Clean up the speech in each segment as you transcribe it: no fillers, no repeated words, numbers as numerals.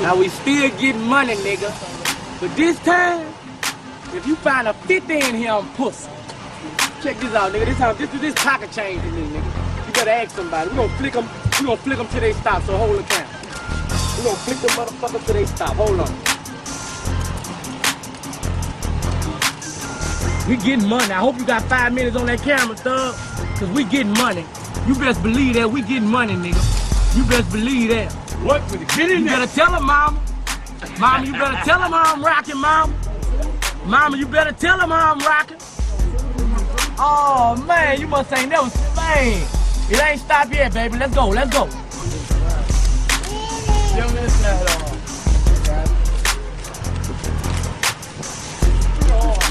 Now we still getting money, nigga. But this time, if you find a 50 in here, I'm pussy. Check this out, nigga. This pocket change in this, nigga. You better ask somebody. We gonna flick them till they stop, so hold the count. We gonna flick them motherfuckers till they stop. Hold on. We getting money. I hope you got 5 minutes on that camera, thug. Cause we getting money. You best believe that we getting money, nigga. You best believe that. What? Get in You there. better tell him, mama. Mama, you better tell him how I'm rocking, mama. Mama, you better tell him how I'm rocking. Oh, man, you must ain't never, man. It ain't stopped yet, baby. Let's go, let's go.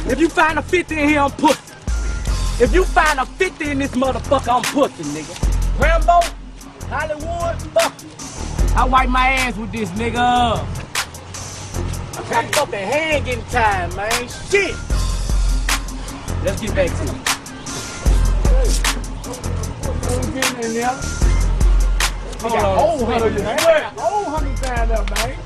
If you find a 50 in here, I'm pussy. If you find a 50 in this motherfucker, I'm pussy, nigga. Rambo, Hollywood, fuck. I wipe my ass with this, nigga. I got fucking hand getting tired, man. Shit. Let's get back to it. Getting in there. Hold on. Old hundred, man. Old hundred down there, man.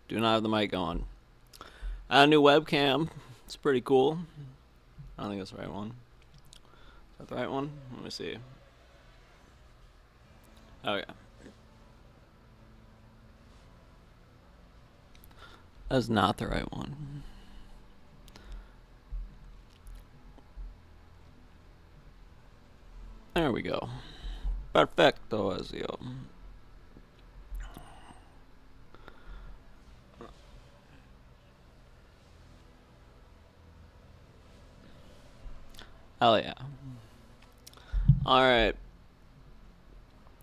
Do not have the mic on. I have a new webcam. It's pretty cool. I don't think that's the right one. Is that the right one? Let me see. Oh yeah. That's not the right one. There we go. Perfecto, Ezio. Hell yeah. Alright.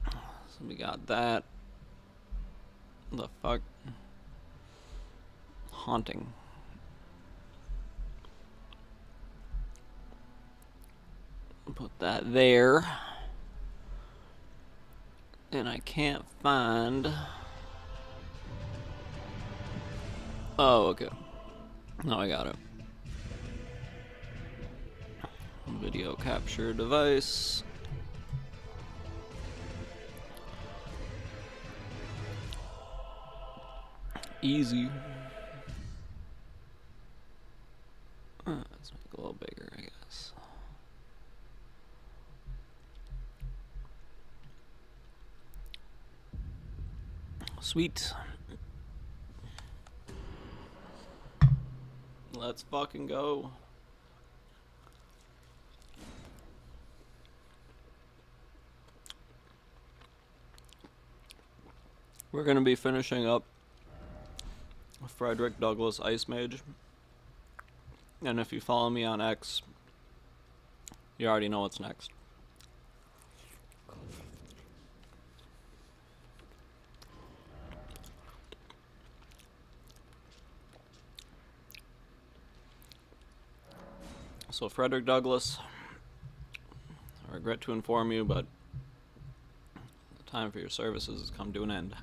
So we got that. The fuck? Haunting. Put that there. And I can't find... Oh, okay. No, I got it. Video capture device. Easy. Let's make it a little bigger, I guess. Sweet. Let's fucking go. We're going to be finishing up Fredrick Douglass Ice Mage. And if you follow me on X, you already know what's next. So Fredrick Douglass, I regret to inform you, but the time for your services has come to an end.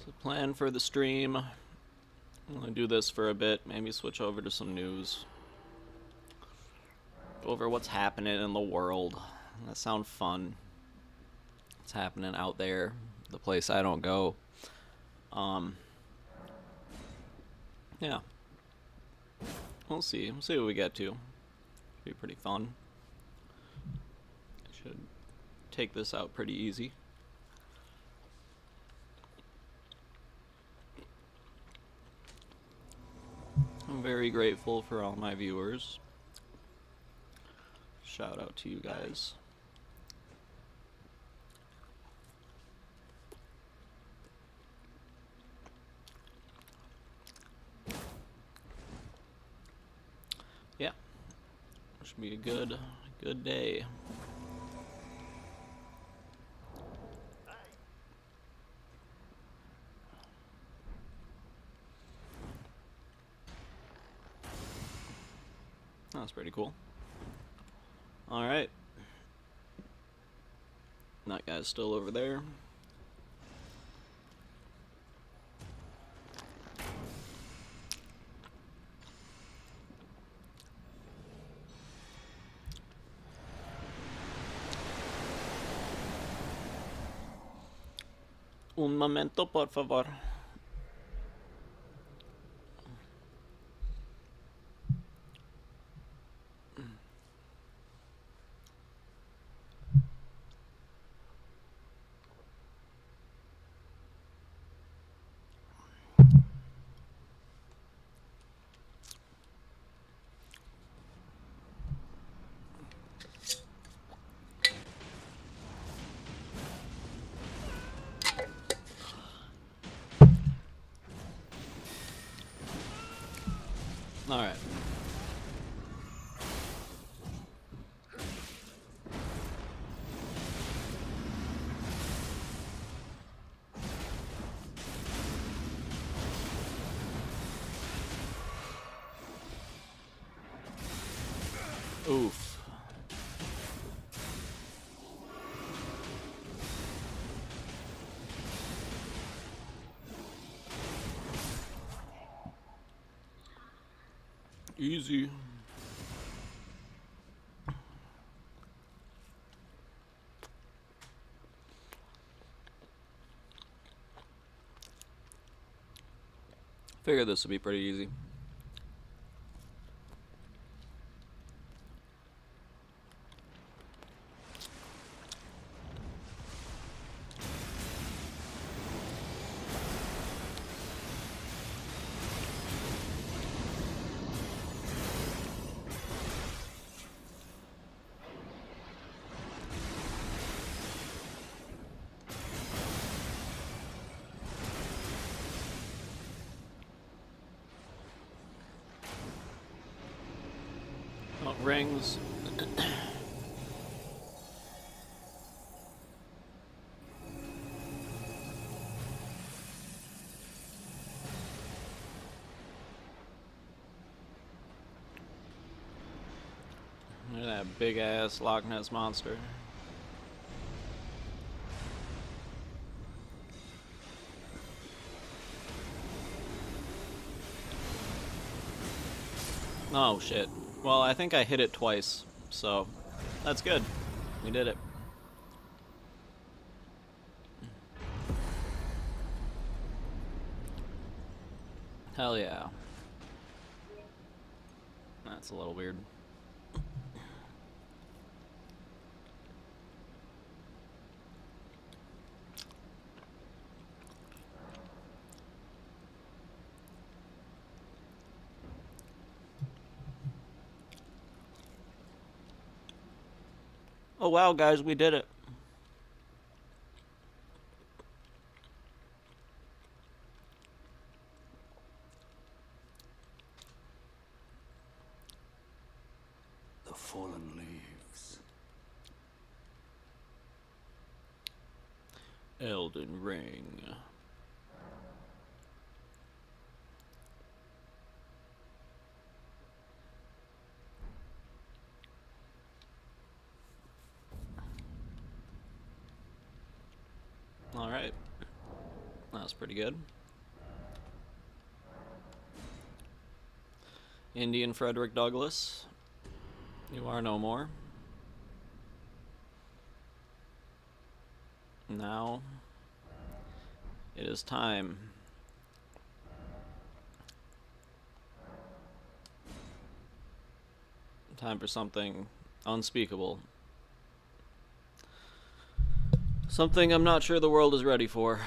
So plan for the stream, I'm going to do this for a bit, maybe switch over to some news. Go over what's happening in the world. That sounds fun. What's happening out there, the place I don't go. Yeah. We'll see. We'll see what we get to. Should be pretty fun. I should take this out pretty easy. I'm very grateful for all my viewers. Shout out to you guys. Yeah. Should be a good day. That's pretty cool. Alright. That guy's still over there. Un momento, por favor. Alright. Oof. Easy. Figured this would be pretty easy. Oh, rings. Look at that big ass Loch Ness monster. Oh shit. Well, I think I hit it twice, so that's good. We did it. Hell yeah. That's a little weird. Oh wow, guys, we did it. The fallen leaves. Elden Ring. Alright. That was pretty good. Indian Fredrick Douglass, you are no more. Now, it is time. Time for something unspeakable. Something I'm not sure the world is ready for.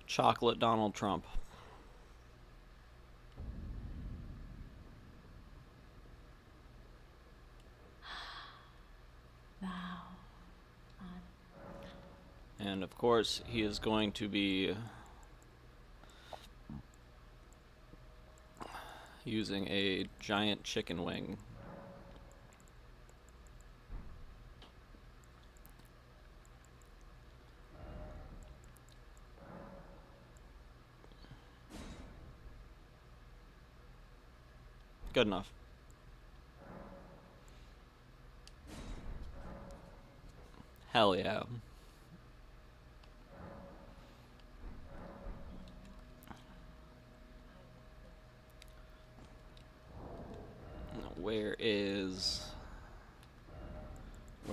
Chocolate Donald Trump. And of course, he is going to be using a giant chicken wing. Good enough. Hell yeah. Where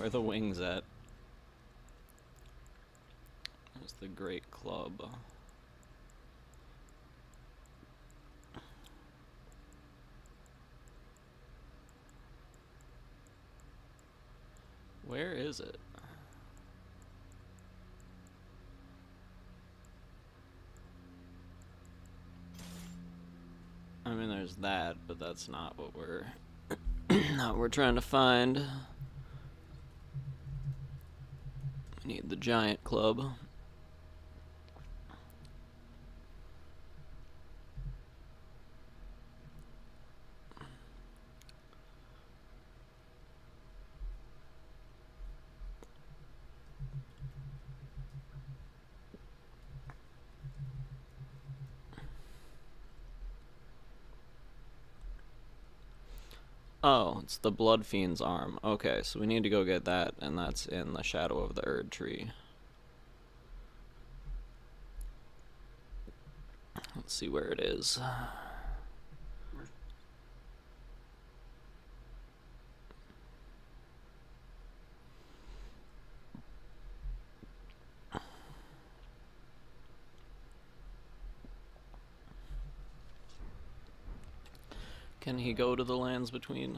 are the wings at? There's the Great Club. Where is it? I mean, there's that, but that's not what we're not what we're trying to find. We need the giant club. Oh, it's the Blood Fiend's arm. Okay, so we need to go get that, and that's in the shadow of the Erd tree. Let's see where it is. Can he go to the lands between?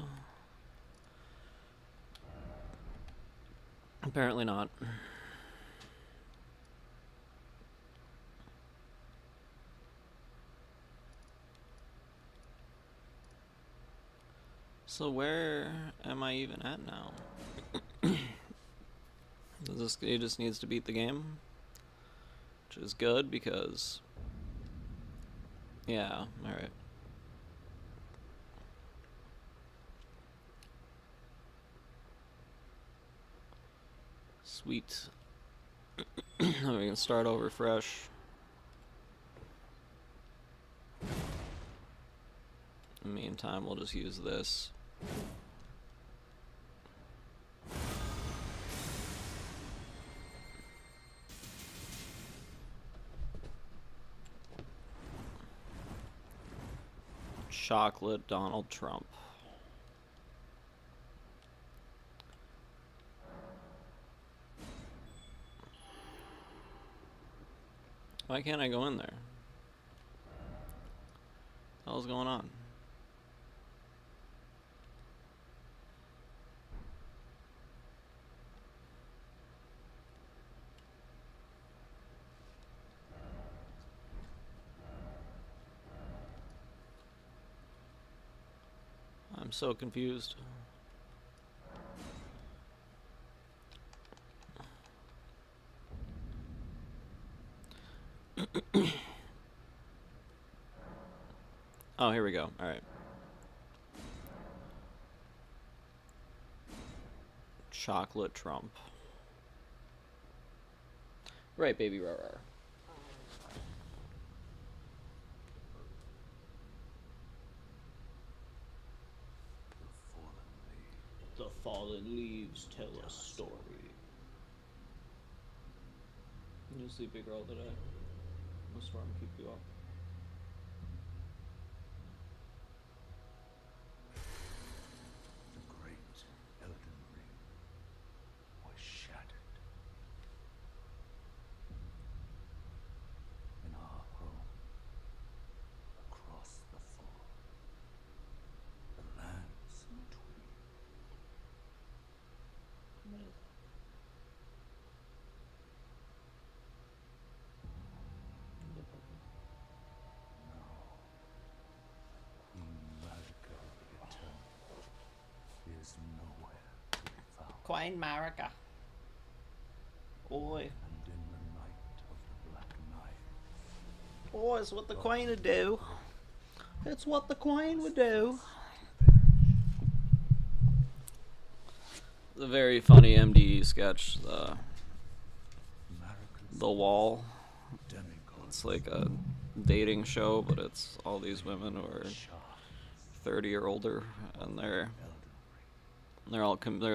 Apparently not. So where am I even at now? He just needs to beat the game? Which is good because... Yeah, alright. Sweet. We can start over fresh. In the meantime, we'll just use this. Chocolate Donald Trump. Why can't I go in there? What the hell's going on? I'm so confused. Oh, here we go. All right. Chocolate Trump. Right, baby rawr. The fallen leaves tell a story. Did you sleep, big girl, today? The storm keep you up? The great Elden Ring was shattered. In our home, across the fall, the lands between. Is nowhere to be found. Queen Marika. Oi. And in the night of the Black Night, Oh, it's what the Queen would do. It's what the Queen would do. The very funny MDE sketch, the wall. It's like a dating show, but it's all these women who are 30 or older, and they're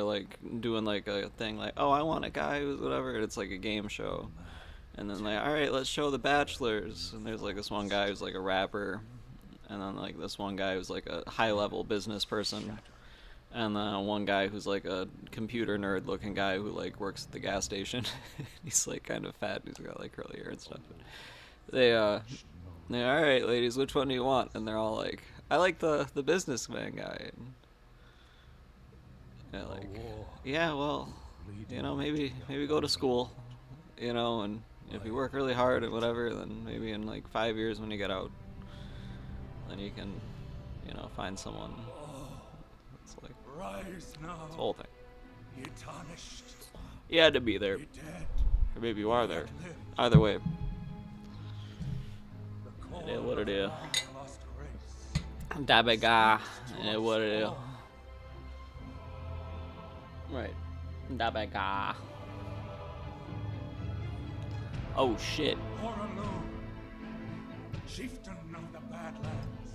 like doing like a thing like, oh, I want a guy who's whatever, and it's like a game show. And then like, all right, let's show the bachelors. And there's like this one guy who's like a rapper, and then like this one guy who's like a high-level business person, and then one guy who's like a computer nerd looking guy who like works at the gas station. He's like kind of fat, he's got like curly hair and stuff. They all right, ladies, which one do you want? And they're all like, I like the businessman guy. And they're like, yeah, well, you know, maybe go to school, you know, and if you work really hard and whatever, then maybe in like 5 years when you get out, then you can, you know, find someone. It's like, Rise now. it's the whole thing. Ye tarnished. You had to be there. Ye dead. Or maybe you are there. Yet live. Either way. The call It is what it is. of the lost grace. That big guy. It is what it is. Right. That big guy. Oh shit. Horaloo, chieftain of the Badlands.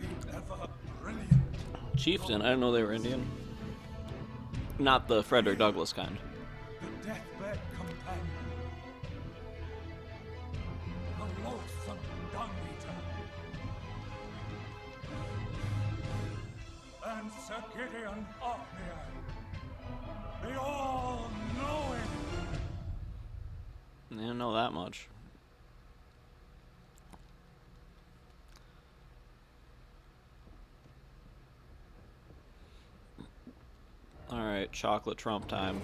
The ever brilliant. Chieftain? I didn't know they were Indian. Not the Fredrick Douglass kind. The deathbed companion. The loathsome dung eater. And Sir Gideon Othniel. The all-knowing. I didn't know that much. Alright, chocolate Trump time.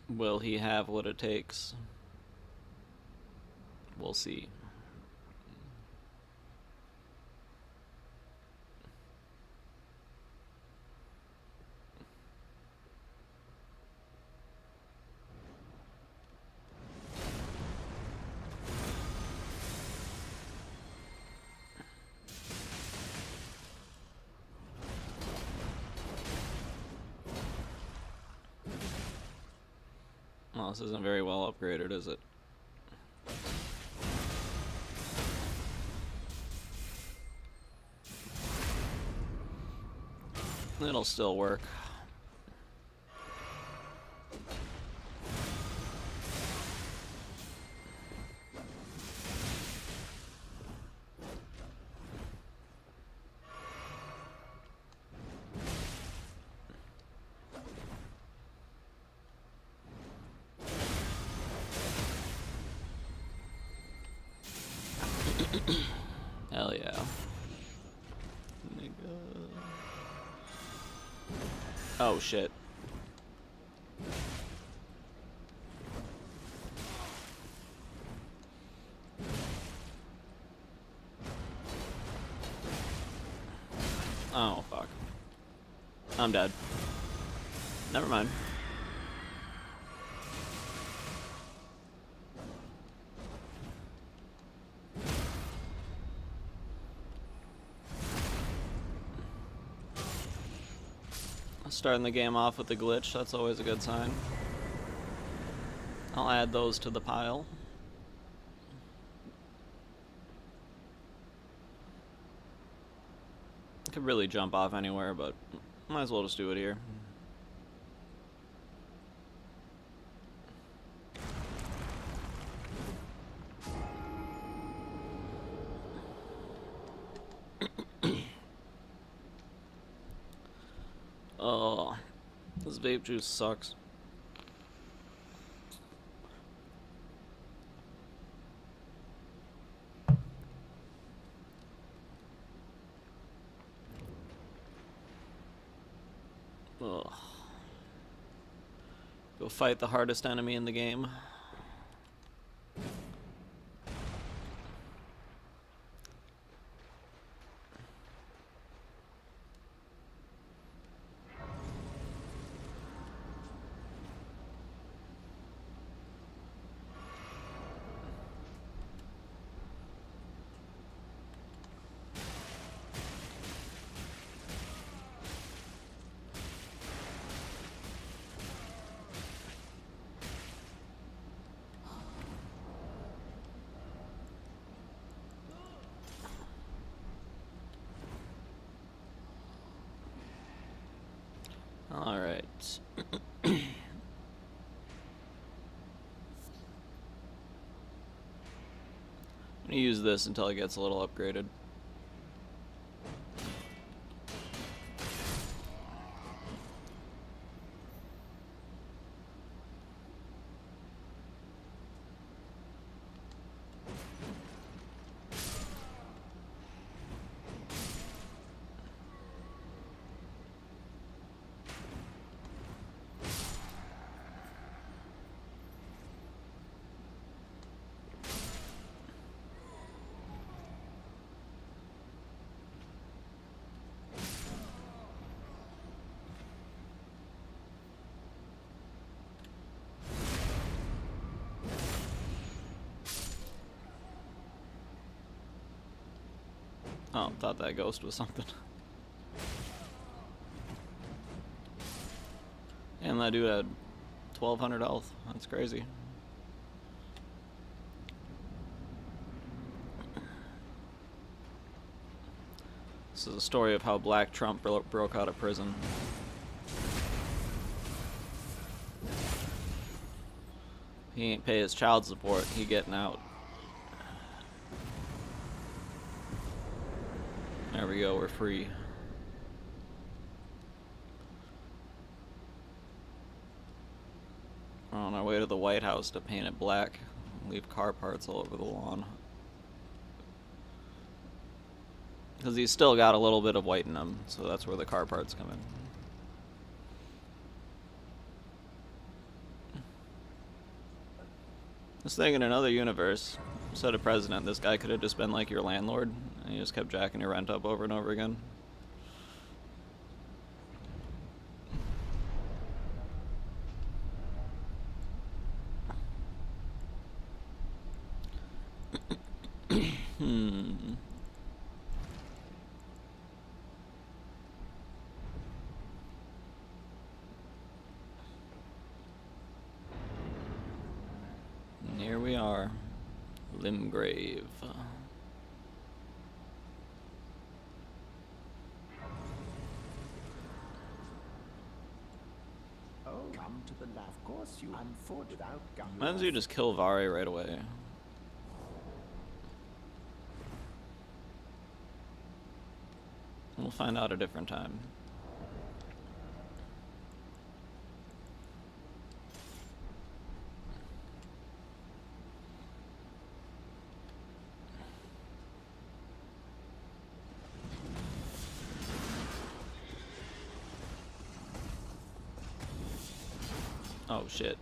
Will he have what it takes? We'll see. Well, this isn't very well upgraded, is it? It'll still work. Hell yeah. Oh shit. Oh fuck. I'm dead. Never mind. Starting the game off with a glitch, that's always a good sign. I'll add those to the pile. I could really jump off anywhere, but might as well just do it here. Oh, this vape juice sucks. Ugh. Go fight the hardest enemy in the game. I'm gonna use this until it gets a little upgraded. Oh, thought that ghost was something. And that dude had 1,200 health. That's crazy. This is a story of how Black Trump broke out of prison. He ain't pay his child support, he getting out. There we go, we're free. We're on our way to the White House to paint it black. Leave car parts all over the lawn. Because he's still got a little bit of white in him, so that's where the car parts come in. This thing in another universe, instead of president, this guy could have just been like your landlord, and he just kept jacking your rent up over and over again. And here we are, Limgrave. Come to the lab. Of course, you unfoot without gum. Why don't you just kill Vari right away? We'll find out a different time. Oh shit.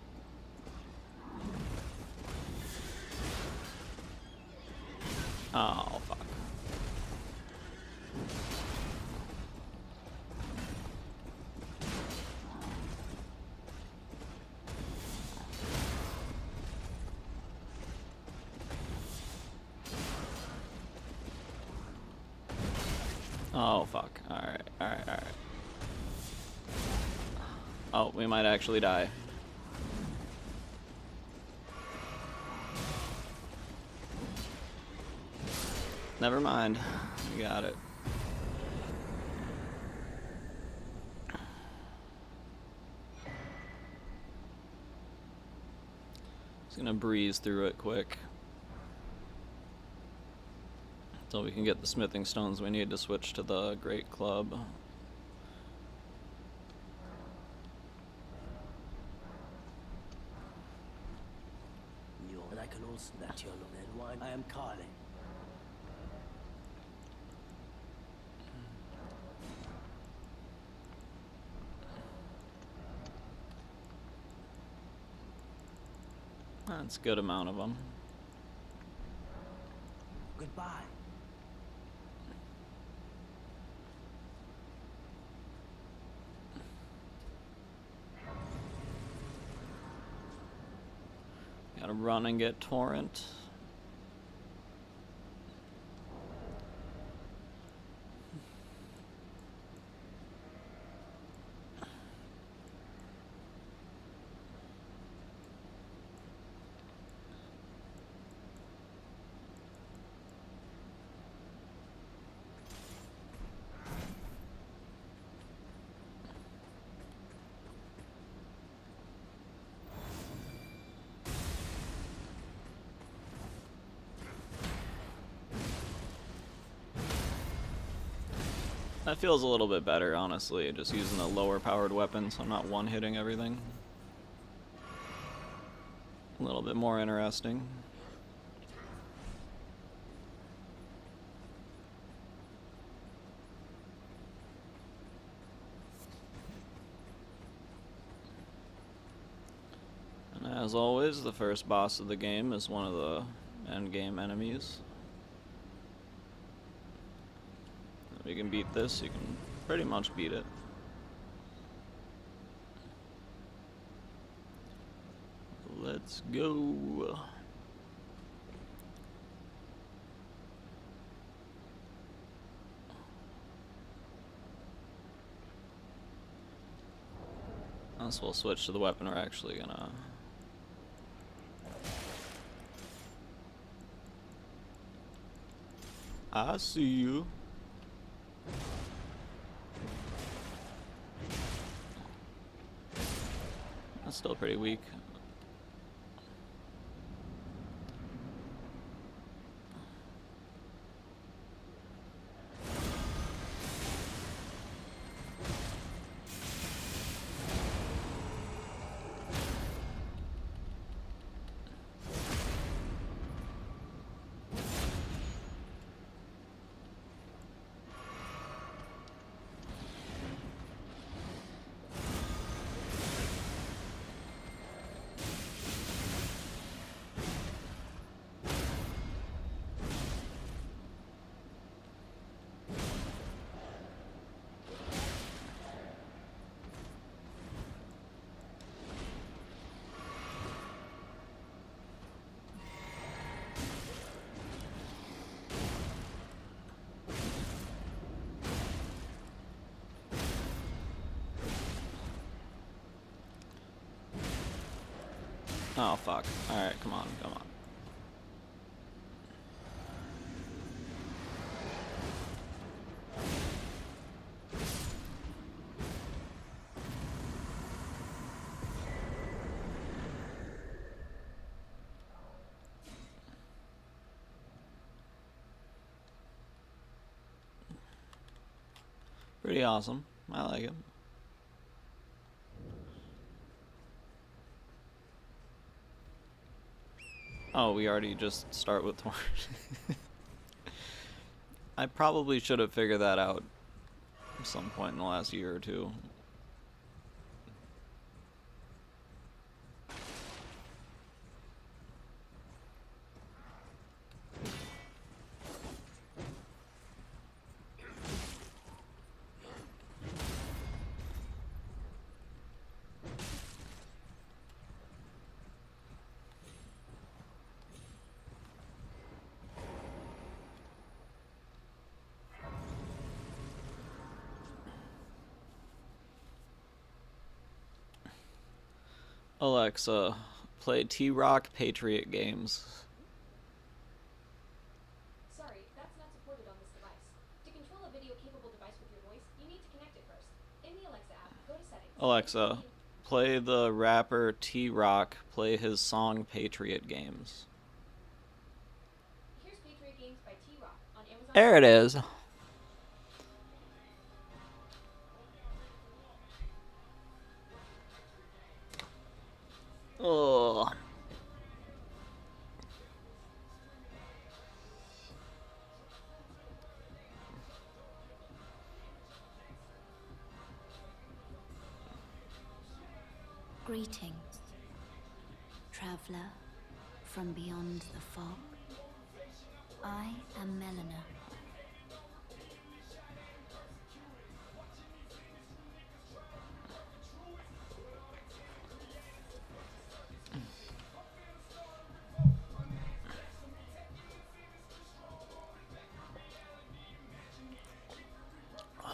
Oh fuck. Oh fuck. Alright, alright, alright. Oh, we might actually die. Never mind. We got it. Just gonna breeze through it quick. Until we can get the smithing stones we need to switch to the Great Club. And I can also that your red wine. I am Carly. That's a good amount of them. Goodbye. Gotta run and get Torrent. It feels a little bit better, honestly, just using a lower powered weapon, so I'm not one-hitting everything. A little bit more interesting. And as always, the first boss of the game is one of the end-game enemies. If you can beat this, you can pretty much beat it. Let's go. Unless we'll switch to the weapon we're actually gonna... I see you. That's still pretty weak. Oh, fuck. Alright, come on, come on. Pretty awesome. I like it. Oh, we already just start with Torch. I probably should have figured that out at some point in the last year or two. Alexa, play T-Rock Patriot games. Sorry, that's not supported on this device. To control a video-capable device with your voice, you need to connect it first. In the Alexa app, go to settings. Alexa, play the rapper T-Rock play his song Patriot games. Here's Patriot Games by T-Rock on Amazon. There it is. Oh. Greetings, traveler from beyond the fog. I am Melina.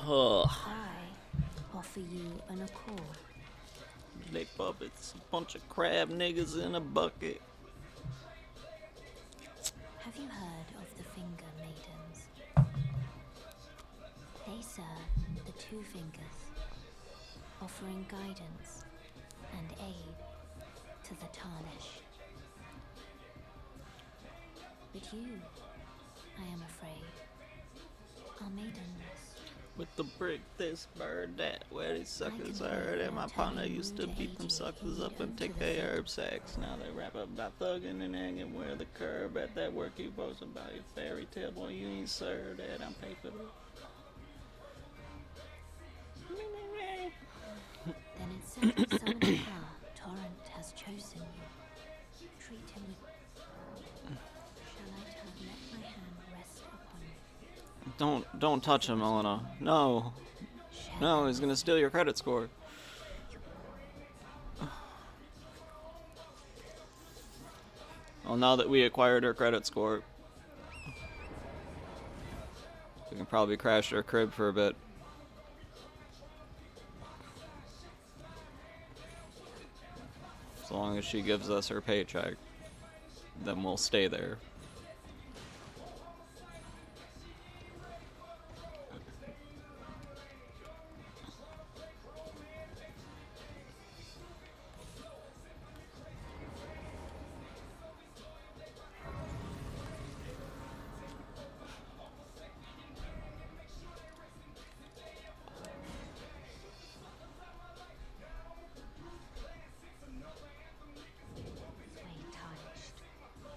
I offer you an accord. They puppets, a bunch of crab niggas in a bucket. Have you heard of the Finger Maidens? They serve the Two Fingers, offering guidance and aid to the tarnished. But you, I am afraid, are maidens With the brick, this bird, that, where these suckers heard, and my partner used to beat them suckers up and take their herb sacks. Now they rap up about thugging and hanging where the curb at that work you boast about your fairy tale, boy, you ain't served that, I'm paid for that. Then instead of summoning power, Torrent has chosen you. Treat him with... Shall I let my hand rest upon you? Don't touch him, Elena. No. No, he's gonna steal your credit score. Well, now that we acquired her credit score, we can probably crash her crib for a bit. As long as she gives us her paycheck, then we'll stay there.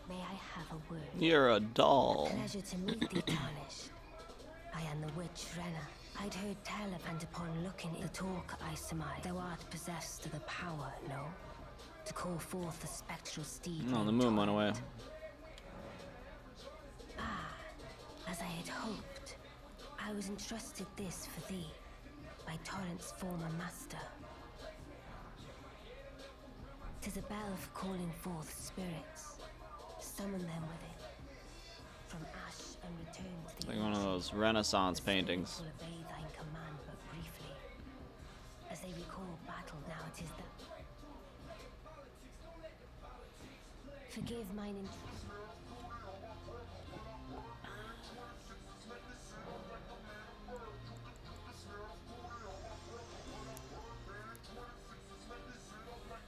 May I have a word? You're a doll. Pleasure to meet thee, Tarnished. I am the witch Renna. I'd heard tell of, and upon looking in the talk, I surmise thou art possessed of the power, no? To call forth the spectral steed. No, the named moon went away. Torrent. As I had hoped, I was entrusted this for thee by Torrent's former master. 'Tis a bell for calling forth spirits. Summon them with it. From ash and return to the Like one of those Renaissance paintings. will obey thine command but briefly. As they recall battle, now it is that. Forgive mine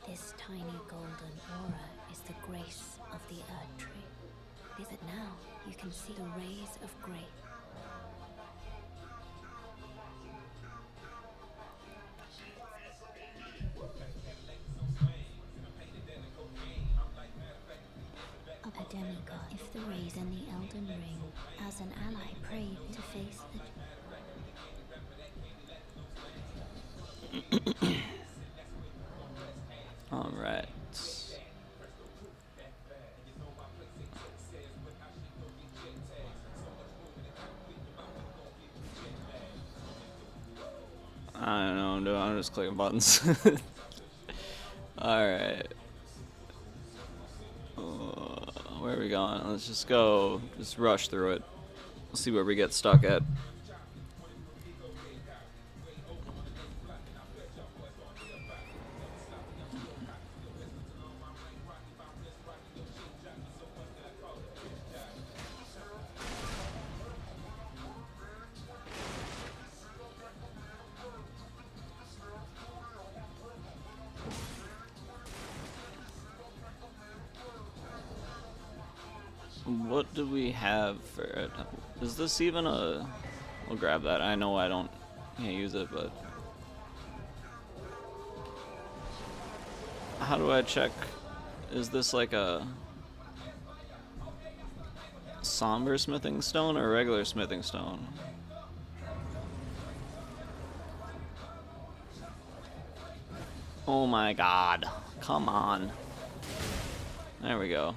This tiny golden aura is the grace of the Earth Tree. Is it now you can see the rays of grace? Of a demigod, if the rays in the Elden Ring, as an ally, pray to face the... Alright. I don't know what I'm doing, I'm just clicking buttons. Alright. Where are we going? Let's just go, just rush through it. We'll see where we get stuck at. What do we have for it? Is this even a... We'll grab that. I know I can't use it, but... How do I check? Is this like a... somber smithing stone or a regular smithing stone? Oh my god. Come on. There we go.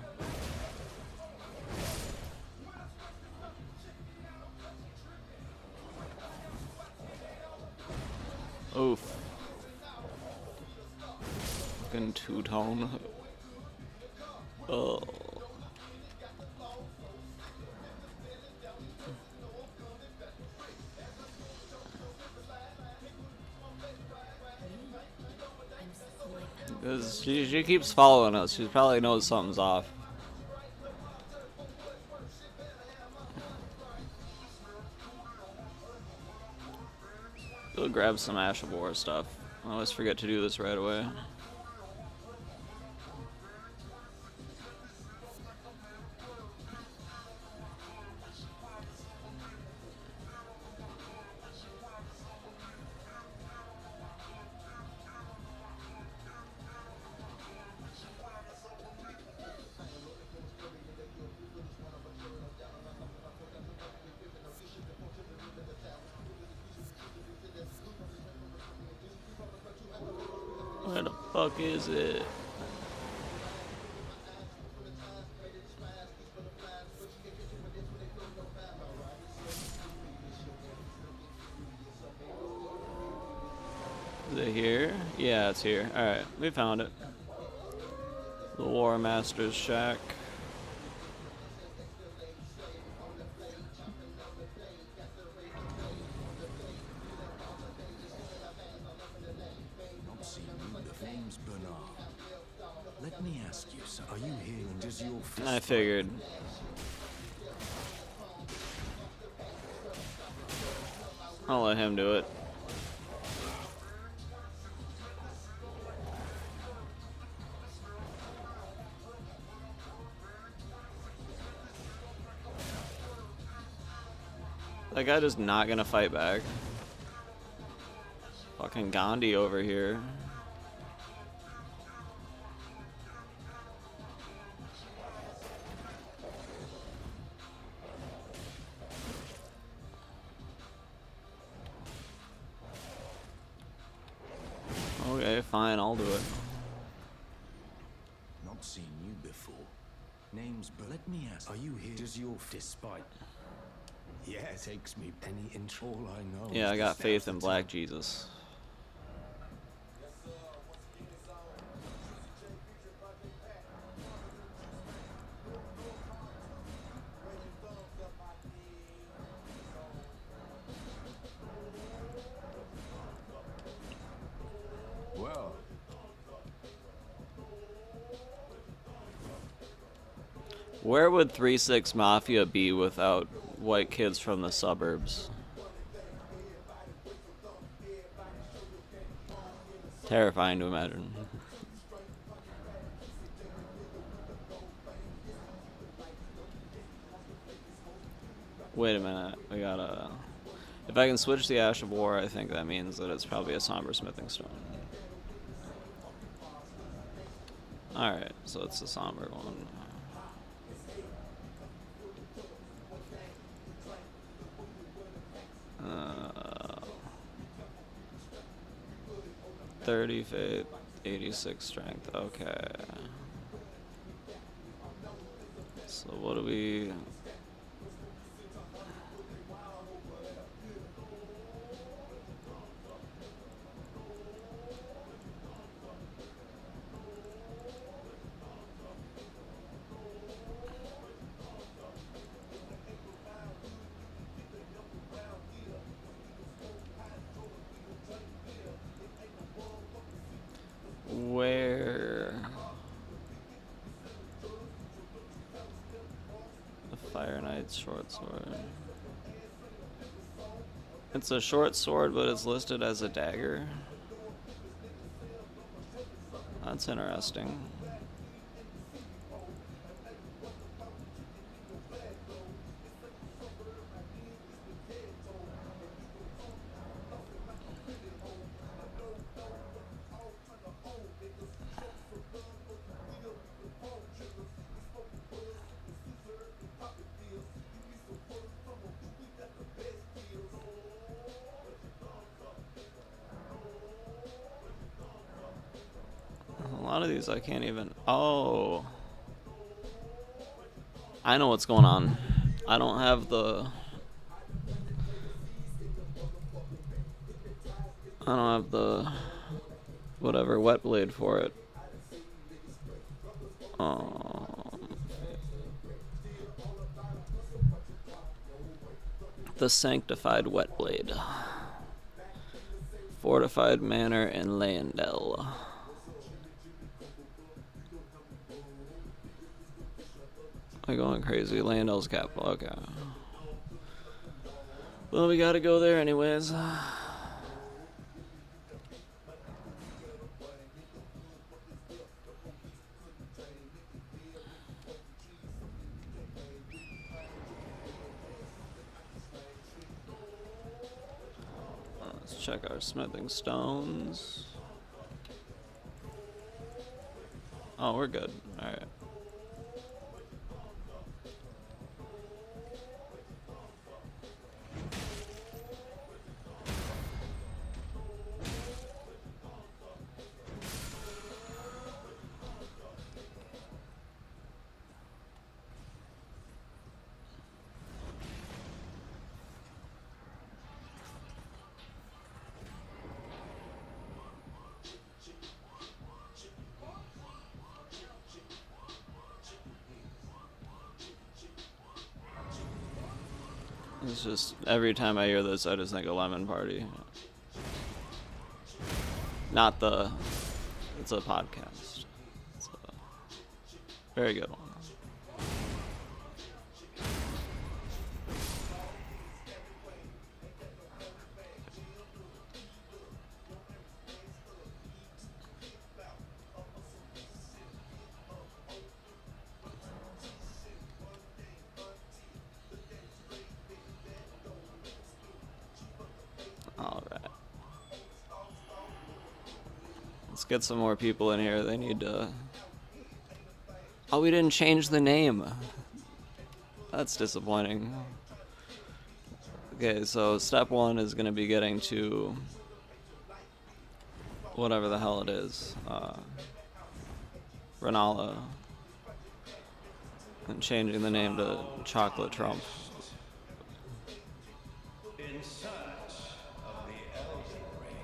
Oof. Fucking two-tone. Oh. Because she keeps following us. She probably knows something's off. Go grab some Ash of War stuff. I always forget to do this right away. fuck is it? Is it here? Yeah, it's here. Alright, we found it. The War Master's shack. Not seen you. The name's Bernard. Let me ask you, sir. Are you here and does your fist I figured. I'll let him do it. That guy just not gonna fight back. Fucking Gandhi over here. Okay, fine, I'll do it. Not seen you before. Name's Let me ask. Are you here? Does your despite? Yeah, it takes me any inch. All I know. Yeah, is I the got faith steps in that Black Jesus. Well, Where would 3-6 Mafia be without white kids from the suburbs? Terrifying to imagine. Wait a minute, we gotta... If I can switch the Ash of War, I think that means that it's probably a Somber Smithing Stone. Alright, so it's the Somber one. 30 faith, 86 strength, okay. So what do we... Where? The Fire Knight's short sword. It's a short sword, but it's listed as a dagger. That's interesting. A lot of these I can't even... Oh. I know what's going on. I don't have the... I don't have the... whatever, wet blade for it. The Sanctified Wet Blade. Fortified Manor in Leyendell. I'm going crazy. Leyendell's capital. Okay. Well, we gotta go there anyways. Let's check our smithing stones. Oh, we're good. Alright. It's just every time I hear this, I just think of Lemon Party. Not the. It's a podcast. It's a very good one. Alright. Let's get some more people in here. They need to... Oh, we didn't change the name. That's disappointing. Okay, so step one is going to be getting to... whatever the hell it is. Renala. And changing the name to Chocolate Trump. In search of the Elden Ring.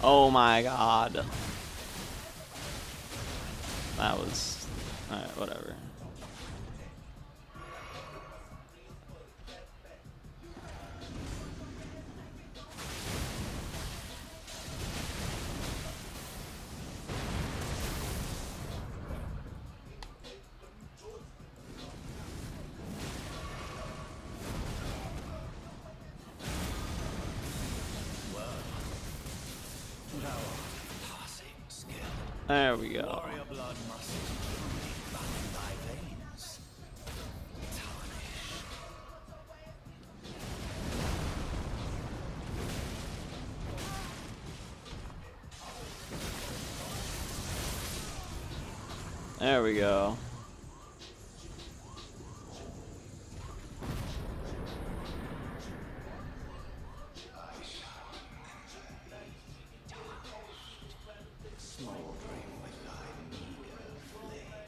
Oh my god. That was... Alright, whatever. There we go. Warrior blood must run in thy veins. Tarnish. There we go. Smoldering with thy meager flame.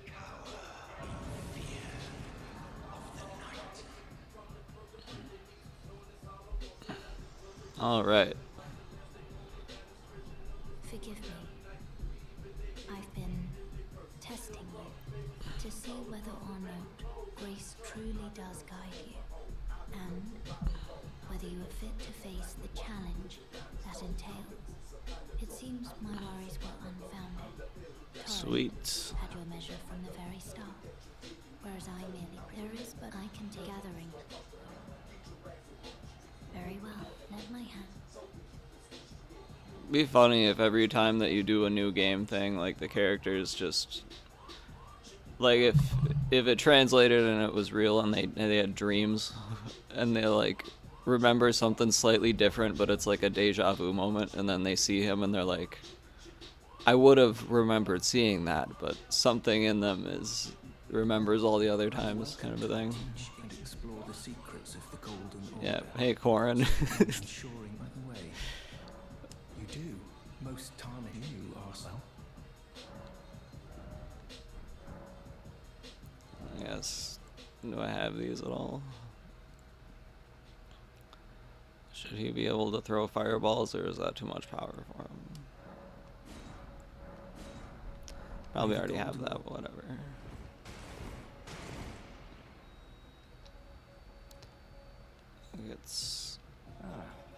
Cower in fear of the night. Alright. Forgive me. I've been testing you to see whether or not grace truly does guide you, and whether you are fit to face the challenge that entails. It seems my worries were unfounded. Torrent Sweet. had your measure from the very start, whereas I merely... There is, but I can take gathering. Very well, let my hand. Be funny if every time that you do a new game thing, like the characters just... Like if it translated and it was real and they had dreams and they like remember something slightly different, but it's like a deja vu moment, and then they see him and they're like, I would have remembered seeing that, but something in them remembers all the other times, kind of a thing. And explore the secrets of the Golden Order. Yeah, hey Corin. Ensuring the way. You do. Most tarnish you are well. Yes. Do I have these at all? Should he be able to throw fireballs, or is that too much power for him? Probably already have that, but whatever. It's...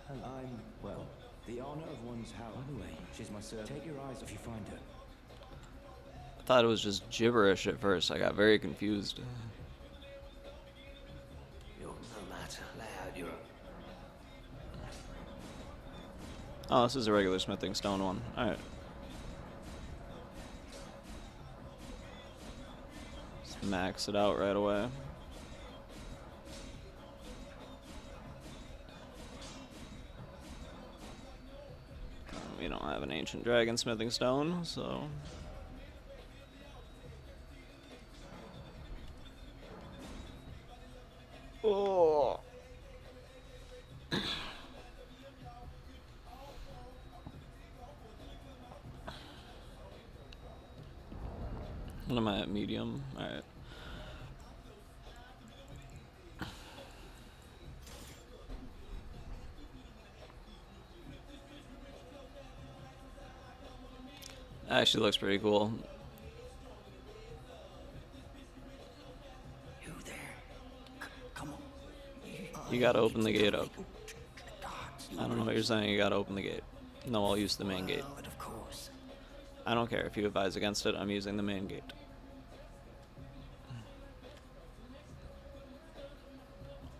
I'm, well, the honor of one's house. By the way, she's my servant. Take your eyes if you find her. I thought it was just gibberish at first. I got very confused. You're no matter. Lay out your... Oh, this is a regular smithing stone one. Alright. Just max it out right away. We don't have an ancient dragon smithing stone, so... Oh. What am I at? Medium? Alright. Actually looks pretty cool. You there? Come on. You gotta open the gate up. I don't know what you're saying, you gotta open the gate. No, I'll use the main gate. But of course. I don't care if you advise against it, I'm using the main gate.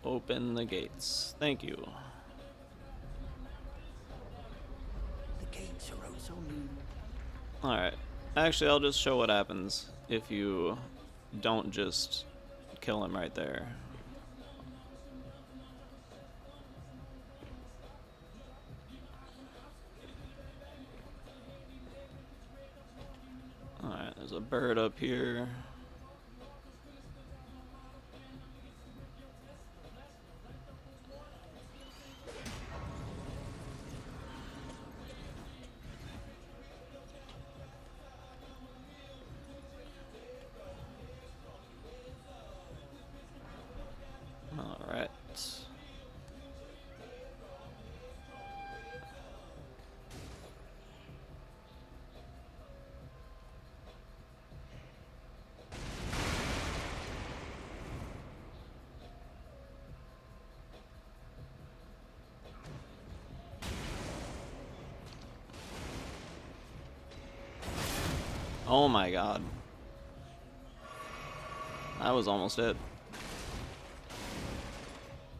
Open the gates. Thank you. The gates are oh so new. Alright. Actually, I'll just show what happens if you don't just kill him right there. Alright, there's a bird up here. Alright. Oh my god. That was almost it.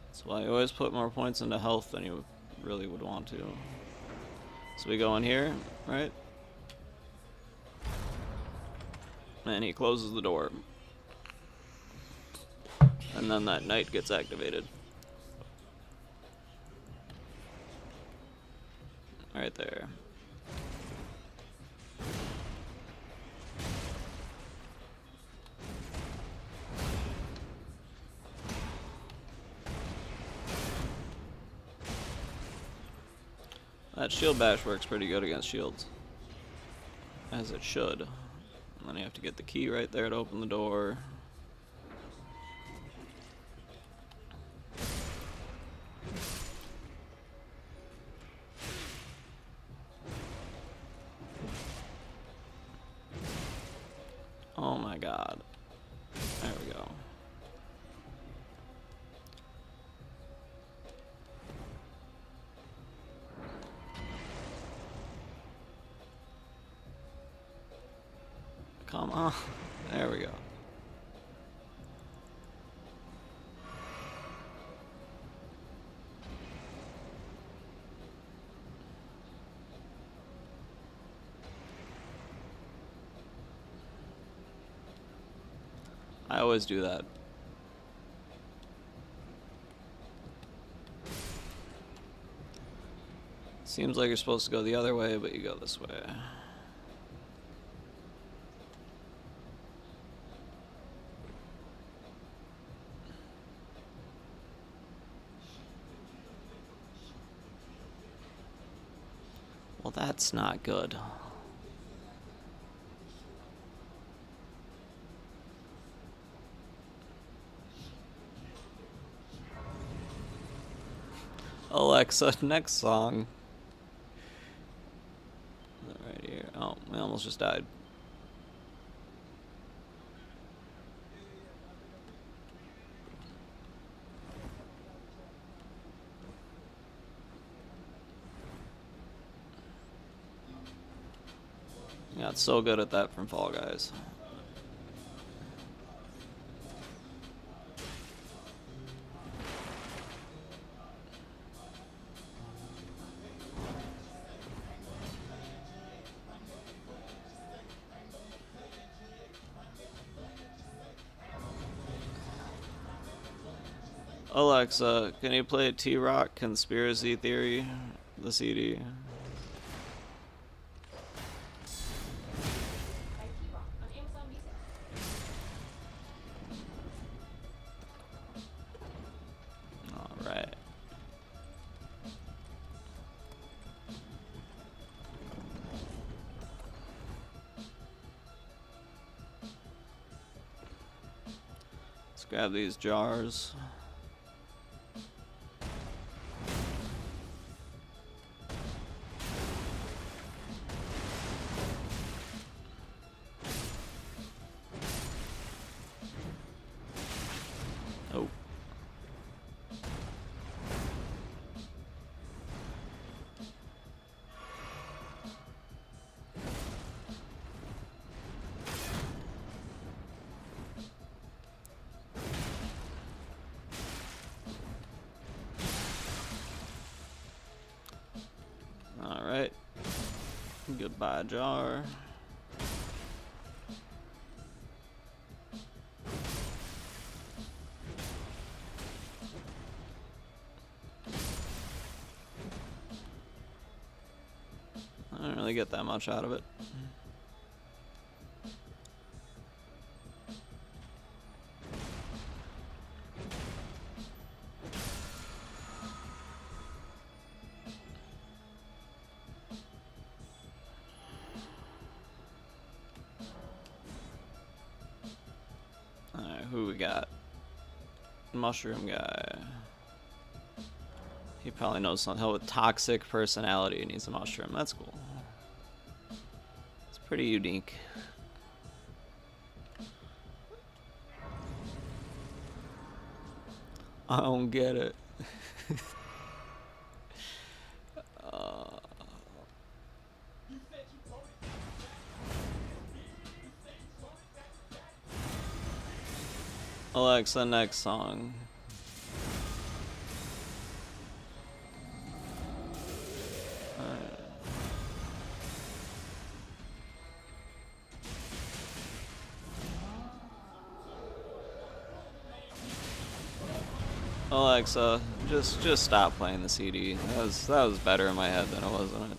That's why you always put more points into health than you really would want to. So we go in here, right? And he closes the door. And then that knight gets activated. Right there. That shield bash works pretty good against shields. As it should. And then you have to get the key right there to open the door. Oh my god. There we go. Come on. There we go. I always do that. Seems like you're supposed to go the other way, but you go this way. Well, that's not good. Alexa, next song. Right here. Oh, we almost just died. Got so good at that from Fall Guys. Alexa, can you play T-Rock Conspiracy Theory, the CD? By T-Rock on Amazon Music. Alright. grab these jars. Oh. Alright. Goodbye, jar. I don't really get that much out of it. Alright, who we got? Mushroom guy. He probably knows something with toxic personality and he's a mushroom. That's cool. It's pretty unique. I don't get it. Alexa, next song. Alexa, just stop playing the CD. That was better in my head than it was in it.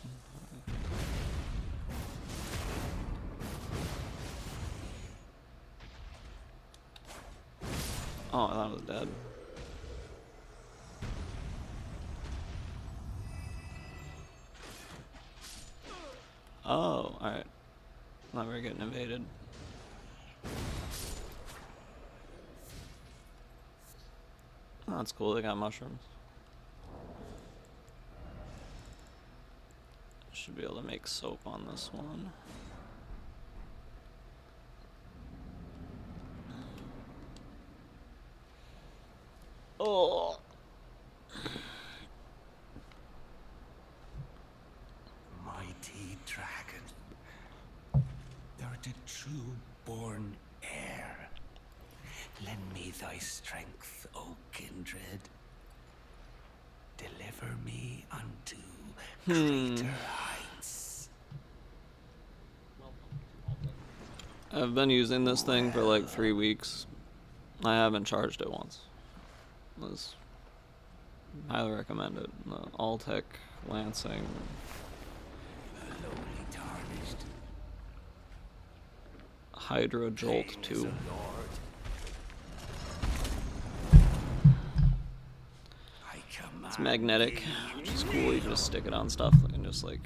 Oh, I thought it was dead. Oh, alright. Now we're getting invaded. Oh, that's cool, they got mushrooms. Should be able to make soap on this one. Oh! Mighty dragon, thou art a true-born heir. Lend me thy strength, O kindred. Deliver me unto greater heights. I've been using this thing for like 3 weeks. I haven't charged it once. Was highly recommended. The Alltech Lancing. Lowly tarnished. Hydra Jolt 2. It's magnetic, which is cool. You can just stick it on stuff and just like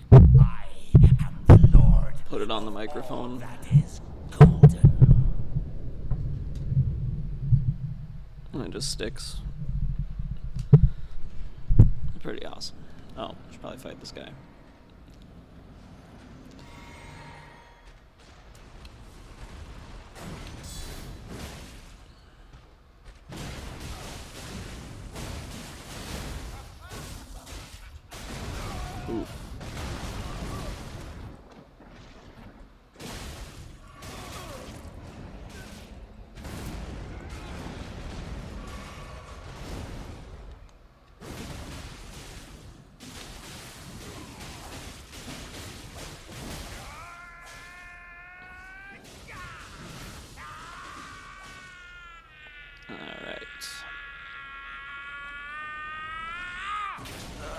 put it on the microphone. That is golden. And it just sticks. Pretty awesome. Oh, I should probably fight this guy. Oof.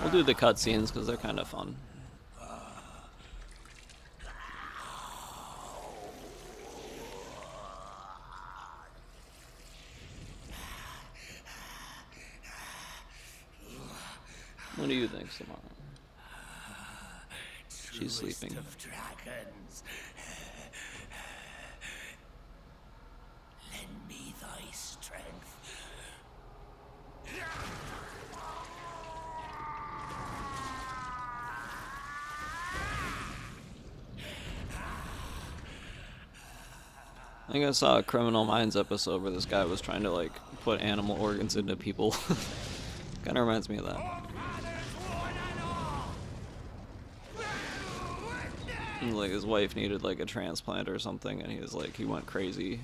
We'll do the cutscenes because they're kind of fun. What do you think, Samara? She's sleeping. Of dragons. Lend me thy strength. think I saw a Criminal Minds episode where this guy was trying to like put animal organs into people. Kind of reminds me of that. And, like his wife needed like a transplant or something, and he went crazy.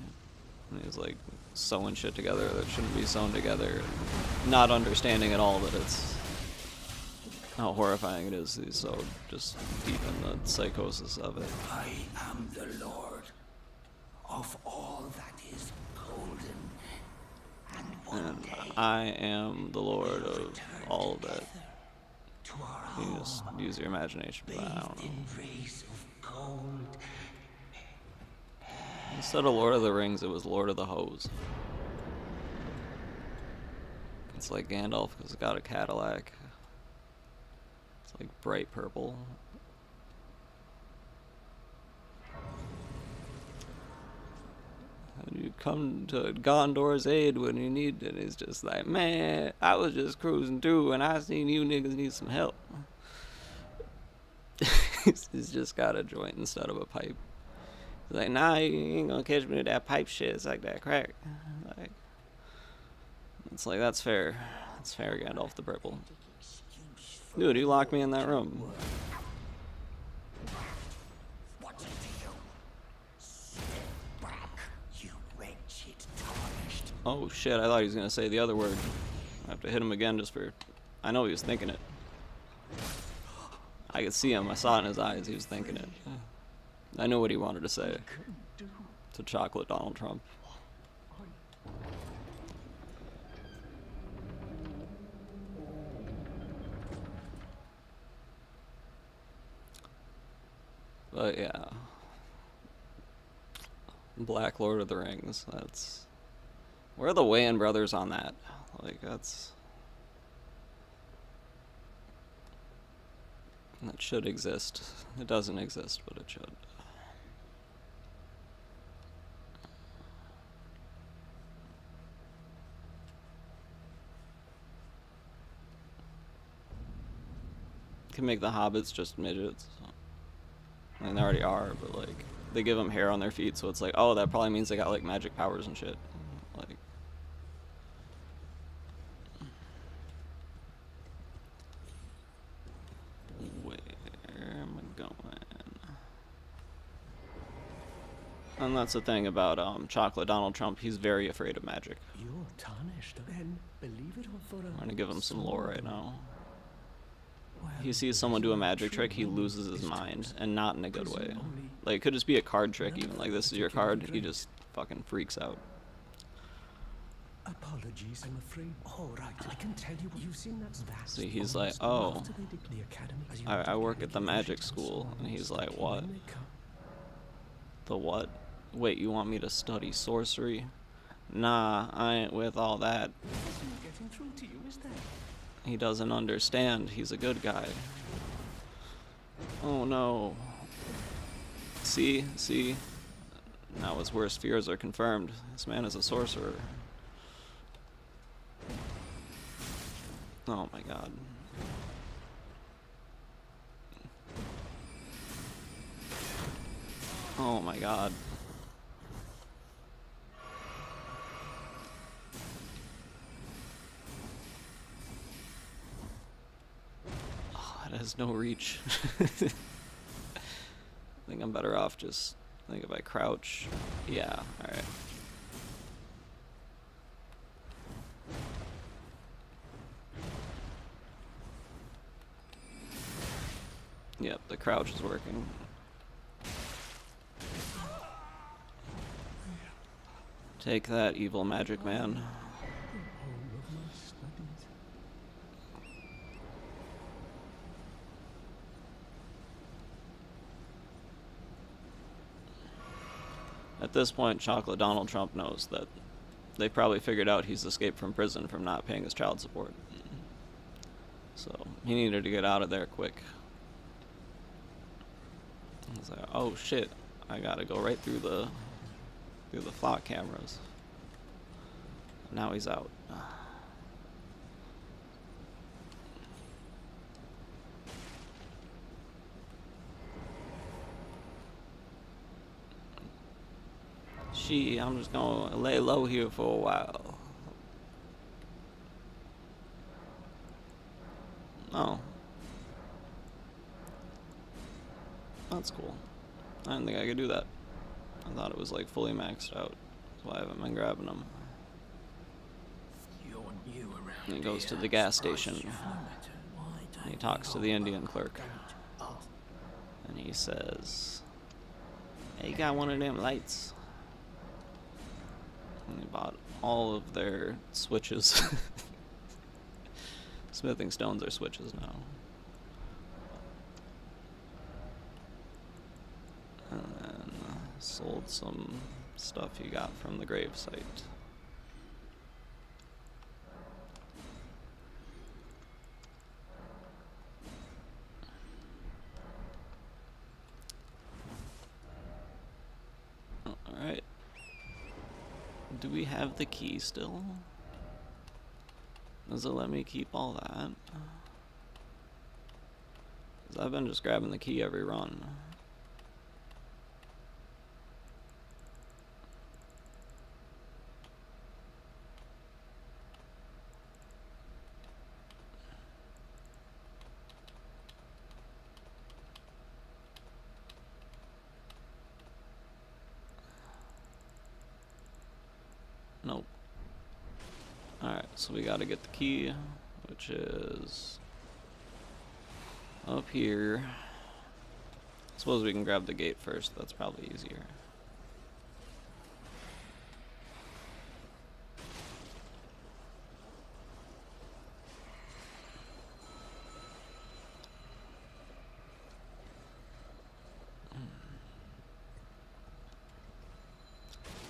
And he was like sewing shit together that shouldn't be sewn together, not understanding at all that it's how horrifying it is. He's so just deep in the psychosis of it. I am the Lord of all that is golden. And one day I am the Lord of all of it. to our You home, just use your imagination for that. I don't bathed know. in rays of gold. Instead of Lord of the Rings, it was Lord of the Hose. It's like Gandalf because it's got a Cadillac. It's like bright purple. And you come to Gondor's aid when you need it. It's just like, man, I was just cruising through and I seen you niggas need some help. He's just got a joint instead of a pipe. He's like, nah, you ain't gonna catch me with that pipe shit. It's like that crack. Like, it's like, that's fair. That's fair, Gandalf the Purple. Dude, you locked me in that room. What's it to you? Step back, you wretched, tarnished. Oh shit, I thought he was gonna say the other word. I have to hit him again just for... I know he was thinking it. I could see him, I saw it in his eyes, he was thinking it. I know what he wanted to say. To chocolate Donald Trump. But yeah. Black Lord of the Rings, that's... Where are the Wayans brothers on that? Like, that's... That should exist. It doesn't exist, but it should. Can make the hobbits just midgets. I mean, they already are, but like, they give them hair on their feet, so it's like, oh, that probably means they got like magic powers and shit. Like, where am I going? And that's the thing about chocolate Donald Trump. He's very afraid of magic. You're tarnished, then believe it or for I'm gonna give him some lore right now. He sees someone do a magic trick, he loses his mind, and not in a good way. Like, it could just be a card trick, even. Like, this is your card, he just fucking freaks out. Apologies, I'm afraid. All right, I can tell you what you've seen. That's vast. See, he's like, oh, I work at the magic school. And he's like, what? The what? Wait, you want me to study sorcery? Nah, I ain't with all that. Getting through to you, is that? He doesn't understand. He's a good guy. Oh no. See? Now his worst fears are confirmed. This man is a sorcerer. Oh my god. Oh my god. It has no reach. I think I'm better off just, I think if I crouch, yeah, alright. Yep, the crouch is working. Take that, evil magic man. At this point, Chocolate Donald Trump knows that they probably figured out he's escaped from prison from not paying his child support. So he needed to get out of there quick. He's like, oh shit, I gotta go right through the flock cameras. Now he's out. Gee, I'm just gonna lay low here for a while. Oh. That's cool. I didn't think I could do that. I thought it was like fully maxed out. That's why I haven't been grabbing them. You're new around And he goes to here. the gas Surprised station. you. No matter. Why And he don't talks to you the hold Indian up? clerk. Don't ask. And he says, hey, you got one of them lights? And he bought all of their switches. Smithing stones are switches now. And then sold some stuff he got from the gravesite. Alright. Do we have the key still? Does it let me keep all that? 'Cause I've been just grabbing the key every run. Nope. Alright, so we gotta get the key, which is up here. Suppose we can grab the gate first, that's probably easier.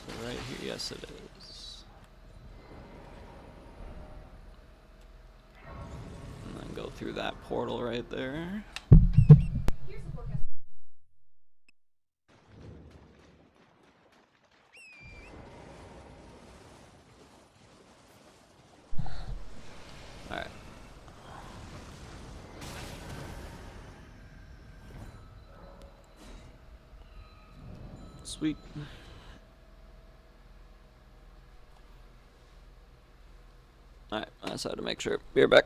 So right here, yes it is. And then go through that portal right there. Here's the forecast. Alright. Sweet. Alright, I just had to make sure. Be right back.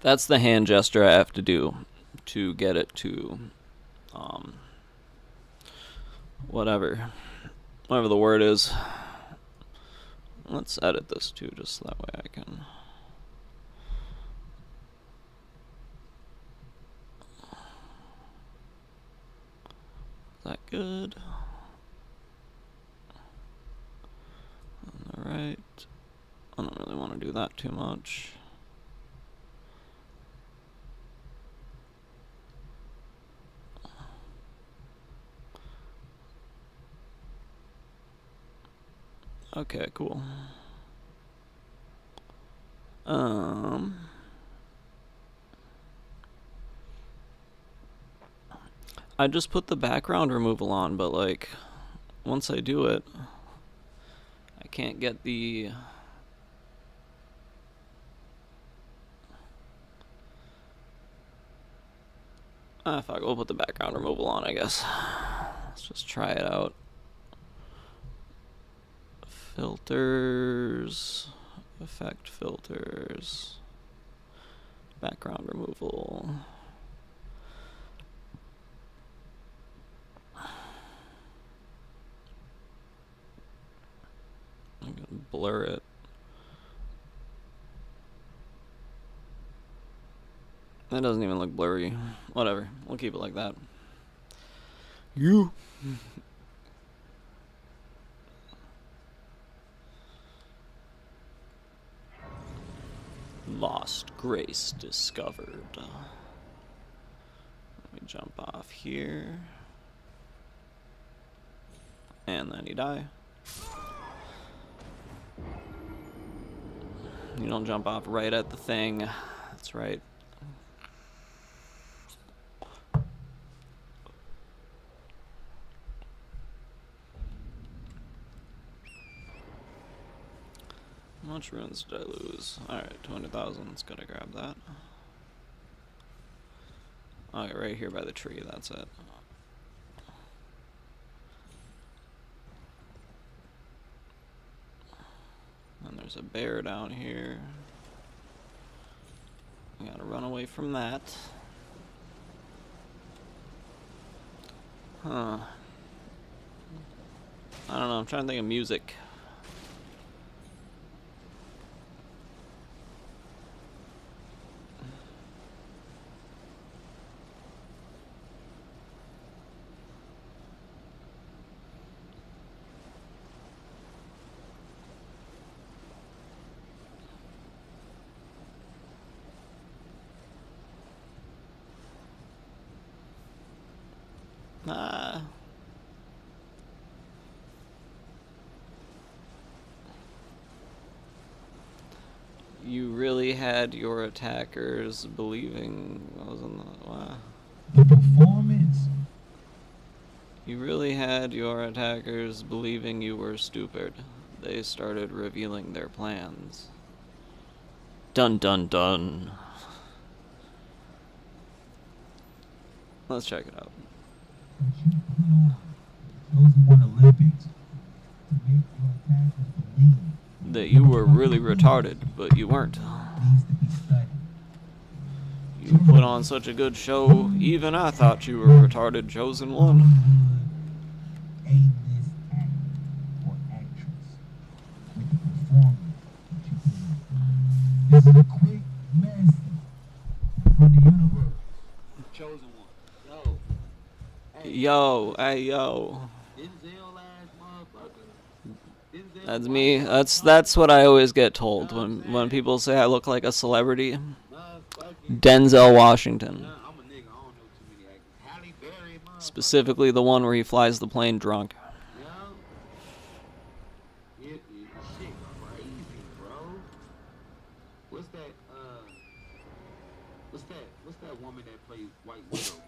That's the hand gesture I have to do to get it to, whatever the word is. Let's edit this too, just so that way I can. Is that good? Alright. I don't really want to do that too much. Okay, cool. I just put the background removal on, but like, once I do it, I can't get the... fuck, we'll put the background removal on, I guess. Let's just try it out. Filters, effect filters, background removal. I'm gonna blur it. That doesn't even look blurry. Whatever, we'll keep it like that. You. Lost grace discovered. Let me jump off here. And then you die. You don't jump off right at the thing. That's right. How much runes did I lose? Alright, 200,000. Let's gotta grab that. Alright, right here by the tree. That's it. And there's a bear down here. We gotta run away from that. Huh. I don't know, I'm trying to think of music. You really had your attackers believing I was in the... Wow. The performance. You really had your attackers believing you were stupid. They started revealing their plans. Dun dun dun. Let's check it out. That you were really retarded, but you weren't. You put on such a good show, even I thought you were retarded, chosen one. This is a quick message from the universe. Chosen one. Yo, hey yo. That's me. That's what I always get told when people say I look like a celebrity. Denzel Washington. Specifically the one where he flies the plane drunk. What's that woman that plays White Widow?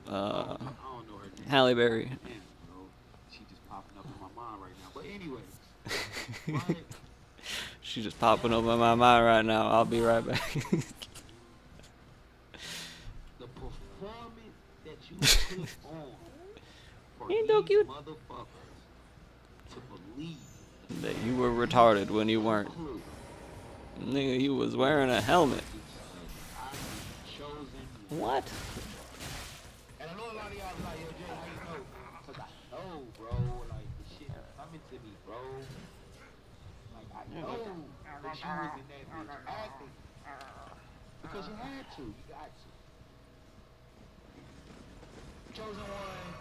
I don't know her name. Halle Berry. Damn, bro. She just popping up in my mind right now. But anyway. She's just popping up in my mind right now. I'll be right back. The performance that you put on for these motherfuckers to believe that you were retarded when you weren't. Nigga, you was wearing a helmet. What? And I know a lot of y'all be like, yo, Jay, how you know? Cause I know, bro. Like, the shit is coming to me, bro. Like, I know that you was in that bitch acting. Because you had to. You got to. Chosen one.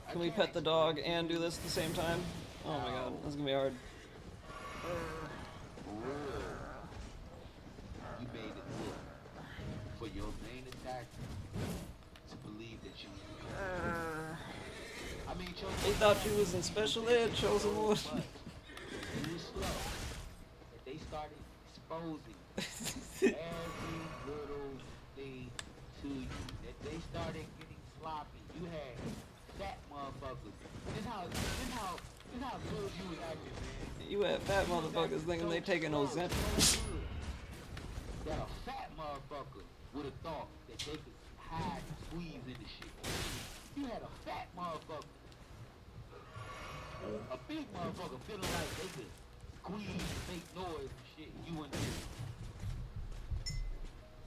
Can we pet the dog and do this at the same time? Oh my god, this is gonna be hard. You made it look for your main attacker to believe that you. I mean, Chosen They thought you was in special ed, Chosen One. It was slow that they started exposing every little thing to you. That they started getting sloppy. You had fat motherfuckers. This how good you was acting, man. You had fat motherfuckers thinking they taking Ozempic. That a fat motherfucker would have thought that they could hide and squeeze in the shit. You had a fat motherfucker. A big motherfucker feeling like they could squeeze and make noise and shit. You wouldn't do it.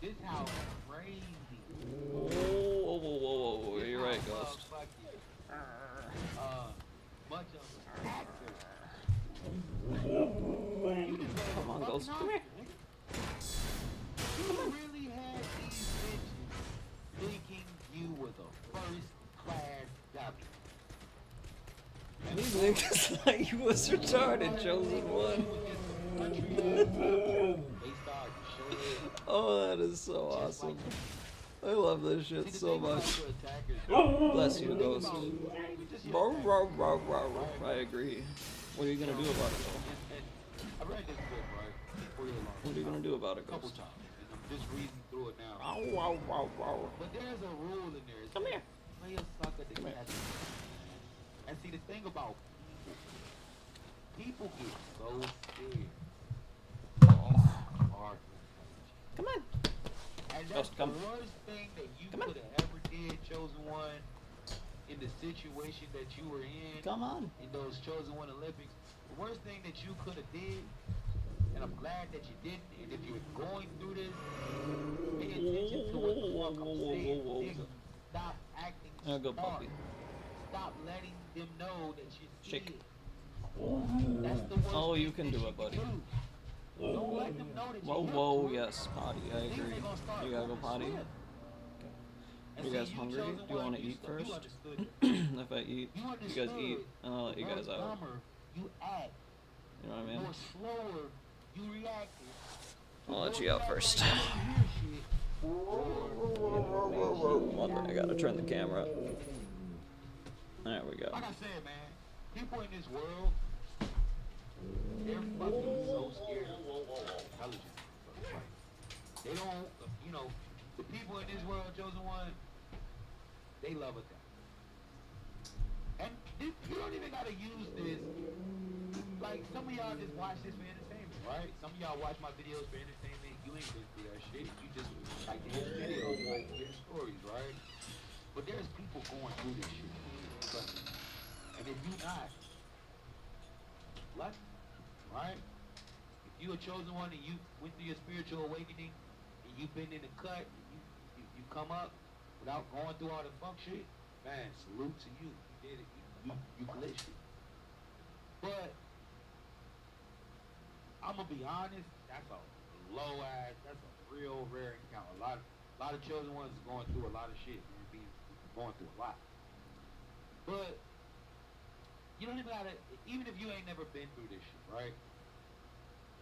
This how crazy. Whoa, you're right, Ghost. Bunch of actors. Come on, Ghost. Come here. You really had these bitches thinking you was a first class dummy. These niggas thought you was retarded, Chosen One. Oh, that is so awesome. I love this shit so much. Bless you, Ghost. I agree. What are you gonna do about it, though? I read this book, right? What are you gonna do about it, Ghost? I'm just reading through it now. Wow. But there's a rule in there. Come here. Play a sucker to catch it. And see, the thing about people get so scared. Come on. And that's the worst thing that you could have ever did, Chosen One, in the situation that you were in. Come on. In those Chosen One Olympics. The worst thing that you could have did, and I'm glad that you didn't, and if you're going through this, pay attention to what the fuck I'm saying. Nigga, stop acting I'll go, smart. puppy. Stop letting them know that you're Shake. scared. That's the worst Oh, you thing can that do it, buddy. Don't let them know that Whoa, yes, potty, I agree. You gotta go potty? Okay. You guys hungry? Do you want to eat first? If I eat, you guys eat, and I'll let you guys out. You act. You know what I mean? More slower, you reacted. I'll let you out first. One minute, I gotta turn the camera up. There we go. Like I said, man, people in this world, they're fucking so scared of intelligence. They don't, you know, the people in this world, Chosen One, they love it. And you don't even gotta use this. Like, some of y'all just watch this for entertainment, right? Some of y'all watch my videos for entertainment. You ain't been through that shit. You just like to hear videos, like to hear stories, right? But there's people going through this shit. Trust me. And if you're not, lucky, right? If you a chosen one and you went through your spiritual awakening and you've been in the cut, and you come up without going through all the fuck shit, man, salute to you. You did it. You glitched it. But I'm gonna be honest, that's a low ass, that's a real rare encounter. A lot of chosen ones is going through a lot of shit, man. Going through a lot. But you don't even gotta, even if you ain't never been through this shit, right?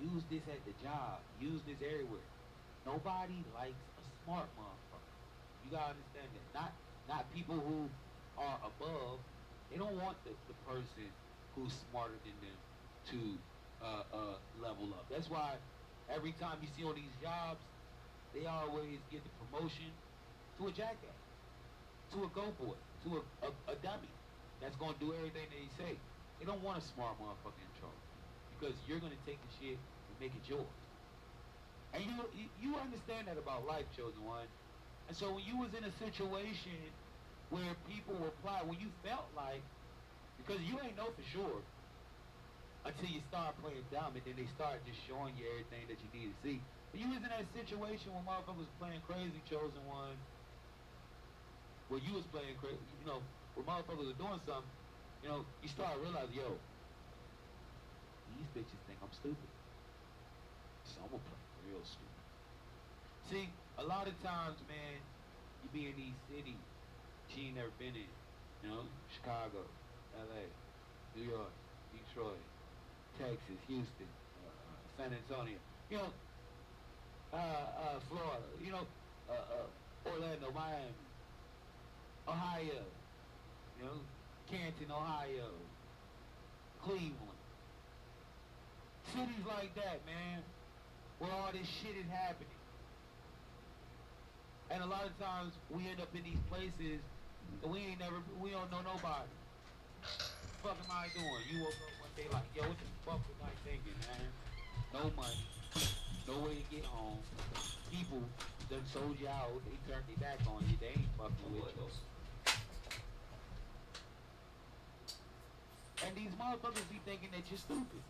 Use this at the job. Use this everywhere. Nobody likes a smart motherfucker. You gotta understand that. Not people who are above. They don't want the person who's smarter than them to level up. That's why every time you see on these jobs, they always get the promotion to a jackass, to a go boy, to a dummy that's gonna do everything they say. They don't want a smart motherfucker in charge because you're gonna take the shit and make it yours. And you understand that about life, Chosen One. And so when you was in a situation where people reply, when you felt like, because you ain't know for sure until you start playing dumb and then they start just showing you everything that you need to see. You was in that situation when motherfuckers was playing crazy chosen one, where you was playing crazy, you know, where motherfuckers was doing something, you know, you start realizing, yo, these bitches think I'm stupid. So I'm gonna play real stupid. See, a lot of times, man, you be in these cities she ain't never been in. You know, Chicago, LA, New York, Detroit, Texas, Houston, San Antonio, you know, Florida, you know, Orlando, Miami, Ohio, you know, Canton, Ohio, Cleveland. Cities like that, man, where all this shit is happening. And a lot of times we end up in these places and we don't know nobody. What the fuck am I doing? You woke up one day like, yo, what the fuck was I thinking, man? No money, no way to get home. People done sold you out, they turned their back on you, they ain't fucking with you. And these motherfuckers be thinking that you're stupid.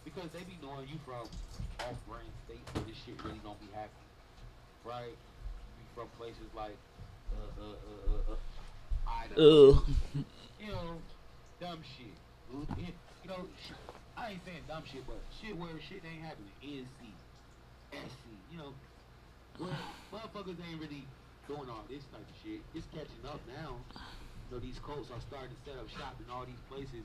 Because they be knowing you from off-brand states where this shit really don't be happening. Right? You be from places like, Idaho. You know, dumb shit. You know, I ain't saying dumb shit, but shit where shit ain't happening. NC, SC, you know, where motherfuckers ain't really doing all this type of shit. It's catching up now. You know, these cults are starting to set up shop in all these places,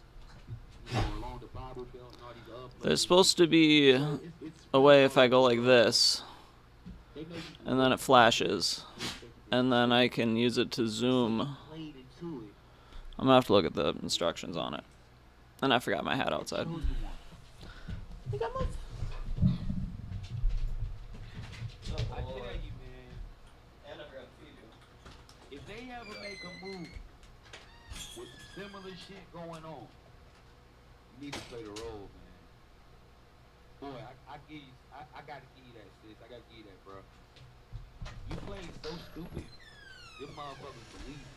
you know, along the Bible Belt and all these other places. There's supposed to be a way if I go like this, and then it flashes, and then I can use it to zoom. I'm gonna have to look at the instructions on it. And I forgot my hat outside. I tell you, man. And I forgot to feed you. If they ever make a move with similar shit going on, you need to play the role, man. Boy, I gotta give you that, sis. I gotta give you that, bro. You played so stupid. Them motherfuckers believe it.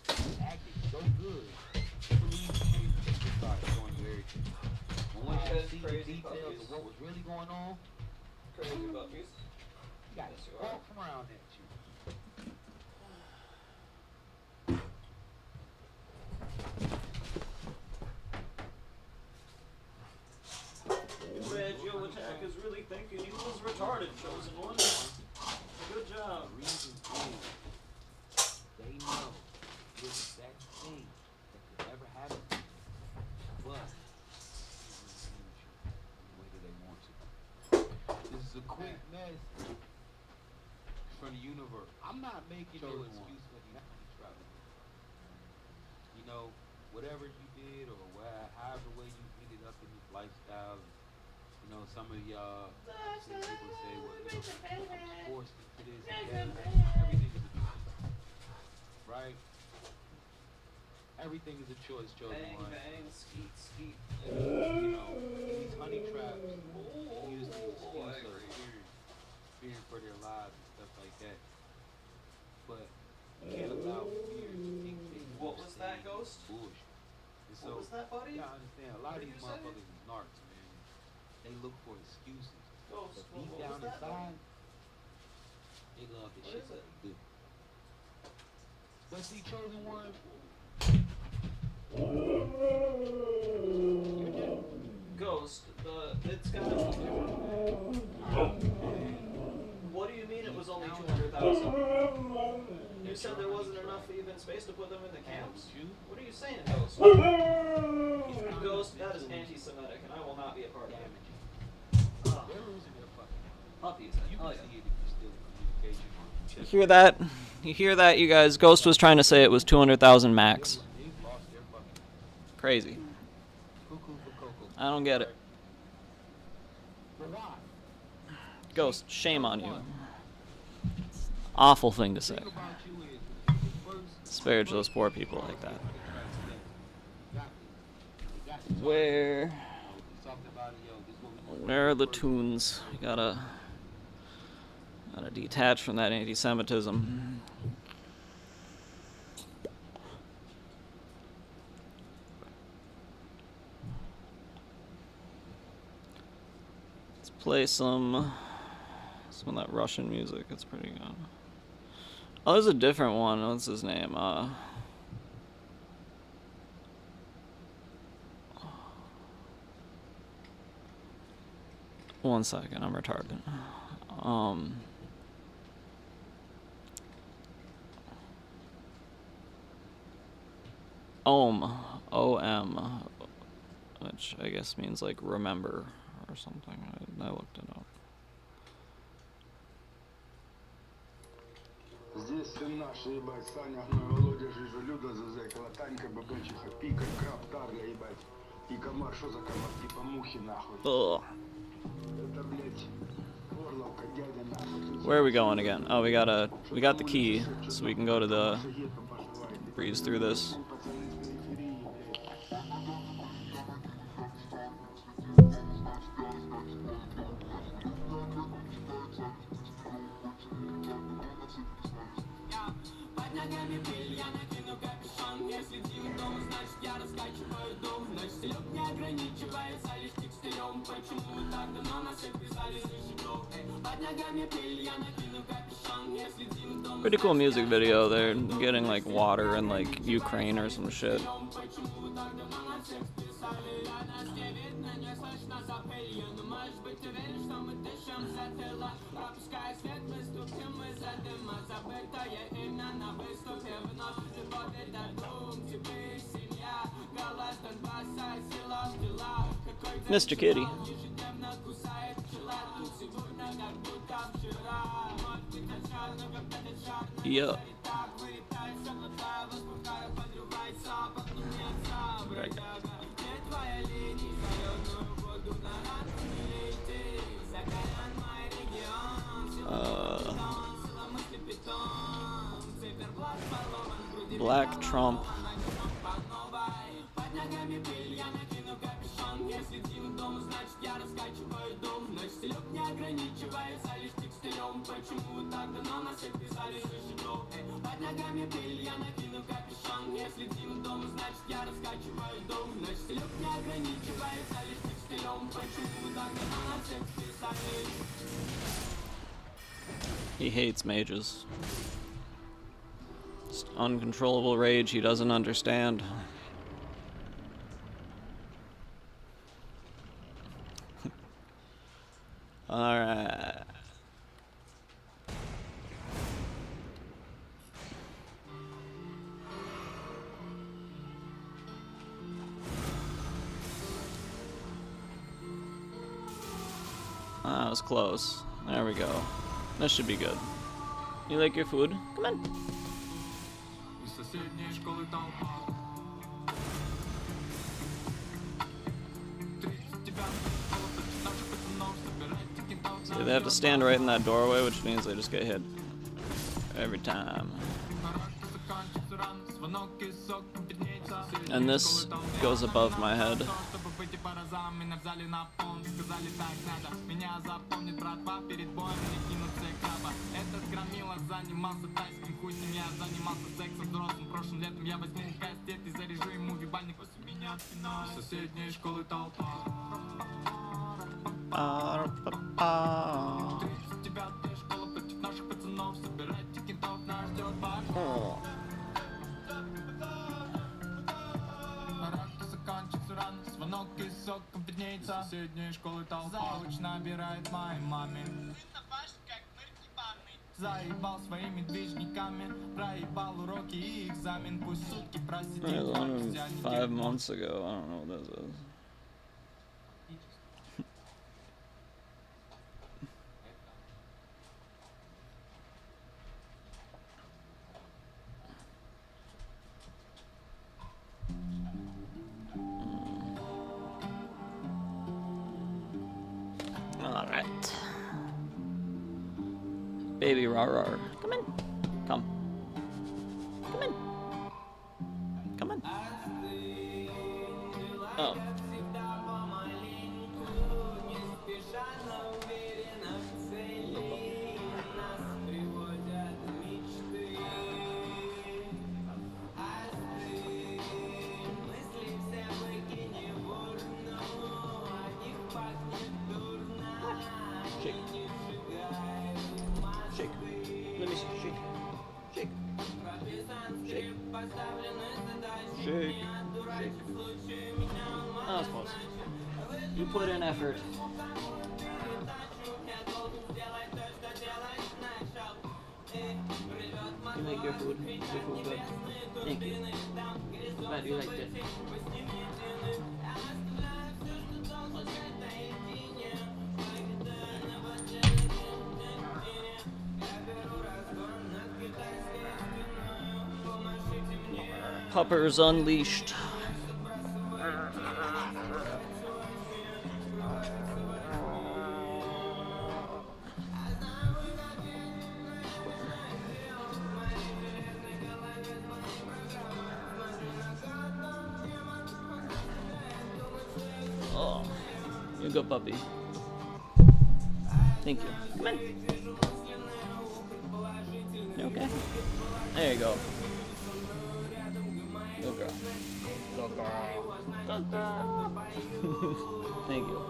You acted so good. They believe you. They just start showing you everything. And once you see the details of what was really going on, Crazy puppies. you got to walk around at you. Red Joe Attack is really thinking he was retarded, chosen one. Good job. The reason is, they know the exact thing that could ever happen to you. But the way that they want to. This is a quick message from the universe. I'm not making no excuse for the travel. You know, whatever you did or however way you ended up in this lifestyle. You know, some of y'all see people say, well, you know, I'm forced into this and that. Everything is a choice. Right? Everything is a choice, chosen one. Bang, skeet, skeet. You know, these honey traps use the excuse of fearing for their lives and stuff like that. But you can't allow fear to dictate. What was that, Ghost? Bullshit. And so, What was that, buddy? you gotta understand, a lot of these motherfuckers is narcs, man. They look for excuses. Ghost, But deep what down was that, inside, they love the shit that they do. But see, chosen one, Ghost, it's gotta be different. What do you mean it was only 200,000? You said there wasn't enough even space to put them in the camps? What are you saying, Ghost? Ghost, that is anti-Semitic, and I will not be a part of it. they're losing their fucking Puppies. You Oh, can yeah. see it if you're still in communication. You hear that? You hear that, you guys? Ghost was trying to say it was 200,000 max. They've lost their fucking Crazy. cuckoo for cocoa. I don't get it. But why? Ghost, shame on you. Awful thing to say. The thing about you is, first, Disparage those poor people like that. exactly. Where Talking about it, yo, this is what we where are the tunes? You gotta detach from that anti-Semitism. Let's play some Some of that Russian music, it's pretty good. Oh, there's a different one. What's his name? One second, I'm retarded. OM, which I guess means like remember or something. I looked it up. Здесь сын наш, ебать, Саня, Володя, Жижелюда, Зазекала, Танька, Бабанчиха, Пика, Краб, Тарля, ебать. И комар, что за комар, типа мухи, нахуй. Это, блядь, Орловка, дядя, нахуй. Where are we going again? Oh, we got the key, so we can go to the breeze through this. Pretty cool music video. They're getting like water in like Ukraine or some shit. Mr. Kitty. Yeah. Right. Black Trump. He hates mages. Just uncontrollable rage he doesn't understand. Alright. That was close. There we go. That should be good. You like your food? Come on. See, they have to stand right in that doorway, which means they just get hit every time. And this goes above my head. Соседней школы толпа Завуч набирает моей маме Заебал своими движниками Проебал уроки и экзамен Пусть сутки просидит 5 months ago, I don't know what this is. Alright. Baby rar. Come in. Come. Come in. Come in. Oh. Shake. Shake. That was close. You put in effort. You make your food. Your food good. Thank you. Glad you liked it. Puppers unleashed. Oh, you're a good puppy. Thank you. Come on. You okay? There you go. Good girl. Good girl. Good girl. Thank you.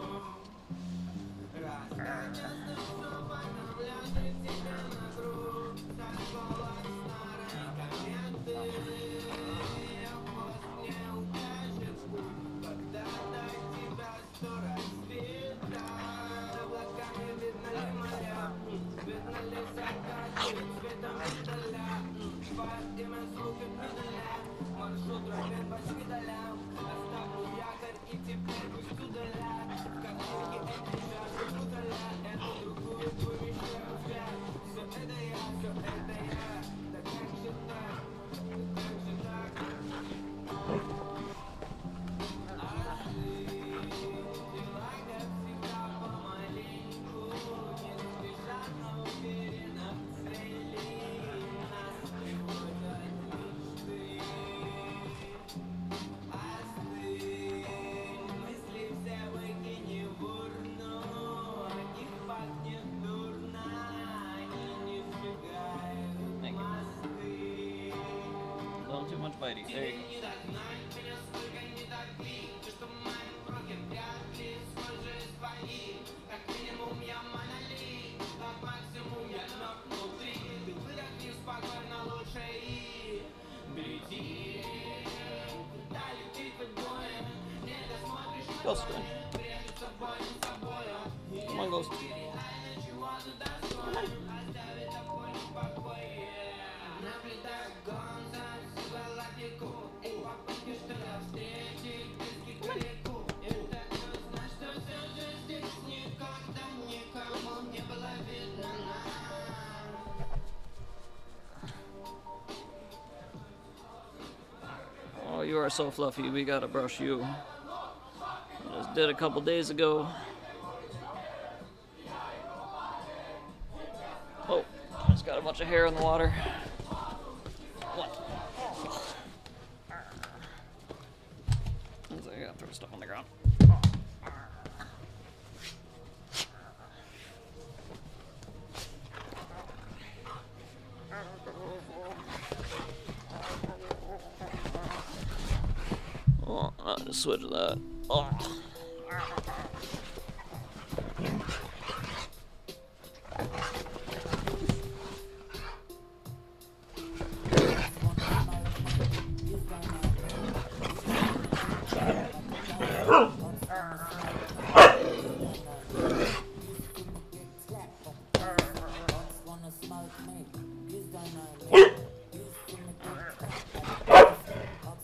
Too much bitey. There you go. Ghost run. Come on, Ghost. Come on. Oh, you are so fluffy. We gotta brush you. Just did a couple days ago. Oh, just got a bunch of hair in the water. What? I gotta throw stuff on the ground. Oh, I'll just switch that. Oh.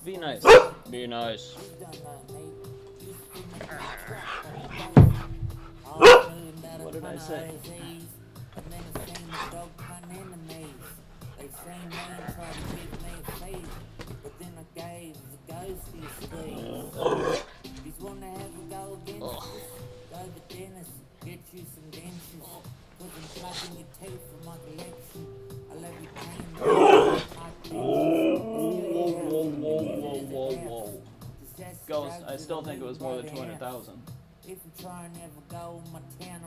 Be nice. Be nice. What did I say? Whoa. Ghost, I still think it was more than 200,000.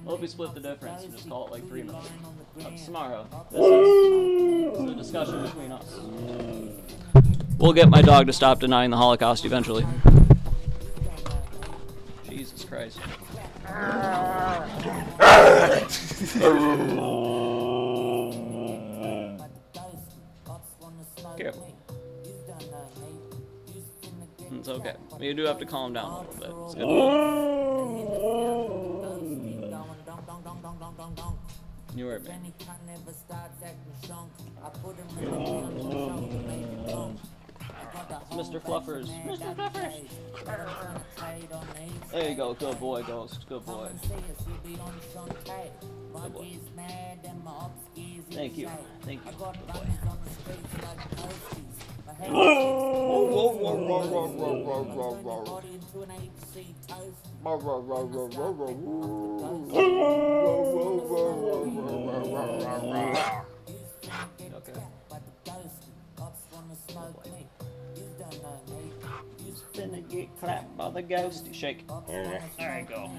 Well, if we split the difference and just call it like 3 million. Samara, this is a discussion between us. We'll get my dog to stop denying the Holocaust eventually. Jesus Christ. Careful. It's okay. You do have to calm down a little bit. It's good. You heard me. It's Mr. Fluffers. Mr. Fluffers. There you go. Good boy, Ghost. Good boy. Good boy. Thank you. Thank you. Good boy. Okay. He's finna get clapped by the ghost. Shake. There you go.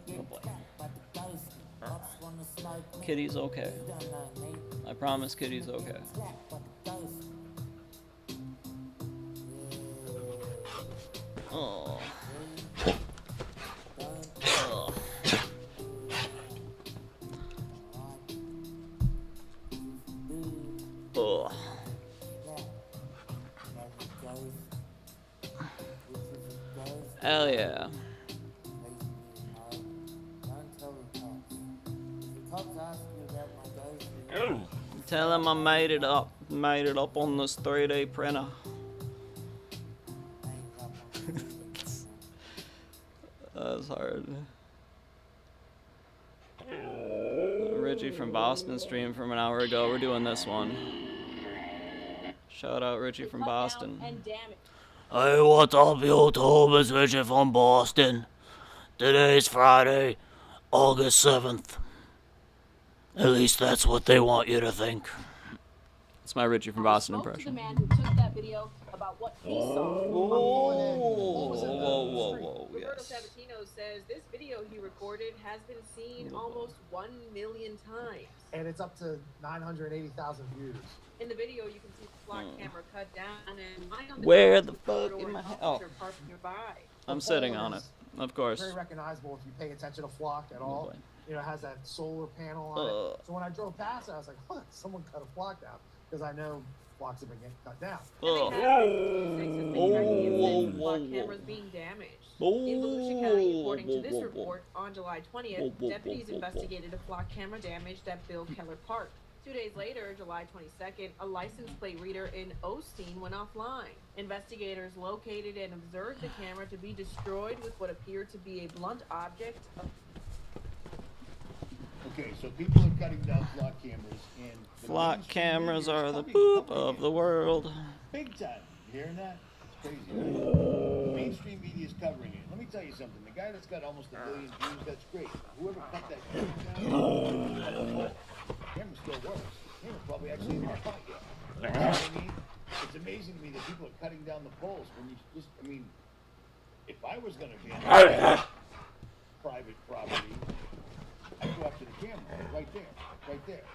Good boy. Kitty's okay. I promise Kitty's okay. Oh. Oh. Oh. Hell yeah. Tell him I made it up. Made it up on this 3D printer. That was hard. Richie from Boston streamed from an hour ago. We're doing this one. Shout out Richie from Boston. Hey, what's up, YouTube? It's Richie from Boston. Today's Friday, August 7th. At least that's what they want you to think. It's my Richie from Boston impression. The man who took that video about what he saw. Whoa, Roberto yes. Sabatino says this video he recorded has been seen almost 1 million times. And it's up to 980,000 views. In the video, you can see the flock camera cut down and lying on the Where ground the with fuck photo am and I? officer parked nearby. I'm sitting on it, of course. Very recognizable if you pay attention to flock at all. You know, it has that solar panel on it. So when I drove past it, I was like, oh, someone cut a flock down. Because I know flocks have been getting cut down. Flock cameras being damaged. In Volusia County, according to this report, on July 20th, deputies investigated a flock camera damaged at Bill Keller Park. 2 days later, July 22nd, a license plate reader in Osteen went offline. Investigators located and observed the camera to be destroyed with what appeared to be a blunt object. Okay, so people are cutting down flock cameras, and Flock cameras are the poop of the world. Big time. You hearing that? It's crazy, right? The mainstream media is covering it. Let me tell you something. The guy that's got almost 1 billion views, that's great. Whoever cut that camera down, the camera still works. The camera probably actually in our pocket. You know what I mean? It's amazing to me that people are cutting down the poles when you just, I mean, if I was going to be on private property, I'd go up to the camera, right there.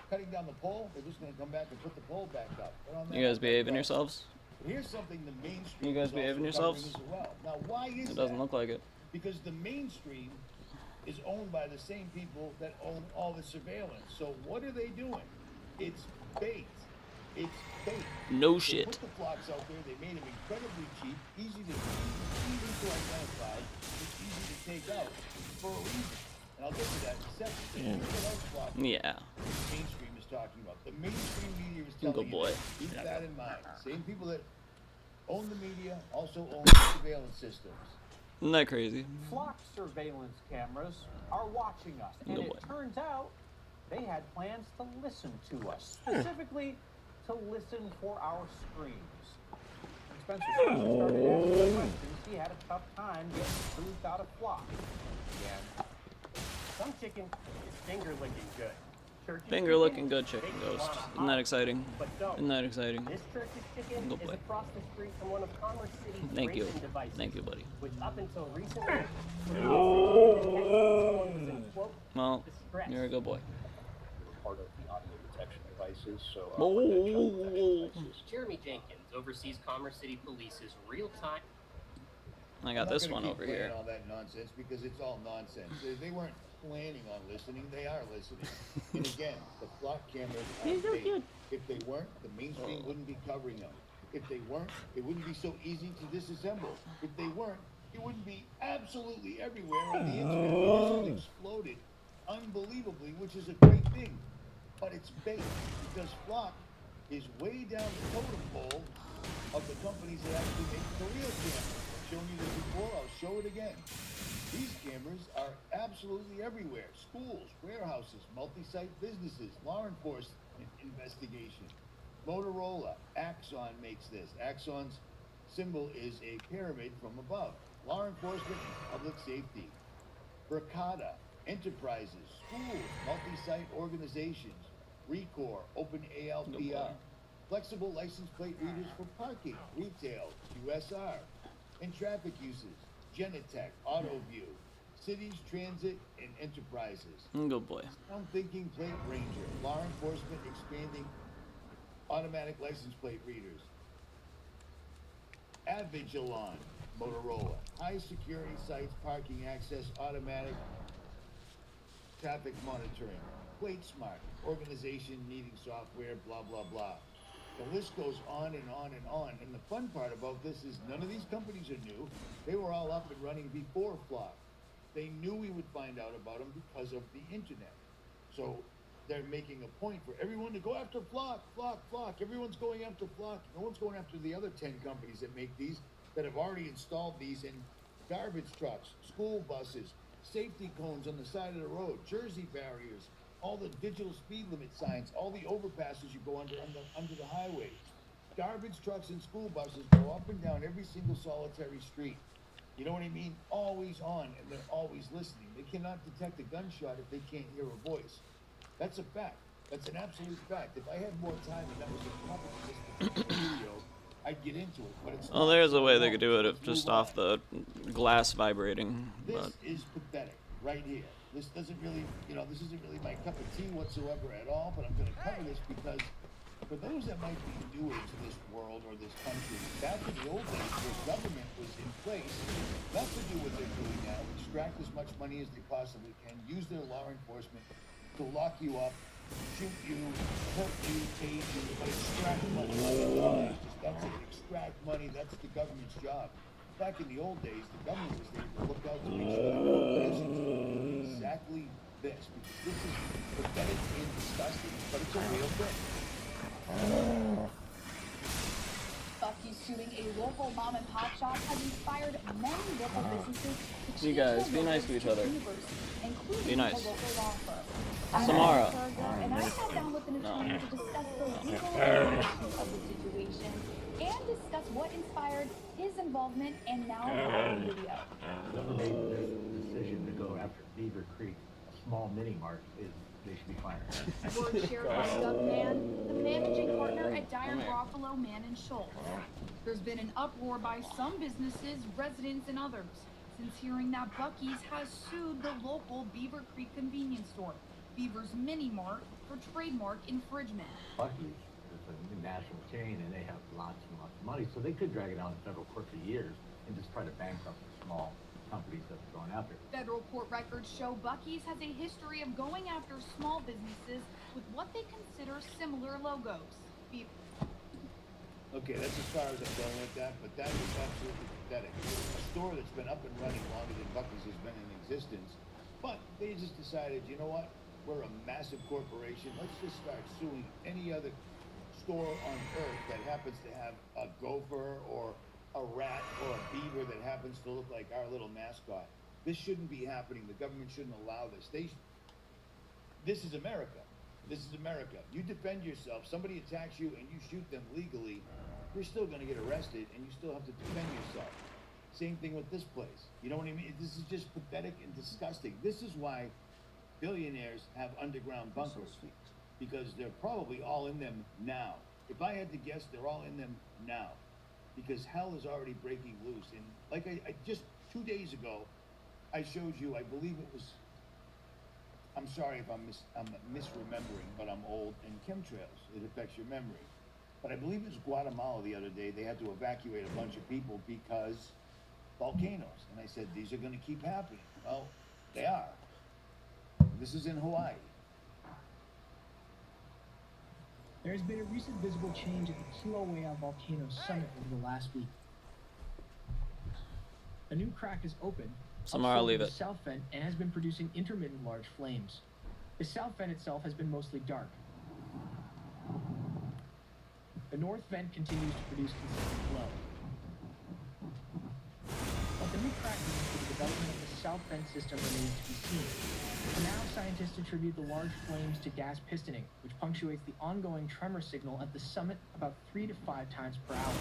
Cutting down the pole, they're just going to come back and put the pole back up. You guys behaving yourselves? Here's something the mainstream You guys behaving yourselves? as well. Now, why is It doesn't look like it. Because the mainstream is owned by the same people that own all the surveillance. So what are they doing? It's bait. It's bait. No They shit. put the flocks out there. They made them incredibly cheap, easy to identify, it's easy to take out for a reason. And I'll get to that in a second. Here's what else flock Yeah. the mainstream is talking about. The mainstream media is telling Good boy. you, keep that in mind. Same people that own the media also own the surveillance systems. Isn't that crazy? Flock surveillance cameras are watching us, and Good it boy. turns out they had plans to listen to us, specifically to listen for our screams. When Spencer started asking questions, he had a tough time getting truth out of Flock. Yeah. Some chicken is finger licking good. Turkey Finger chicken, looking good chicken ghost. Isn't that exciting? Isn't that exciting? This Turkish chicken Good is boy. across the street from one of Commerce City's Thank you. racing devices, Thank you, buddy. which up until recently Well, you're a good boy. Part of the audio detection devices, so Jeremy Jenkins oversees Commerce City Police's real-time. I got this one over here. All that nonsense because it's all nonsense. They weren't planning on listening. They are listening. And again, the flock cameras are He's so fake. cute. If they weren't, the mainstream wouldn't be covering them. If they weren't, it wouldn't be so easy to disassemble. If they weren't, it wouldn't be absolutely everywhere on the internet. It just exploded unbelievably, which is a great thing. But it's bait, because Flock is way down the totem pole of the companies that actually make the real cameras. I've shown you this before, I'll show it again. These cameras are absolutely everywhere. Schools, warehouses, multi-site businesses, law enforcement investigation. Motorola, Axon makes this. Axon's symbol is a pyramid from above. Law enforcement and public safety. Verkada, enterprises, schools, multi-site organizations. Recor, Open ALPR. Flexible license plate readers for parking, retail, QSR. And traffic uses. Genetech, AutoView, cities, transit, and enterprises. Good boy. I'm thinking Plate Ranger, law enforcement expanding automatic license plate readers. Avigilon, Motorola, high security sites, parking access, automatic traffic monitoring. PlateSmart, organization needing software, blah, blah, blah. The list goes on and on and on. And the fun part about this is none of these companies are new. They were all up and running before Flock. They knew we would find out about them because of the internet. So they're making a point for everyone to go after Flock, Flock, Flock. Everyone's going after Flock. No one's going after the other 10 companies that make these, that have already installed these in garbage trucks, school buses, safety cones on the side of the road, Jersey barriers, all the digital speed limit signs, all the overpasses you go under the highway. Garbage trucks and school buses go up and down every single solitary street. You know what I mean? Always on, and they're always listening. They cannot detect a gunshot if they can't hear a voice. That's a fact. That's an absolute fact. If I had more time and that was a topic of this particular video, I'd get into it. But it's Well, there's a way they could do it if just off the glass vibrating. This is pathetic right here. This doesn't really, this isn't really my cup of tea whatsoever at all, but I'm going to cover this because for those that might be newer to this world or this country, back in the old days, the government was in place not to do what they're doing now, extract as much money as they possibly can, use their law enforcement to lock you up, shoot you, hurt you, tase you, but extract money. That's it, extract money, that's the government's job. Back in the old days, the government was there to look out to make sure that citizens do exactly this, because this is pathetic and disgusting, but it's a real thing. Bucky's suing a local mom and pop shop has inspired many local businesses to change You guys, their be nice logos to each other. Beavers, including Be nice. a local law firm. Samara. And I sat down with an attorney to discuss the legal implications of the situation and discuss what inspired his involvement and now the video. Whoever made this decision to go after Beaver Creek, a small mini mart, they should be fired. Word shared by Doug Mann, the managing partner at Dyer Garofalo, Mann & Schultz. There's been an uproar by some businesses, residents, and others since hearing that Bucky's has sued the local Beaver Creek convenience store, Beaver's Mini Mart, for trademark infringement. Bucky's is a national chain and they have lots and lots of money, so they could drag it out in federal court for years and just try to bankrupt the small companies that are going after. Federal court records show Bucky's has a history of going after small businesses with what they consider similar logos. Okay, that's as far as I'm going with that, but that is absolutely pathetic. A store that's been up and running longer than Bucky's has been in existence, but they just decided, you know what? We're a massive corporation. Let's just start suing any other store on earth that happens to have a gopher or a rat or a beaver that happens to look like our little mascot. This shouldn't be happening. The government shouldn't allow this. This is America. This is America. You defend yourself. Somebody attacks you and you shoot them legally, you're still going to get arrested and you still have to defend yourself. Same thing with this place. You know what I mean? This is just pathetic and disgusting. This is why billionaires have underground bunkers, because they're probably all in them now. If I had to guess, they're all in them now, because hell is already breaking loose. And like I just 2 days ago, I showed you, I believe it was, I'm sorry if I'm misremembering, but I'm old, and chemtrails, it affects your memory. But I believe it was Guatemala the other day, they had to evacuate a bunch of people because volcanoes. And I said, these are gonna keep happening. Well, they are. This is in Hawaii. Hey There has been a recent visible change at the Kilauea volcano summit over the last week. A new crack is open Somewhere I'll leave the it. south vent and has been producing intermittent large flames. The south vent itself has been mostly dark. The north vent continues to produce consistent glow. But the new crack means for the development of the south vent system remains to be seen. For now, scientists attribute the large flames to gas pistoning, which punctuates the ongoing tremor signal at the summit about 3 to 5 times per hour.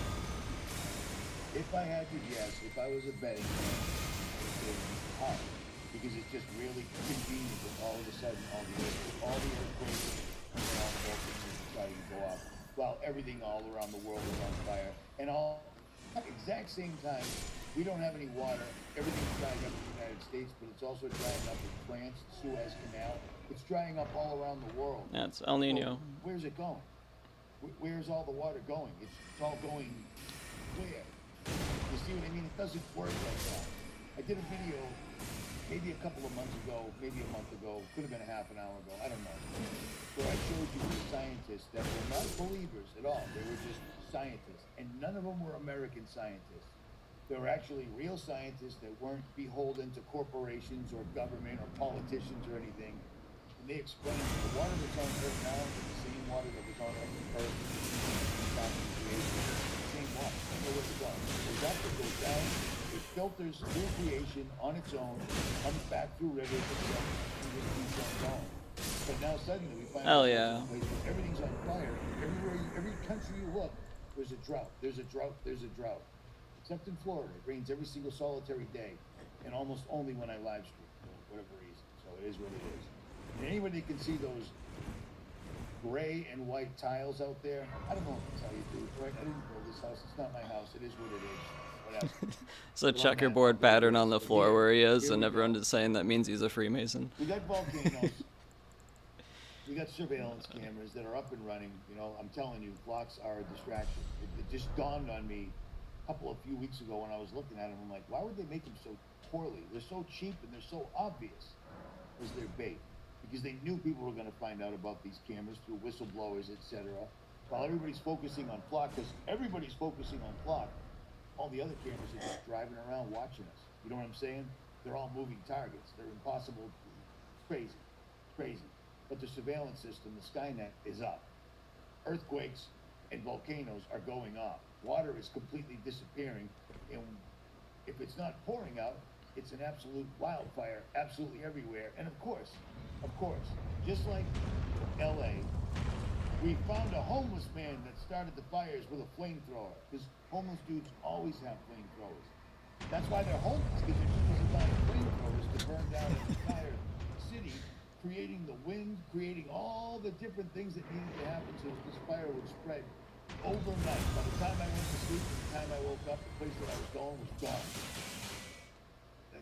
If I had to guess, if I was a betting man, it would be hard. Because it's just really convenient that all of a sudden all the earthquakes and all the volcanoes deciding to go off while everything all around the world is on fire. And all at the exact same time, we don't have any water. Everything's drying up in the United States, but it's also drying up in France, Suez Canal. It's drying up all around the world. That's El Nino. So where's it going? Where's all the water going? It's all going where? You see what I mean? It doesn't work like that. I did a video maybe a couple of months ago, maybe a month ago, could have been a half an hour ago, I don't know, where I showed you the scientists that were not believers at all. They were just scientists, and none of them were American scientists. They were actually real scientists that weren't beholden to corporations or government or politicians or anything. And they explained the water that's on Earth now is the same water that was on Earth creation. The same water. I know where it's going. The water goes down, it filters through creation on its own, comes back through rivers, and just keeps on going. But now suddenly we find Hell ourselves in yeah. a place where everything's on fire. Everywhere, every country you look, there's a drought. There's a drought. There's a drought. Except in Florida, it rains every single solitary day, and almost only when I live stream, for whatever reason. So it is what it is. And anybody can see those gray and white tiles out there. I don't know what to tell you, dude. Right? I didn't build this house. It's not my house. It is what it is. Whatever. It's a checkerboard pattern on the floor where he is, and everyone is saying that means he's a Freemason. We got volcanoes. We got surveillance cameras that are up and running. You know, I'm telling you, flocks are a distraction. It just dawned on me a few weeks ago when I was looking at them. I'm like, why would they make them so poorly? They're so cheap and they're so obvious as their bait. Because they knew people were going to find out about these cameras through whistleblowers, etc. While everybody's focusing on flock, because everybody's focusing on flock, all the other cameras are just driving around watching us. You know what I'm saying? They're all moving targets. They're impossible. It's crazy. Crazy. But the surveillance system, the Skynet, is up. Earthquakes and volcanoes are going off. Water is completely disappearing. And if it's not pouring out, it's an absolute wildfire, absolutely everywhere. And of course, just like LA, we found a homeless man that started the fires with a flamethrower. Because homeless dudes always have flamethrowers. That's why they're homeless, because they're too busy buying flamethrowers to burn down an entire city, creating the wind, creating all the different things that needed to happen so this fire would spread overnight. By the time I went to sleep and the time I woke up, the place that I was going was gone.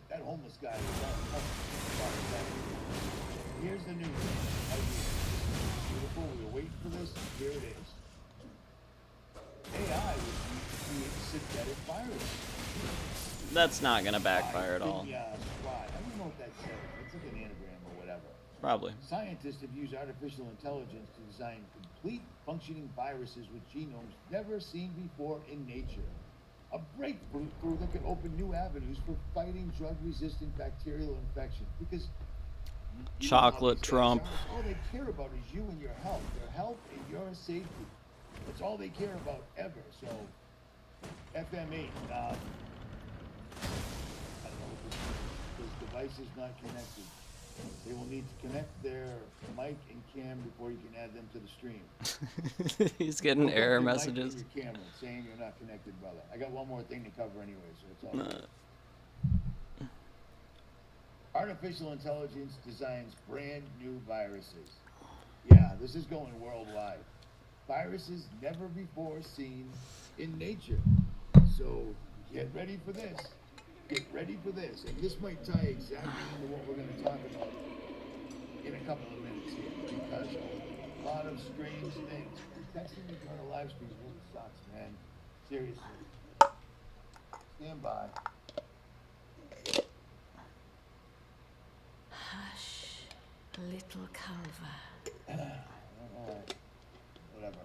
That homeless guy was gone. Here's the news. Beautiful. We were waiting for this. Here it is. AI was creating synthetic virus. That's not gonna backfire at all. Yeah, I don't know what that says. It's like an anagram or whatever. Probably. Scientists have used artificial intelligence to design complete functioning viruses with genomes never seen before in nature. A breakthrough that could open new avenues for fighting drug-resistant bacterial infection. Because Chocolate Trump. all they care about is you and your health and your safety. That's all they care about ever. So, FME, I don't know what this device is not connected. They will need to connect their mic and cam before you can add them to the stream. He's getting Look up error your mic messages. and your camera saying you're not connected, brother. I got one more thing to cover anyway, so it's all good. Artificial intelligence designs brand new viruses. Yeah, this is going worldwide. Viruses never before seen in nature. So get ready for this. Get ready for this. And this might tie exactly into what we're going to talk about in a couple of minutes here. Because a lot of strange things. Texting me during a live stream really sucks, man. Seriously. Stand by. Hush, little Culver. Alright. Whatever.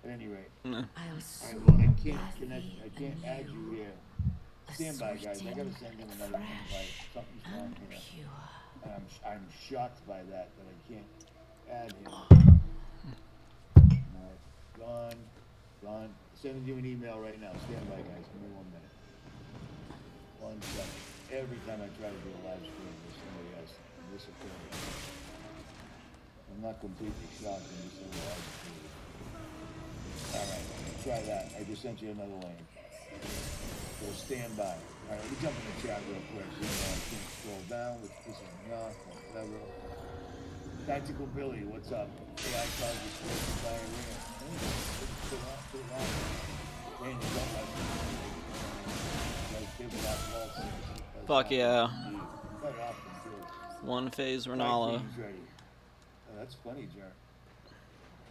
At any rate. No. Alright, well, I can't connect. I can't add you here. Stand by, guys. I gotta send him another invite. Something's wrong here. And I'm shocked by that I can't add him. Alright, gone. Sending you an email right now. Stand by, guys. Give me 1 minute. 1 second. Every time I try to do a live stream with somebody else, disappears. I'm not completely shocked when you say live stream. Alright, try that. I just sent you another link. So stand by. Alright, let me jump in the chat real quick. So I can't scroll down, which pisses me off, or whatever. Tactical Billy, what's up? AI causes explosive diarrhea. Fuck yeah. One phase Renala. Oh, that's funny, Jeremy.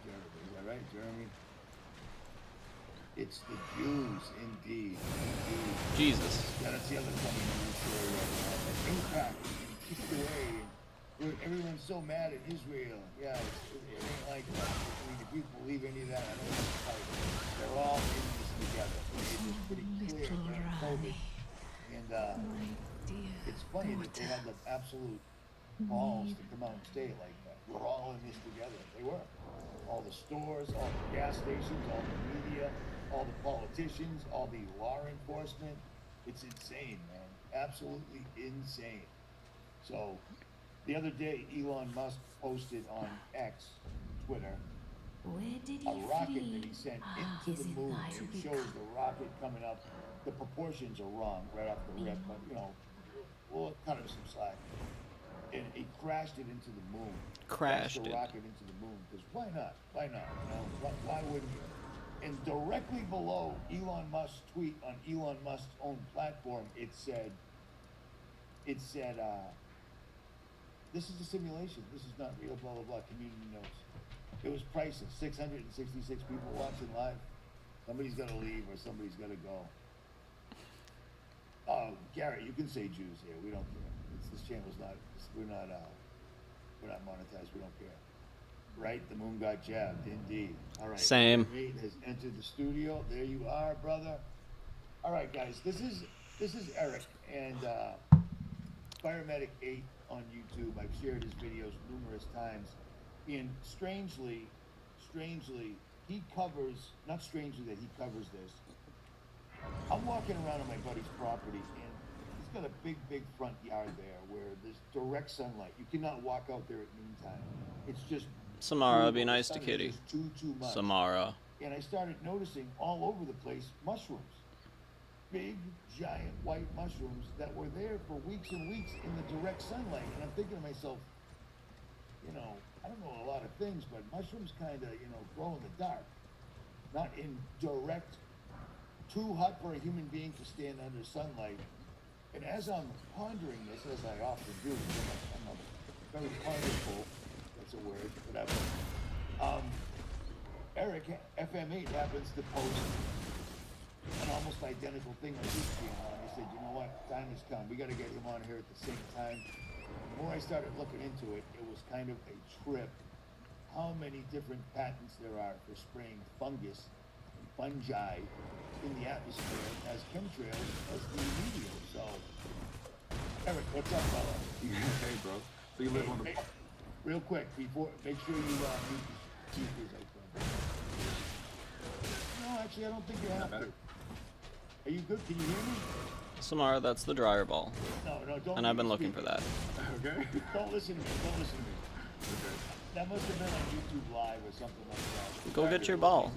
Is that right, Jeremy? It's the Jews, indeed. Jesus. Yeah, that's the other funny news story right now. Impact, kicked away. Everyone's so mad at Israel. Yeah, it ain't like that. I mean, if you believe any of that, I don't know what to tell you. They're all in this together. It's pretty clear during COVID. And it's funny that they had the absolute balls to come out and say it like that. We're all in this together. They were. All the stores, all the gas stations, all the media, all the politicians, all the law enforcement. It's insane, man. Absolutely insane. So, the other day, Elon Musk posted on X, Twitter, a rocket that he sent into the moon. It shows the rocket coming up. The proportions are wrong right off the rip, but we'll cut him some slack. And he crashed it into the moon. Crashed the rocket into the moon. Because why not? Why not? Why wouldn't you? And directly below Elon Musk's tweet on Elon Musk's own platform, it said, this is a simulation. This is not real, blah, blah, blah. Community notes. It was priceless. 666 people watching live. Somebody's got to leave or somebody's got to go. Oh, Gary, you can say Jews here. We don't care. This channel's not, we're not monetized. We don't care. Right? The moon got jabbed. Indeed. All right. Same. Nate has entered the studio. There you are, brother. All right, guys. This is Eric and Firemedic 8 on YouTube. I've shared his videos numerous times. And strangely, he covers, not strangely that he covers this. I'm walking around on my buddy's property and he's got a big front yard there where there's direct sunlight. You cannot walk out there at noontime. It's just Samara, be nice to Kitty. Too much. Samara. And I started noticing all over the place mushrooms. Big, giant white mushrooms that were there for weeks and weeks in the direct sunlight. And I'm thinking to myself, I don't know a lot of things, but mushrooms kind of, grow in the dark. Not in direct, too hot for a human being to stand under sunlight. And as I'm pondering this, as I often do, I'm a very ponderful, that's a word, whatever. Eric, FM8, happens to post an almost identical thing on his channel, and I said, you know what, time has come. We got to get him on here at the same time. The more I started looking into it, it was kind of a trip. How many different patents there are for spraying fungus and fungi in the atmosphere as chemtrails as the medium. So, Eric, what's up, fella? Hey, bro. So you live on the... Real quick, before, make sure you mute the speakers, I think. No, actually, I don't think you have to. Are you good? Can you hear me? Samara, that's the dryer ball. No, don't. And I've been looking for that. Okay. Don't listen to me. Okay. That must have been on YouTube Live or something like that. Go get your ball.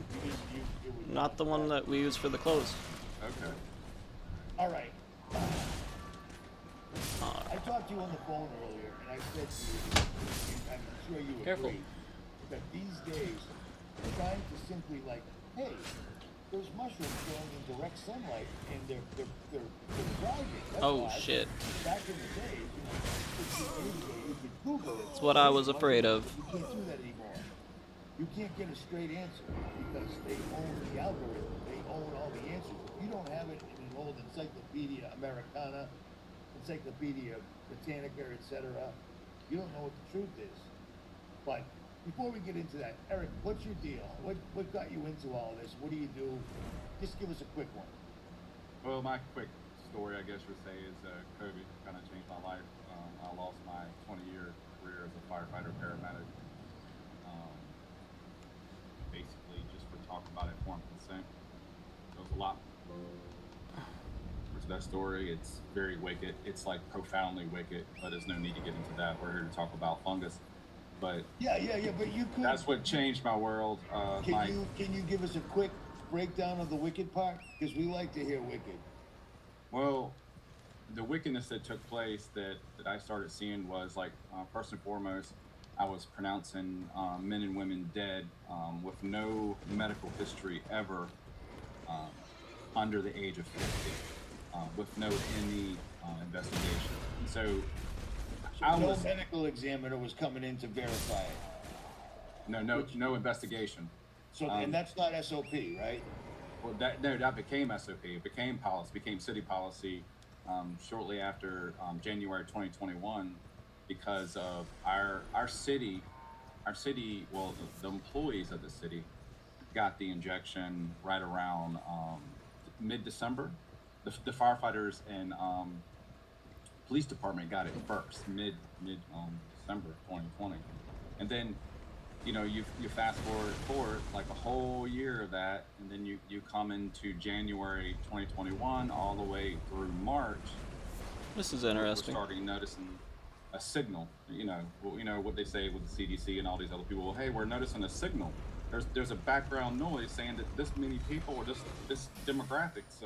Not the one that we use for the clothes. Okay. All right. I talked to you on the phone earlier, and I said to you, and I'm sure you agree, that these days, trying to simply hey, there's mushrooms growing in direct sunlight, and they're thriving. Oh shit. Back in the day, 60 years ago, you could Google it. That's what I was afraid of. You can't do that anymore. You can't get a straight answer because they own the algorithm. They own all the answers. If you don't have it in an old Encyclopedia Americana, Encyclopedia Britannica, etc., you don't know what the truth is. But before we get into that, Eric, what's your deal? What got you into all this? What do you do? Just give us a quick one. Well, my quick story, I guess you would say, is COVID kind of changed my life. I lost my 20-year career as a firefighter paramedic. Basically, just for talking about informed consent. There was a lot to that story. It's very wicked. It's like profoundly wicked, but there's no need to get into that. We're here to talk about fungus. But yeah. But you could. That's what changed my world. Can you give us a quick breakdown of the wicked part? Because we like to hear wicked. Well, the wickedness that took place that I started seeing was like first and foremost, I was pronouncing men and women dead with no medical history ever under the age of 50, with no any investigation. And so no medical examiner was coming in to verify it. No investigation. So and that's not SOP, right? Well, that became SOP. It became policy. Became city policy shortly after January 2021, because of our city. Well, the employees of the city got the injection right around mid-December. The firefighters and police department got it first, mid December 2020, and then you fast forward like a whole year of that, and then you come into January 2021 all the way through March. This is interesting. We're starting noticing a signal. What they say with the CDC and all these other people. Well, hey, we're noticing a signal. There's a background noise saying that this many people or this demographics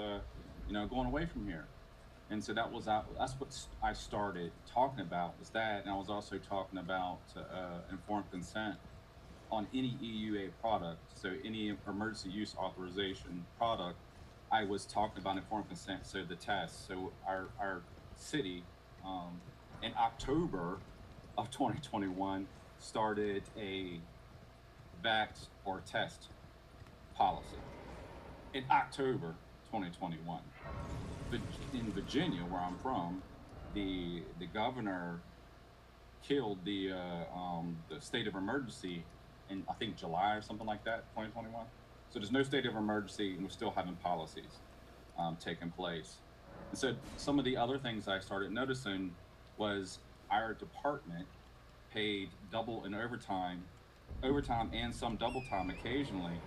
going away from here. And so that's what I started talking about, was that, and I was also talking about informed consent on any EUA product. So any emergency use authorization product, I was talking about informed consent. So the test. So our city in October of 2021 started a vax or test policy. In October 2021. In Virginia, where I'm from, the governor killed the state of emergency in, I think, July or something like that, 2021. So there's no state of emergency, and we're still having policies taking place. And so some of the other things I started noticing was our department paid double in overtime and some double time occasionally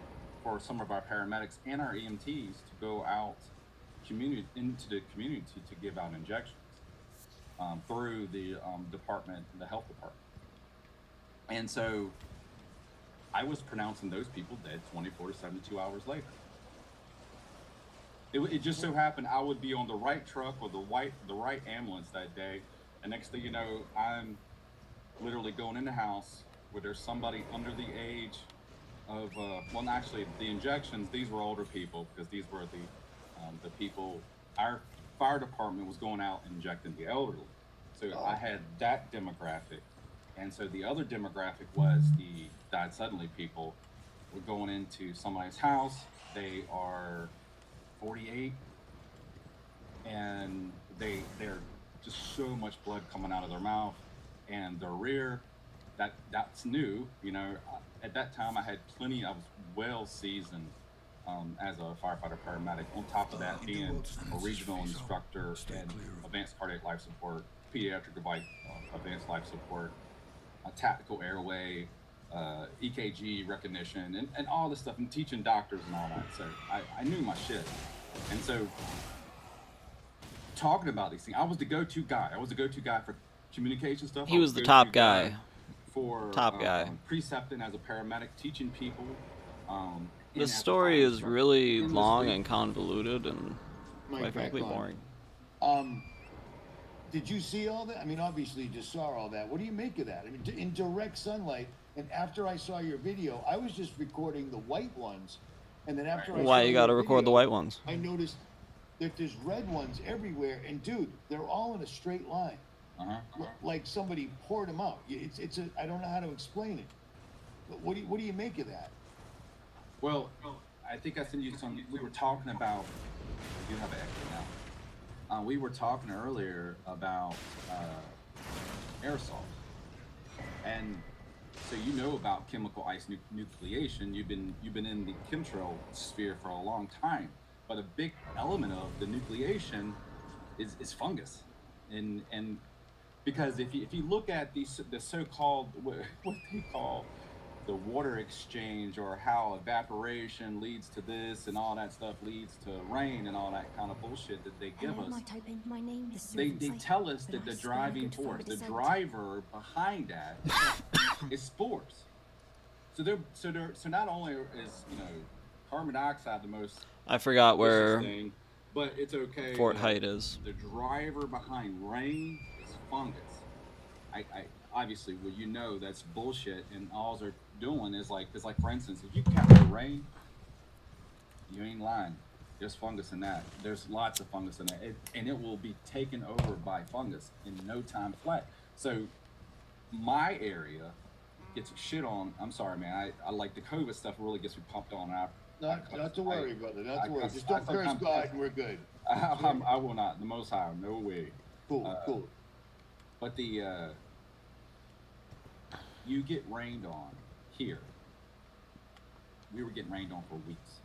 for some of our paramedics and our EMTs to go out into the community to give out injections through the department, the health department. And so I was pronouncing those people dead 24 to 72 hours later. It just so happened I would be on the right truck or the right ambulance that day, and next thing you know, I'm literally going in the house where there's somebody under the age of well, actually the injections, these were older people, because these were the people. Our fire department was going out and injecting the elderly, so I had that demographic. And so the other demographic was the died suddenly people. Were going into somebody's house. They are 48, and they're just so much blood coming out of their mouth and their rear. That's new. At that time I was well seasoned as a firefighter paramedic. On top of that, being a regional instructor in advanced cardiac life support, pediatric advanced life support, tactical airway, EKG recognition, and all this stuff, and teaching doctors and all that. So I knew my shit. And so talking about these things, I was the go-to guy. I was the go-to guy for communication stuff. He was the top guy. For precepting as a paramedic, teaching people. The story is really long and convoluted and quite frankly boring. Did you see all that? I mean, obviously you just saw all that. What do you make of that? I mean, in direct sunlight. And after I saw your video, I was just recording the white ones. And then after Why you gotta record the white ones? I noticed that there's red ones everywhere. And dude, they're all in a straight line. Like somebody poured them out. I don't know how to explain it. But what do you make of that? Well, I think I sent you some. We were talking about. You have an echo now. We were talking earlier about aerosol, and So you know about chemical ice nucleation. You've been in the chemtrail sphere for a long time. But a big element of the nucleation is fungus, and because if you look at the so-called what they call the water exchange, or how evaporation leads to this and all that stuff leads to rain and all that kind of bullshit that they give Hello, us. might I bend my name? They tell us that the driving force, the driver behind that, is spores. So not only is carbon dioxide the most I forgot where thing, but it's okay. Fort Height is. The driver behind rain is fungus. I obviously, well, that's bullshit, and all they're doing is because for instance, if you capture rain, you ain't lying. There's fungus in that. There's lots of fungus in that, and it will be taken over by fungus in no time flat. So my area gets shit on. I'm sorry, man. I like the COVID stuff really gets me pumped on. Not to worry, brother. Not to worry. Just don't curse God, and we're good. I will not. The Most High, no way. Cool. But you get rained on here. We were getting rained on for weeks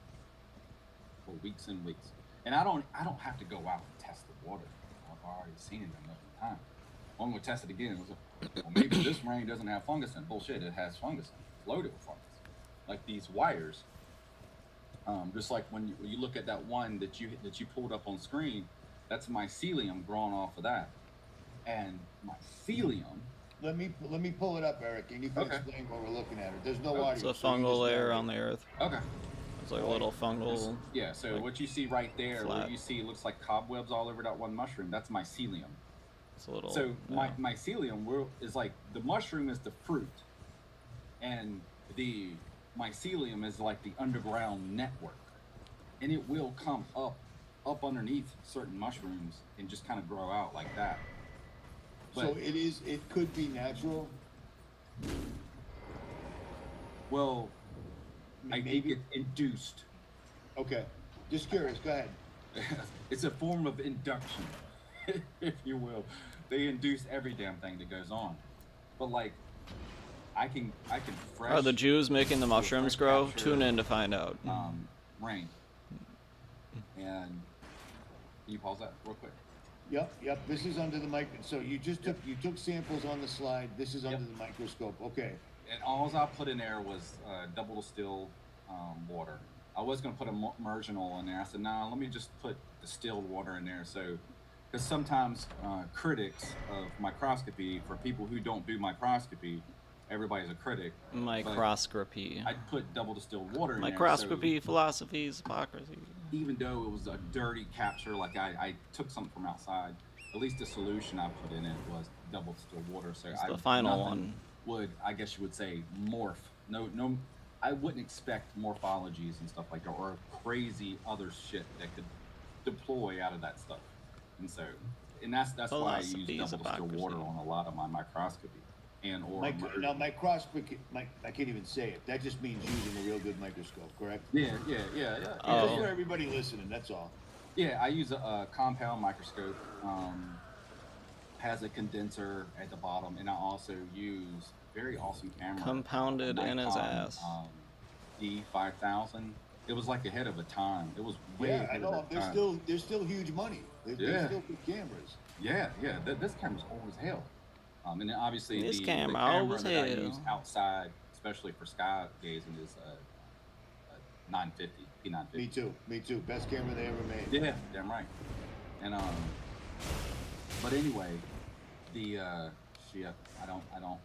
and weeks. And I don't have to go out and test the water. I've already seen it enough time. I'm gonna test it again. Well, maybe this rain doesn't have fungus in it. Bullshit, it has fungus in it. It's loaded with fungus. Like these wires. Just like when you look at that one that you pulled up on screen, that's mycelium growing off of that. And mycelium. Let me pull it up, Eric, and you can explain what we're looking at. There's no audio. It's a fungal layer on the earth. Okay. It's like a little fungal. Yeah. So like what you see right there, flat. where you see it looks like cobwebs all over that one mushroom. That's mycelium. It's a little. So mycelium is like the mushroom is the fruit, and the mycelium is like the underground network, and it will come up underneath certain mushrooms and just kind of grow out like that. But it could be natural. Well, I think it's induced. Okay, just curious. Go ahead. It's a form of induction, if you will. They induce every damn thing that goes on. But I can fresh. Are the Jews making the mushrooms grow? Tune in to find out. Rain. And can you pause that real quick? Yep. This is under the mic. So you just took samples on the slide. This is under the microscope. Okay. And all I put in there was double distilled water. I was going to put a marginal in there. I said, nah, let me just put distilled water in there. So, because sometimes critics of microscopy, for people who don't do microscopy, everybody's a critic. Microscopy. I'd put double distilled water in there. Microscopy, philosophies, hypocrisy. Even though it was a dirty capture, I took something from outside, at least the solution I put in it was double distilled water. So it's the final one. Would, I guess you would say, morph. No, I wouldn't expect morphologies and stuff like that, or crazy other shit that could deploy out of that stuff. And so, that's why I use double distilled water on a lot of my microscopy. Now, microscopy, I can't even say it. That just means using a real good microscope, correct? Yeah. Just for everybody listening, that's all. Yeah, I use a compound microscope. Has a condenser at the bottom, and I also use very awesome camera. Compounded in his ass. D5000. It was like ahead of a time. It was way ahead of a time. There's still huge money. There's still good cameras. Yeah. This camera's old as hell. And then obviously the camera that I use outside, especially for sky gazing, is a 950 P950. Me too. Best camera they ever made. Yeah, damn right. And but anyway, the shit. I don't remember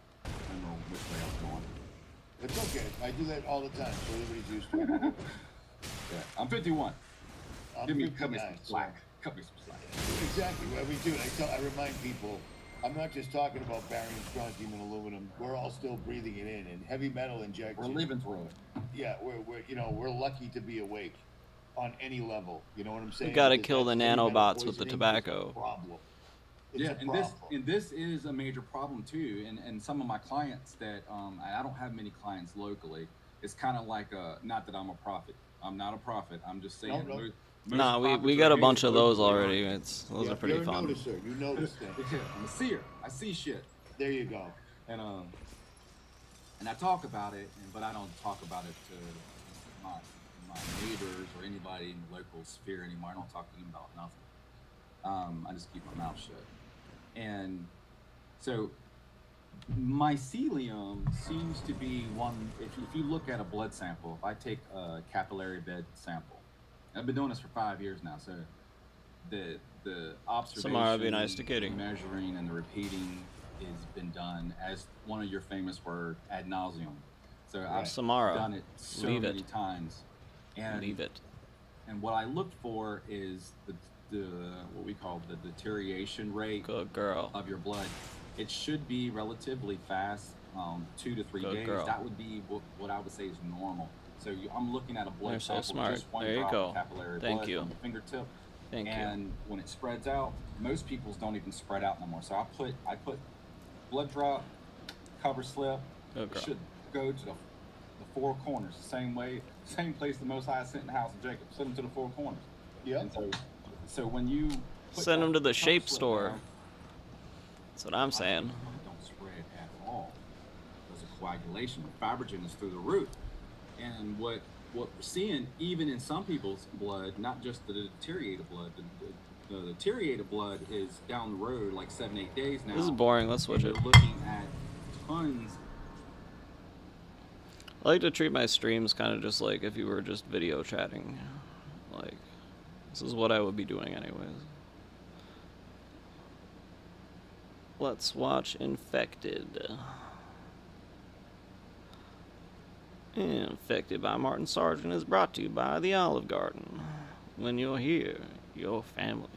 which way I was going. It's okay. I do that all the time, so everybody's used to it. Yeah, I'm 51. I'm cut me some slack. Exactly. What we do. I remind people. I'm not just talking about barium, strontium, and aluminum. We're all still breathing it in, and heavy metal injection. We're living through it. Yeah, we're lucky to be awake on any level. You know what I'm saying? We gotta kill the nanobots with the tobacco. And this is a major problem too. And some of my clients that I don't have many clients locally. It's kind of like not that I'm a prophet. I'm not a prophet. I'm just saying. No. Nah, we got a bunch of those already. Those are pretty fun. You're a noticer. You notice things. Yeah, I'm a seer. I see shit. There you go. And And I talk about it, but I don't talk about it to my neighbors or anybody in the local sphere anymore. I don't talk to them about nothing. I just keep my mouth shut. And so mycelium seems to be one, if you look at a blood sample, if I take a capillary bed sample, I've been doing this for 5 years now, so the observation, Samara, be nice to Kitty. the measuring, and the repeating has been done, as one of your famous word, ad nauseum. So I've Samara, done it so leave many it. times. And Leave it. And what I look for is the what we call the deterioration rate of your blood. It should be relatively fast, 2 to 3 days. Girl. That would be what I would say is normal. So I'm looking at a blood You're so sample, smart. just one There you drop go. of capillary Thank blood you. from the fingertip. Thank you. And when it spreads out, most people's don't even spread out no more. So I put blood drop, cover slip. It should go to the 4 corners, the same place the Most High sent in the house of Jacob. Send them to the 4 corners. Yeah. And so when you Send them to the shape store. That's what I'm saying. Don't spread at all. There's a coagulation. The fibrinogen is through the roof. And what we're seeing, even in some people's blood, not just the deteriorated blood, the deteriorated blood is down the road like 7-8 days now. This is boring. Let's switch it. We're looking at tons. I like to treat my streams kind of just like if you were just video chatting. Like, this is what I would be doing anyways. Let's watch Infected. Infected by Martin Sargent is brought to you by the Olive Garden. When you're here, your family.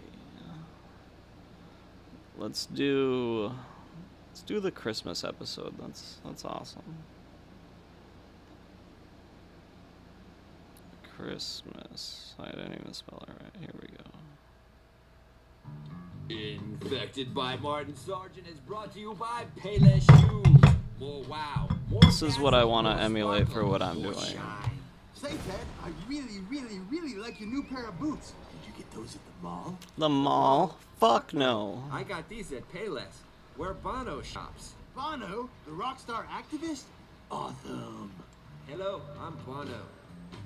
Let's do the Christmas episode. That's awesome. Christmas. I didn't even spell it right. Here we go. Infected by Martin Sargent is brought to you by Payless Shoes. More wow. More This is what I want to emulate for what I'm doing. Say, Ted, I really like your new pair of boots. Did you get those at the mall? The mall? Fuck no. I got these at Payless, where Bono shops. Bono, the rock star activist? Awesome. Hello, I'm Bono.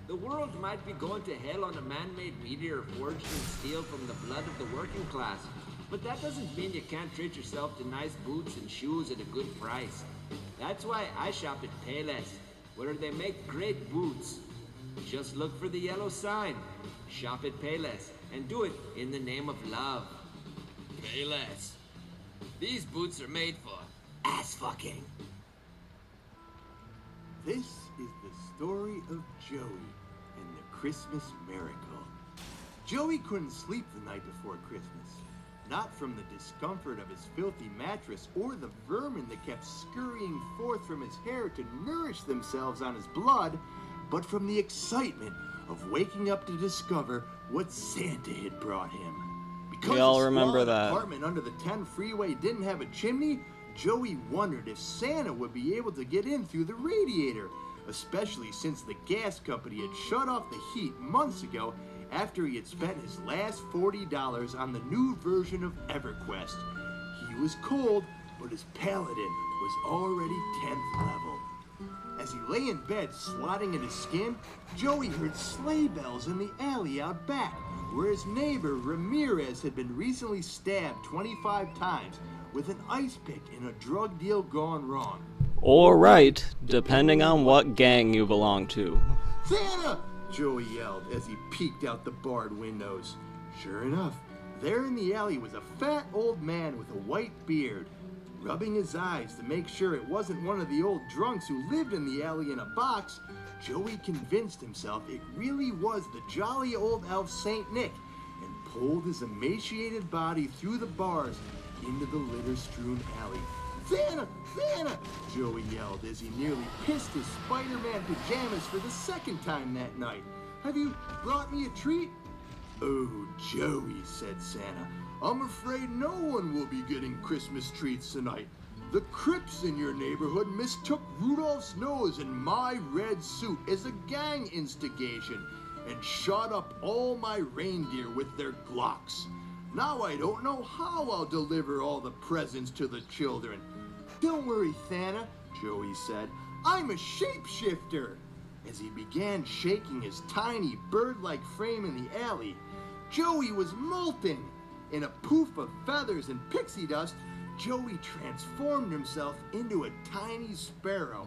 The world might be going to hell on a man-made meteor forged in steel from the blood of the working class, but that doesn't mean you can't treat yourself to nice boots and shoes at a good price. That's why I shop at Payless, where they make great boots. Just look for the yellow sign. Shop at Payless, and do it in the name of love. Payless. These boots are made for ass fucking. This is the story of Joey and the Christmas miracle. Joey couldn't sleep the night before Christmas. Not from the discomfort of his filthy mattress or the vermin that kept scurrying forth from his hair to nourish themselves on his blood, but from the excitement of waking up to discover what Santa had brought him. Because We all the remember squalid that. apartment under the 10 freeway didn't have a chimney, Joey wondered if Santa would be able to get in through the radiator, especially since the gas company had shut off the heat months ago after he had spent his last $40 on the new version of EverQuest. He was cold, but his paladin was already 10th level. As he lay in bed slotting in his skin, Joey heard sleigh bells in the alley out back, where his neighbor Ramirez had been recently stabbed 25 times with an ice pick in a drug deal gone wrong. Or right, depending on what gang you belong to. Santa! Joey yelled as he peeked out the barred windows. Sure enough, there in the alley was a fat old man with a white beard. Rubbing his eyes to make sure it wasn't one of the old drunks who lived in the alley in a box, Joey convinced himself it really was the jolly old elf Saint Nick and pulled his emaciated body through the bars into the litter-strewn alley. Santa! Santa! Joey yelled as he nearly pissed his Spider-Man pajamas for the second time that night. Have you brought me a treat? Oh, Joey, said Santa. I'm afraid no one will be getting Christmas treats tonight. The Crips in your neighborhood mistook Rudolph's nose and my red suit as a gang instigation and shot up all my reindeer with their Glocks. Now I don't know how I'll deliver all the presents to the children. Don't worry, Santa, Joey said. I'm a shapeshifter. As he began shaking his tiny bird-like frame in the alley, Joey was molten. In a poof of feathers and pixie dust, Joey transformed himself into a tiny sparrow.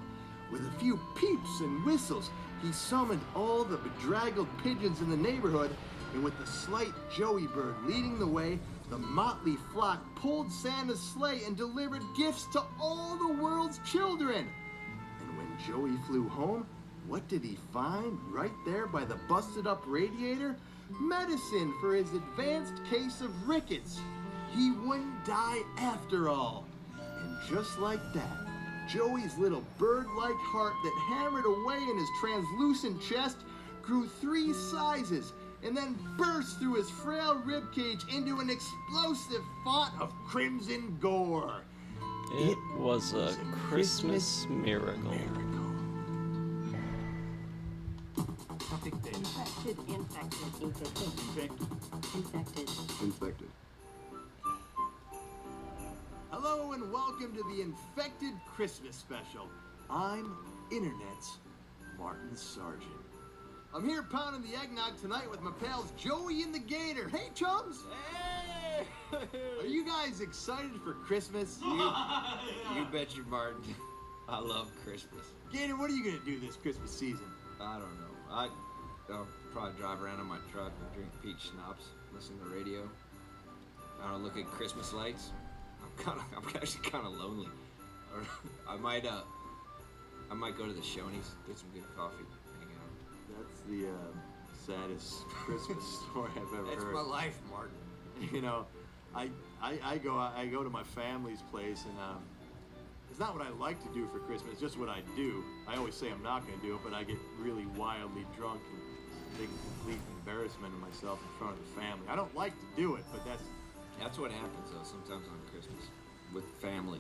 With a few peeps and whistles, he summoned all the bedraggled pigeons in the neighborhood, and with the slight Joey bird leading the way, the motley flock pulled Santa's sleigh and delivered gifts to all the world's children. And when Joey flew home, what did he find right there by the busted-up radiator? Medicine for his advanced case of rickets. He wouldn't die after all. And just like that, Joey's little bird-like heart that hammered away in his translucent chest grew 3 sizes and then burst through his frail ribcage into an explosive font of crimson gore. It was a Christmas miracle. Infected. Hello and welcome to the Infected Christmas Special. I'm Internet's Martin Sargent. I'm here pounding the eggnog tonight with my pals Joey and the Gator. Hey, chums! Hey! Are you guys excited for Christmas? You bet you, Martin. I love Christmas. Gator, what are you gonna do this Christmas season? I don't know. I'll probably drive around in my truck and drink peach schnapps, listen to the radio. I don't look at Christmas lights. I'm actually kind of lonely. Or I might go to the Shoney's, get some good coffee, hang out. That's the saddest Christmas story I've ever heard. It's my life, Martin. You know, I go to my family's place, and it's not what I like to do for Christmas, it's just what I do. I always say I'm not going to do it, but I get really wildly drunk and make complete embarrassment of myself in front of the family. I don't like to do it, but that's what happens though sometimes on Christmas with family.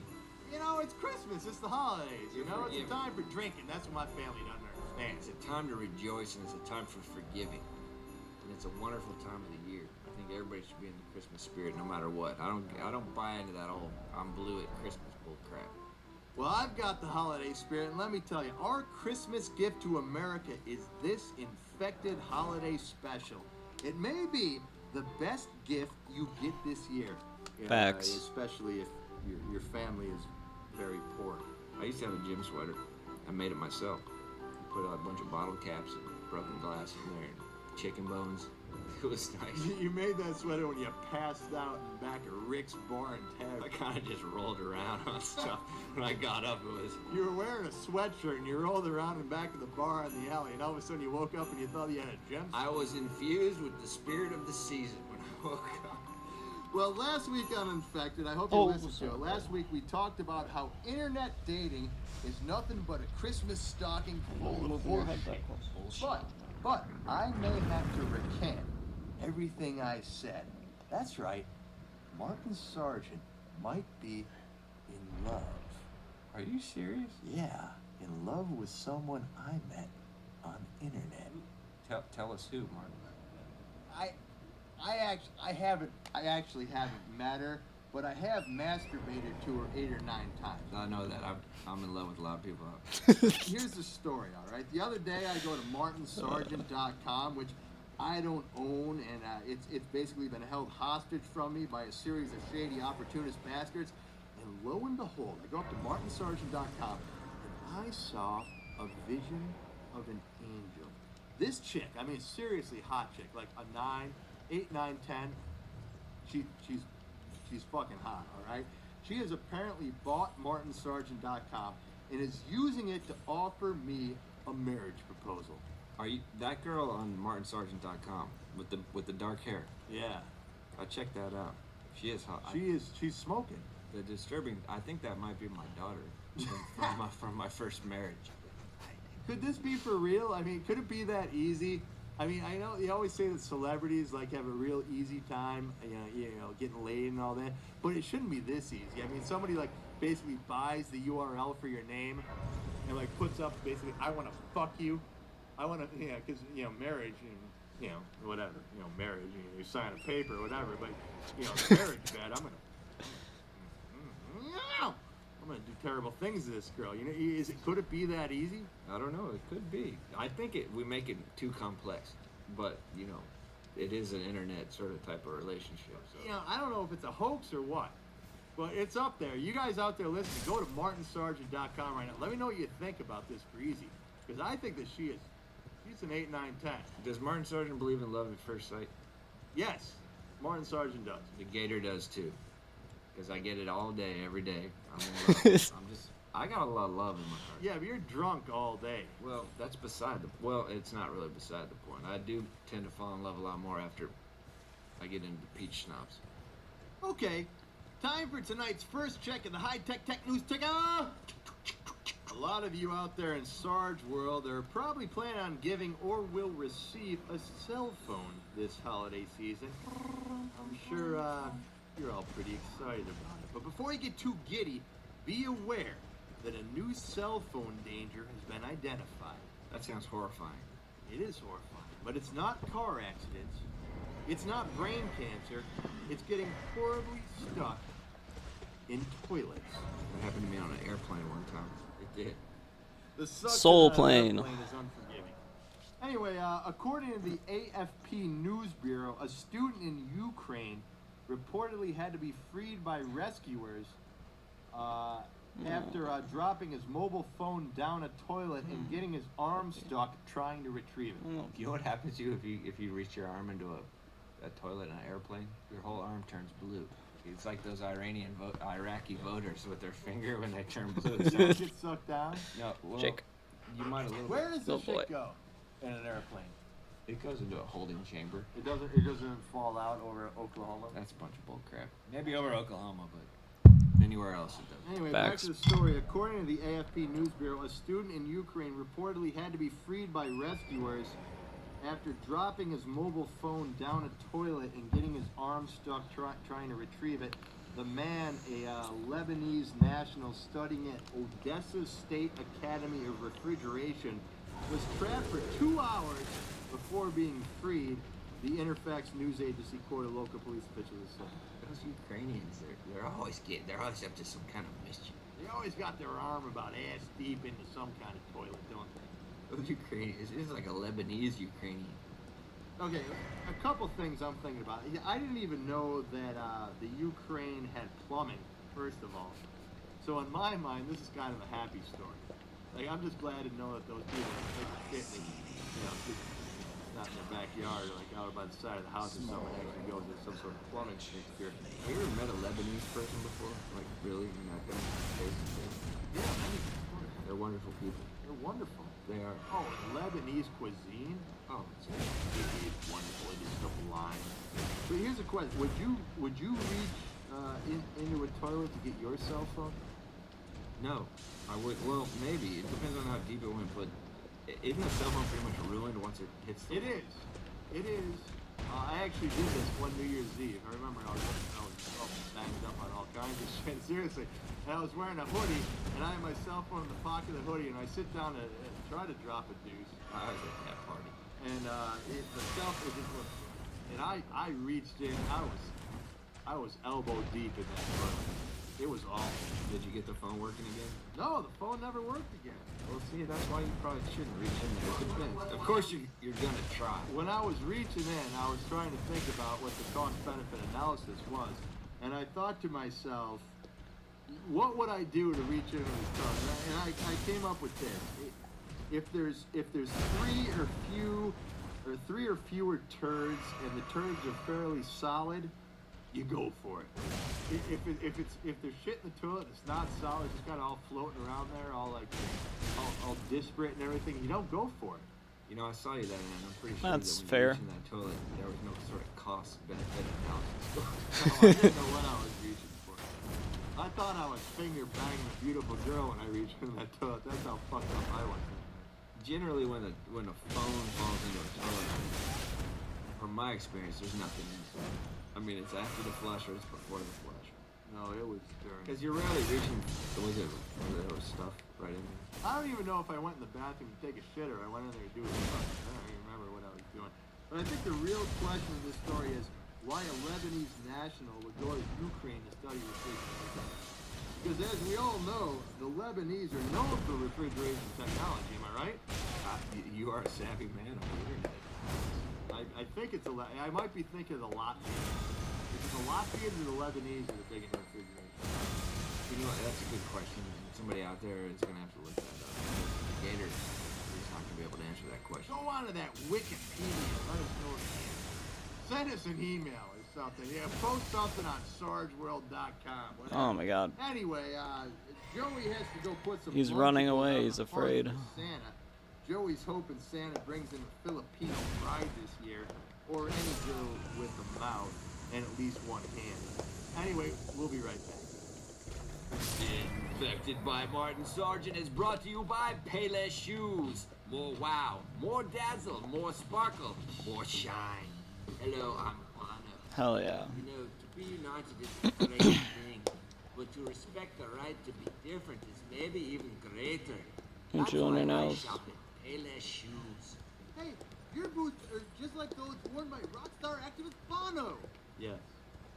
You know, it's Christmas, it's the holidays, you know, it's a time for drinking. That's what my family doesn't understand. It's a time to rejoice, and it's a time for forgiving. And it's a wonderful time of the year. I think everybody should be in the Christmas spirit no matter what. I don't buy into that old I'm blue at Christmas bull crap. Well, I've got the holiday spirit, and let me tell you, our Christmas gift to America is this Infected Holiday Special. It may be the best gift you get this year. Facts. Especially if your family is very poor. I used to have a gym sweater. I made it myself. I put a bunch of bottle caps and broken glass in there and chicken bones. It was nice. You made that sweater when you passed out in the back of Rick's Bar and Tavern. I kind of just rolled around on stuff. When I got up, it was... You were wearing a sweatshirt and you rolled around in the back of the bar in the alley, and all of a sudden you woke up and you thought you had a gem. I was infused with the spirit of the season when I woke up. Well, last week on Infected, I hope you listened to it. Last week we talked about how internet dating is nothing but a Christmas stocking full of bullshit. But I may have to recant everything I said. That's right, Martin Sargent might be in love. Are you serious? Yeah, in love with someone I met on internet. Tell us who, Martin. I actually haven't met her, but I have masturbated to her 8 or 9 times. I know that. I'm in love with a lot of people. Here's the story, all right? The other day I go to martinsargent.com, which I don't own, and it's basically been held hostage from me by a series of shady opportunist bastards. And lo and behold, I go up to martinsargent.com, and I saw a vision of an angel. This chick, I mean, seriously hot chick, like a 8, 9, 10. She's fucking hot, all right? She has apparently bought martinsargent.com and is using it to offer me a marriage proposal. Are you that girl on martinsargent.com with the dark hair? Yeah. I checked that out. She is hot. She's smoking. The disturbing, I think that might be my daughter from my first marriage. Could this be for real? I mean, could it be that easy? I mean, I know you always say that celebrities like have a real easy time, you know, getting laid and all that, but it shouldn't be this easy. I mean, somebody like basically buys the URL for your name and like puts up basically, I want to fuck you. I want to, because marriage and whatever, marriage. You sign a paper or whatever, but the marriage bed, I'm gonna. I'm gonna do terrible things to this girl. You know, could it be that easy? I don't know. It could be. I think we make it too complex, but you know, it is an internet sort of type of relationship. So. You know, I don't know if it's a hoax or what, but it's up there. You guys out there listening, go to martinsargent.com right now. Let me know what you think about this Breezy, because I think that she's an 8, 9, 10. Does Martin Sargent believe in love at first sight? Yes, Martin Sargent does. The Gator does too, because I get it all day, every day. I got a lot of love in my heart. Yeah, but you're drunk all day. Well, that's well, it's not really beside the point. I do tend to fall in love a lot more after I get into peach schnapps. Okay, time for tonight's first check of the high-tech tech news ticker. A lot of you out there in Sarge world are probably planning on giving or will receive a cell phone this holiday season. I'm sure you're all pretty excited about it. But before you get too giddy, be aware that a new cell phone danger has been identified. That sounds horrifying. It is horrifying, but it's not car accidents. It's not brain cancer. It's getting horribly stuck in toilets. That happened to me on an airplane one time. It did. The Soul Plane. Is unforgiving. Anyway, according to the AFP News Bureau, a student in Ukraine reportedly had to be freed by rescuers after dropping his mobile phone down a toilet and getting his arm stuck trying to retrieve it. You know what happens to you if you reach your arm into a toilet in an airplane? Your whole arm turns blue. It's like those Iraqi voters with their finger when they turn blue. Did you get sucked down? No, well, Jake. You might a little. Where does the boy. shit go in an airplane? It goes into a holding chamber. It doesn't fall out over Oklahoma. That's a bunch of bull crap. Maybe over Oklahoma, but anywhere else it does. Anyway, Facts. back to the story. According to the AFP News Bureau, a student in Ukraine reportedly had to be freed by rescuers after dropping his mobile phone down a toilet and getting his arm stuck trying to retrieve it. The man, a Lebanese national studying at Odessa State Academy of Refrigeration, was trapped for 2 hours before being freed. The Interfax news agency quoted local police officials as saying. Those Ukrainians, they're always up to some kind of mischief. They always got their arm about ass deep into some kind of toilet, don't they? Those Ukrainians, it's like a Lebanese Ukrainian. Okay, a couple things I'm thinking about. I didn't even know that the Ukraine had plumbing, first of all. So in my mind, this is kind of a happy story. Like, I'm just glad to know that those people take shit and, just not in their backyard or like out by the side of the house or someone actually goes to some sort of plumbing experience. Have you ever met a Lebanese person before? Like, really? You're not going to face to face? Yeah, They're wonderful people. they're wonderful. They are. Oh, Lebanese cuisine? Oh, It's wonderful. It is sublime. But here's a question: would you reach into a toilet to get your cell phone? No, I would. Well, maybe. It depends on how deep it went. But isn't a cell phone pretty much ruined once it hits the... It is. I actually did this one New Year's Eve. I remember I was banged up on all kinds of shit. Seriously. And I was wearing a hoodie, and I had my cell phone in the pocket of the hoodie, and I sit down and try to drop a deuce. I was at that party. And the cell phone just went, and I reached in. I was elbow deep in that toilet. It was awful. Did you get the phone working again? No, the phone never worked again. Well, see, that's why you probably shouldn't reach in there. It depends. Of course, you're gonna try. When I was reaching in, I was trying to think about what the cost-benefit analysis was, and I thought to myself, what would I do to reach into the phone? And I came up with this: if there's three or fewer turds, and the turds are fairly solid, you go for it. If there's shit in the toilet, it's not solid, it's just kind of all floating around there, all disparate and everything, you don't go for it. You know, I saw you that, and I'm pretty sure That's that when fair. you reached in that toilet, there was no sort of cost-benefit analysis. No, I didn't know what I was reaching for. I thought I was finger banging a beautiful girl when I reached in that toilet. That's how fucked up I was. Generally, when a phone falls into a toilet, from my experience, there's nothing inside. I mean, it's after the flush or it's before the flush. No, it was during. Because you're rarely reaching. There was stuff right in there. I don't even know if I went in the bathroom to take a shit or I went in there to do it. I don't even remember what I was doing. But I think the real question of this story is why a Lebanese national would go to Ukraine to study refrigeration. Because as we all know, the Lebanese are known for refrigeration technology, am I right? You are a savvy man on the internet. I think it's I might be thinking of the Latvians. Is it the Latvians or the Lebanese that are big in refrigeration? You know, that's a good question. Somebody out there is going to have to look that up. The Gator is not going to be able to answer that question. Go on to that Wikipedia. Let us know what it is. Send us an email or something. Yeah, post something on sargeworld.com. Oh my God. Anyway, Joey has to go put some. He's running away. He's afraid. Santa. Joey's hoping Santa brings him a Filipino bride this year, or any girl with a mouth and at least one hand. Anyway, we'll be right back. Infected by Martin Sargent is brought to you by Payless Shoes. More wow, more dazzle, more sparkle, more shine. Hello, I'm Bono. Hell yeah. You know, to be united is a great thing, but to respect the right to be different is maybe even greater. That's why I shop at Payless Shoes. Hey, your boots are just like those worn by rockstar activist Bono. Yes,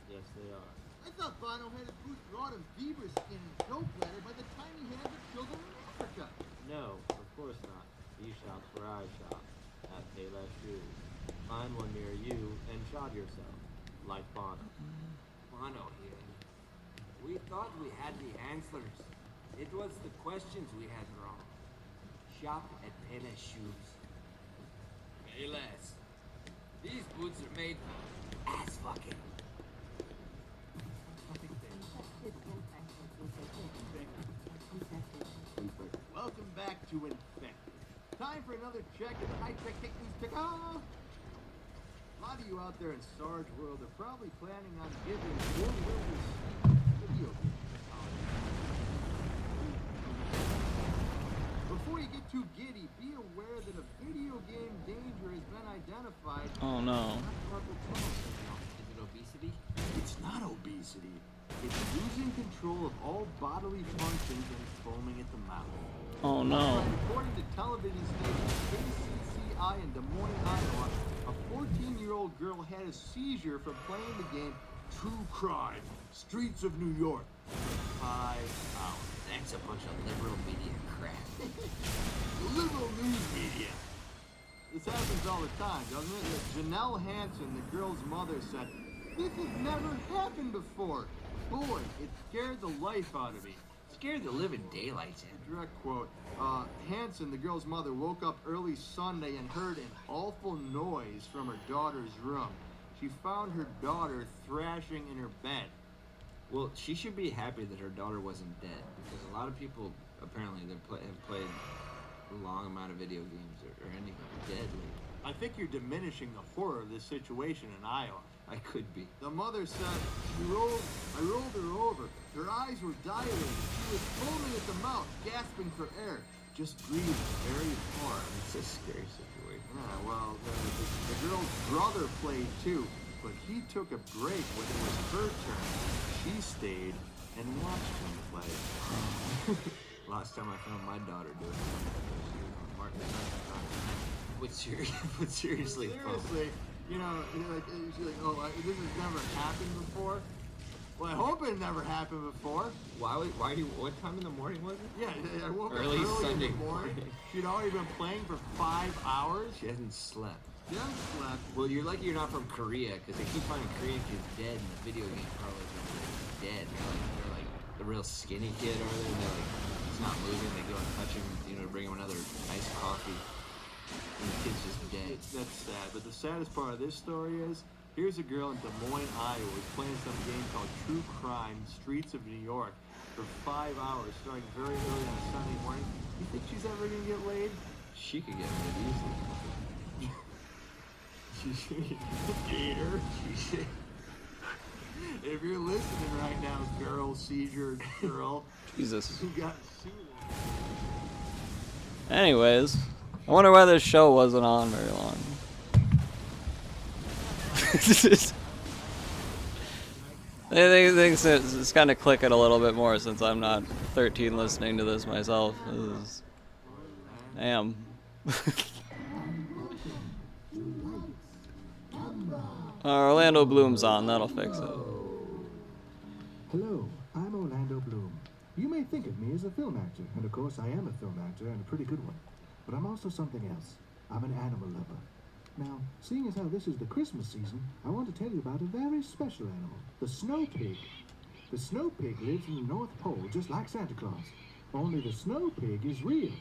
they are. I thought Bono had his boots brought him beaver skin and joke letter by the time he had the children in Africa. No, of course not. He shops where I shop, at Payless Shoes. Find one near you and shop yourself, like Bono. Bono here. We thought we had the answers. It was the questions we had wrong. Shop at Payless Shoes. Payless. These boots are made for ass fucking. Welcome back to Infected. Time for another check of the high-tech tech news check. A lot of you out there in Sarge World are probably planning on giving your workers video game technology. Before you get too giddy, be aware that a video game danger has been identified. Oh no. Is it obesity? It's not obesity. It's losing control of all bodily functions and foaming at the mouth. Oh no. According to television station KCCI in Des Moines, Iowa, a 14-year-old girl had a seizure from playing the game True Crime, Streets of New York. 5 hours. That's a bunch of liberal media crap. Liberal news media. This happens all the time, doesn't it? Janelle Hansen, the girl's mother, said, "This has never happened before. Boy, it scared the life out of me." Scared the living daylights in. Direct quote. Hansen, the girl's mother, woke up early Sunday and heard an awful noise from her daughter's room. She found her daughter thrashing in her bed. Well, she should be happy that her daughter wasn't dead, because a lot of people apparently have played a long amount of video games or anything deadly. I think you're diminishing the horror of this situation in Iowa. I could be. The mother said, I rolled her over. Her eyes were dilated. She was foaming at the mouth, gasping for air. Just breathed very hard. It's a scary situation. Yeah, well, the girl's brother played too, but he took a break when it was her turn. She stayed and watched him play. Last time I found my daughter doing it, she was on Martin But seriously, you know, she's like, oh, this has never happened before. Well, I hope it never happened before. What time in the morning was it? Yeah, I woke up early Sunday in the morning. She'd already been playing for 5 hours. She hasn't slept. She hasn't slept. Well, you're lucky you're not from Korea, because they keep finding Korean kids dead in the video game parlors. Dead. They're like the real skinny kid over there. They're like, he's not moving. They go and touch him, to bring him another iced coffee. And the kid's just dead. That's sad. But the saddest part of this story is, here's a girl in Des Moines, Iowa, who's playing some game called True Crime, Streets of New York, for 5 hours, starting very early on a Sunday morning. You think she's ever gonna get laid? She could get laid easily. Gator. If you're listening right now, girl, seizure girl. Jesus. Who got sued? Anyways, I wonder why this show wasn't on very long. I think it's kind of clicking a little bit more since I'm not 13 listening to this myself. Damn. Orlando Bloom's on, that'll fix it. Hello, I'm Orlando Bloom. might think of me as a film actor, and of course I am a film actor, and a pretty good one. But I'm also something else. I'm an animal lover. Now, seeing as how this is the Christmas season, I want to tell you about a very special animal, the snow pig. The snow pig lives in the North Pole, just like Santa Claus. Only the snow pig is real.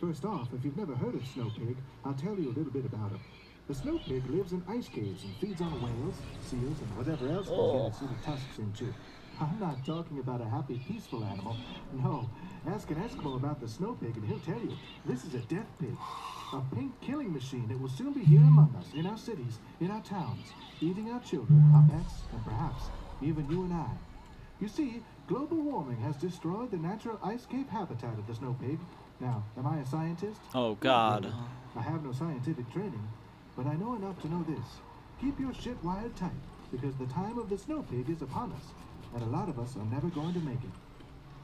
First off, if you've never heard of snow pig, I'll tell you a little bit about him. The snow pig lives in ice caves and feeds on whales, seals, and whatever else can get its little tusks into. I'm not talking about a happy, peaceful animal. No, ask an Eskimo about the snow pig and he'll tell you, this is a death pig. A pink killing machine that will soon be here among us, in our cities, in our towns, eating our children, our pets, and perhaps even you and I. You see, global warming has destroyed the natural ice cave habitat of the snow pig. Now, am I a scientist? Oh, God. I have no scientific training, but I know enough to know this. Keep your shit wired tight, because the time of the snow pig is upon us, and a lot of us are never going to make it.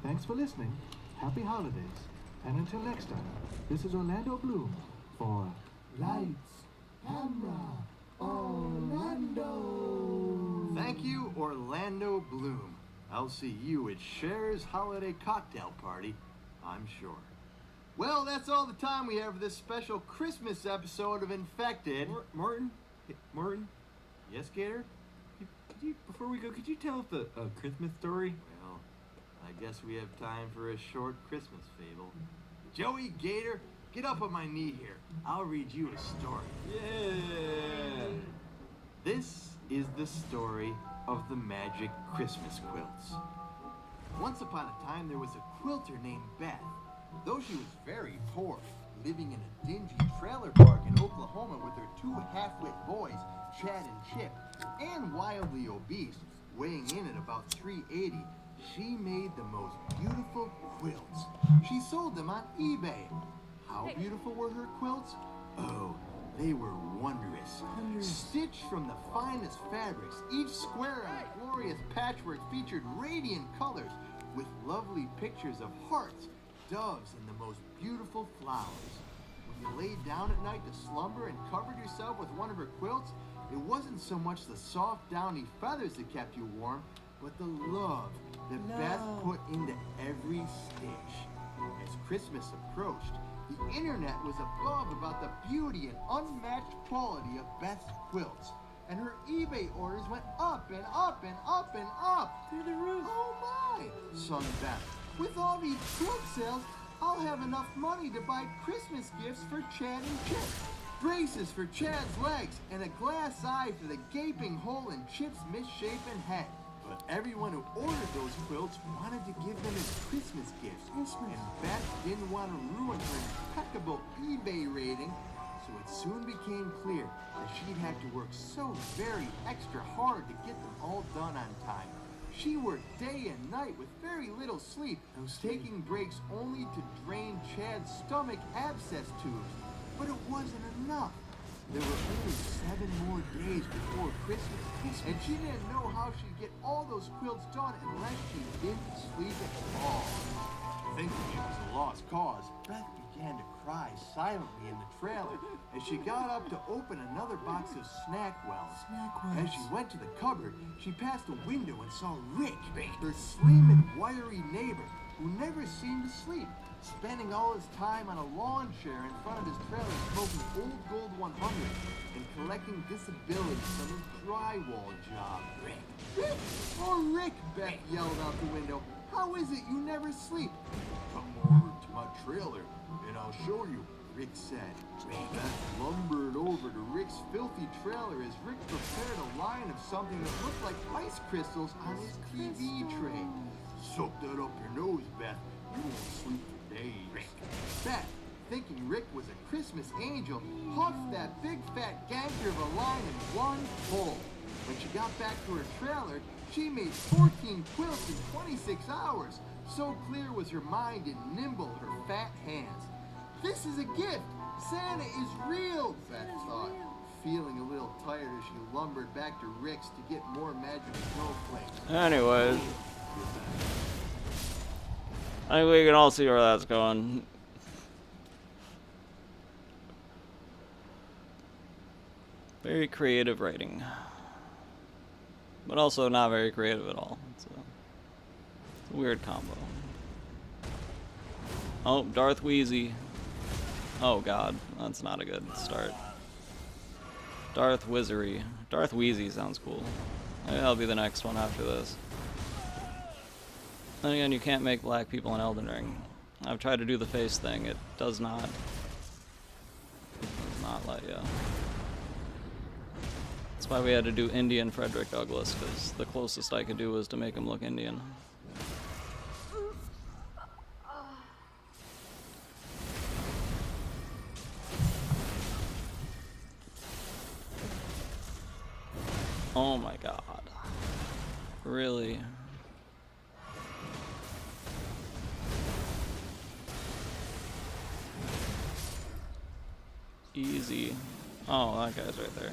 Thanks for listening. Happy holidays. And until next time, this is Orlando Bloom for Lights, Camera, Orlando. Thank you, Orlando Bloom. I'll see you at Cher's holiday cocktail party, I'm sure. Well, that's all the time we have for this special Christmas episode of Infected. Martin? Martin? Yes, Gator? Before we go, could you tell us a Christmas story? Well, I guess we have time for a short Christmas fable. Joey Gator, get up on my knee here. I'll read you a story. Yeah! This is the story of the magic Christmas quilts. Once upon a time, there was a quilter named Beth. Though she was very poor, living in a dingy trailer park in Oklahoma with her two half-wit boys, Chad and Chip, and wildly obese, weighing in at about 380, she made the most beautiful quilts. She sold them on eBay. How beautiful were her quilts? Oh, they were wondrous. Stitched from the finest fabrics, each square on a glorious patchwork featured radiant colors with lovely pictures of hearts, doves, and the most beautiful flowers. When you laid down at night to slumber and covered yourself with one of her quilts, it wasn't so much the soft, downy feathers that kept you warm, but the love that Beth put into every stitch. As Christmas approached, the internet was above about the beauty and unmatched quality of Beth's quilts, and her eBay orders went up and up and up and up. Through the roof. Oh my, sung Beth. With all these quilt sales, I'll have enough money to buy Christmas gifts for Chad and Chip. Braces for Chad's legs, and a glass eye for the gaping hole in Chip's misshapen head. But everyone who ordered those quilts wanted to give them as Christmas gifts. And Beth didn't want to ruin her impeccable eBay rating, so it soon became clear that she'd have to work so very extra hard to get them all done on time. She worked day and night with very little sleep, taking breaks only to drain Chad's stomach abscess tubes. But it wasn't enough. There were only 7 more days before Christmas, and she didn't know how she'd get all those quilts done unless she didn't sleep at all. Thinking it was a lost cause, Beth began to cry silently in the trailer as she got up to open another box of Snackwells. As she went to the cupboard, she passed a window and saw Rick, her slim and wiry neighbor, who never seemed to sleep, spending all his time on a lawn chair in front of his trailer smoking Old Gold 100 and collecting disabilities from his drywall job. Rick! Rick! Oh, Rick! Beth yelled out the window. How is it you never sleep? Come over to my trailer and I'll show you, Rick said. Beth lumbered over to Rick's filthy trailer as Rick prepared a line of something that looked like ice crystals on his TV tray. Soak that up your nose, Beth. You won't sleep for days. Beth, thinking Rick was a Christmas angel, huffed that big fat ganker of a line in one pull. When she got back to her trailer, she made 14 quilts in 26 hours. So clear was her mind and nimble her fat hands. This is a gift. Santa is real, Beth thought, feeling a little tired as she lumbered back to Rick's to get more magic snowflakes. Anyways, I think we can all see where that's going. Very creative writing, but also not very creative at all. It's a weird combo. Oh, Darth Wheezy. Oh god, that's not a good start. Darth Wizzery. Darth Wheezy sounds cool. Maybe that'll be the next one after this. Then again, you can't make black people in Elden Ring. I've tried to do the face thing. It does not let you. That's why we had to do Indian Fredrick Douglass, because the closest I could do was to make him look Indian. Oh my god. Really? Easy. Oh, that guy's right there.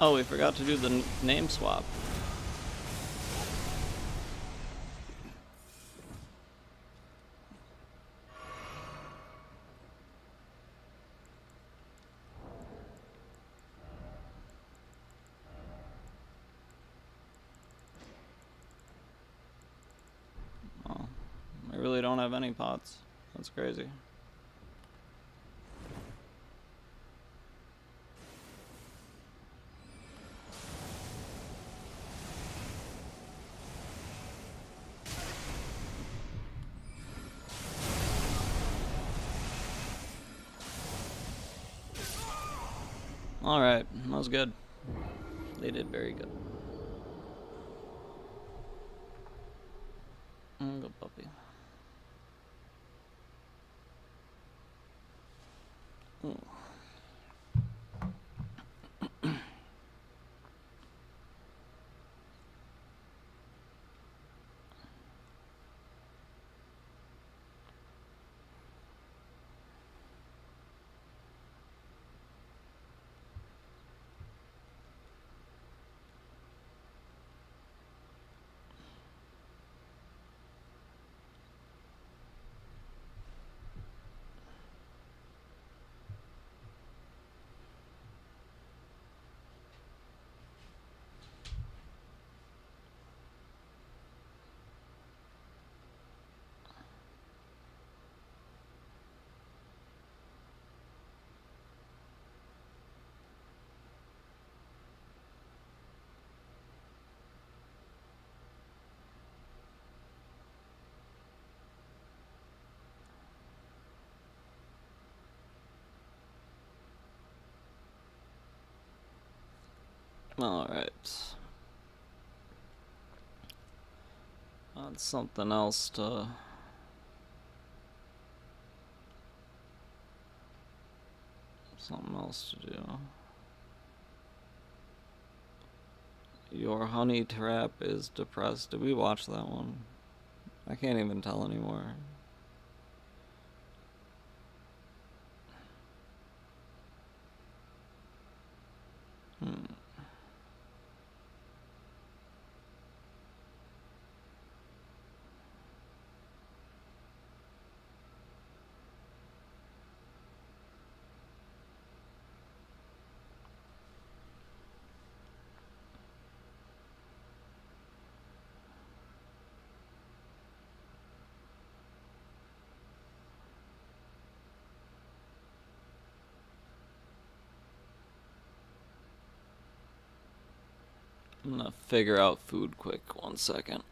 Oh, we forgot to do the name swap. Oh, I really don't have any pots. That's crazy. Alright, that was good. They did very good. Good puppy. Ooh. Alright. That's something else to... Something else to do. Your honey trap is depressed. Did we watch that one? I can't even tell anymore. I'm gonna figure out food quick, 1 second.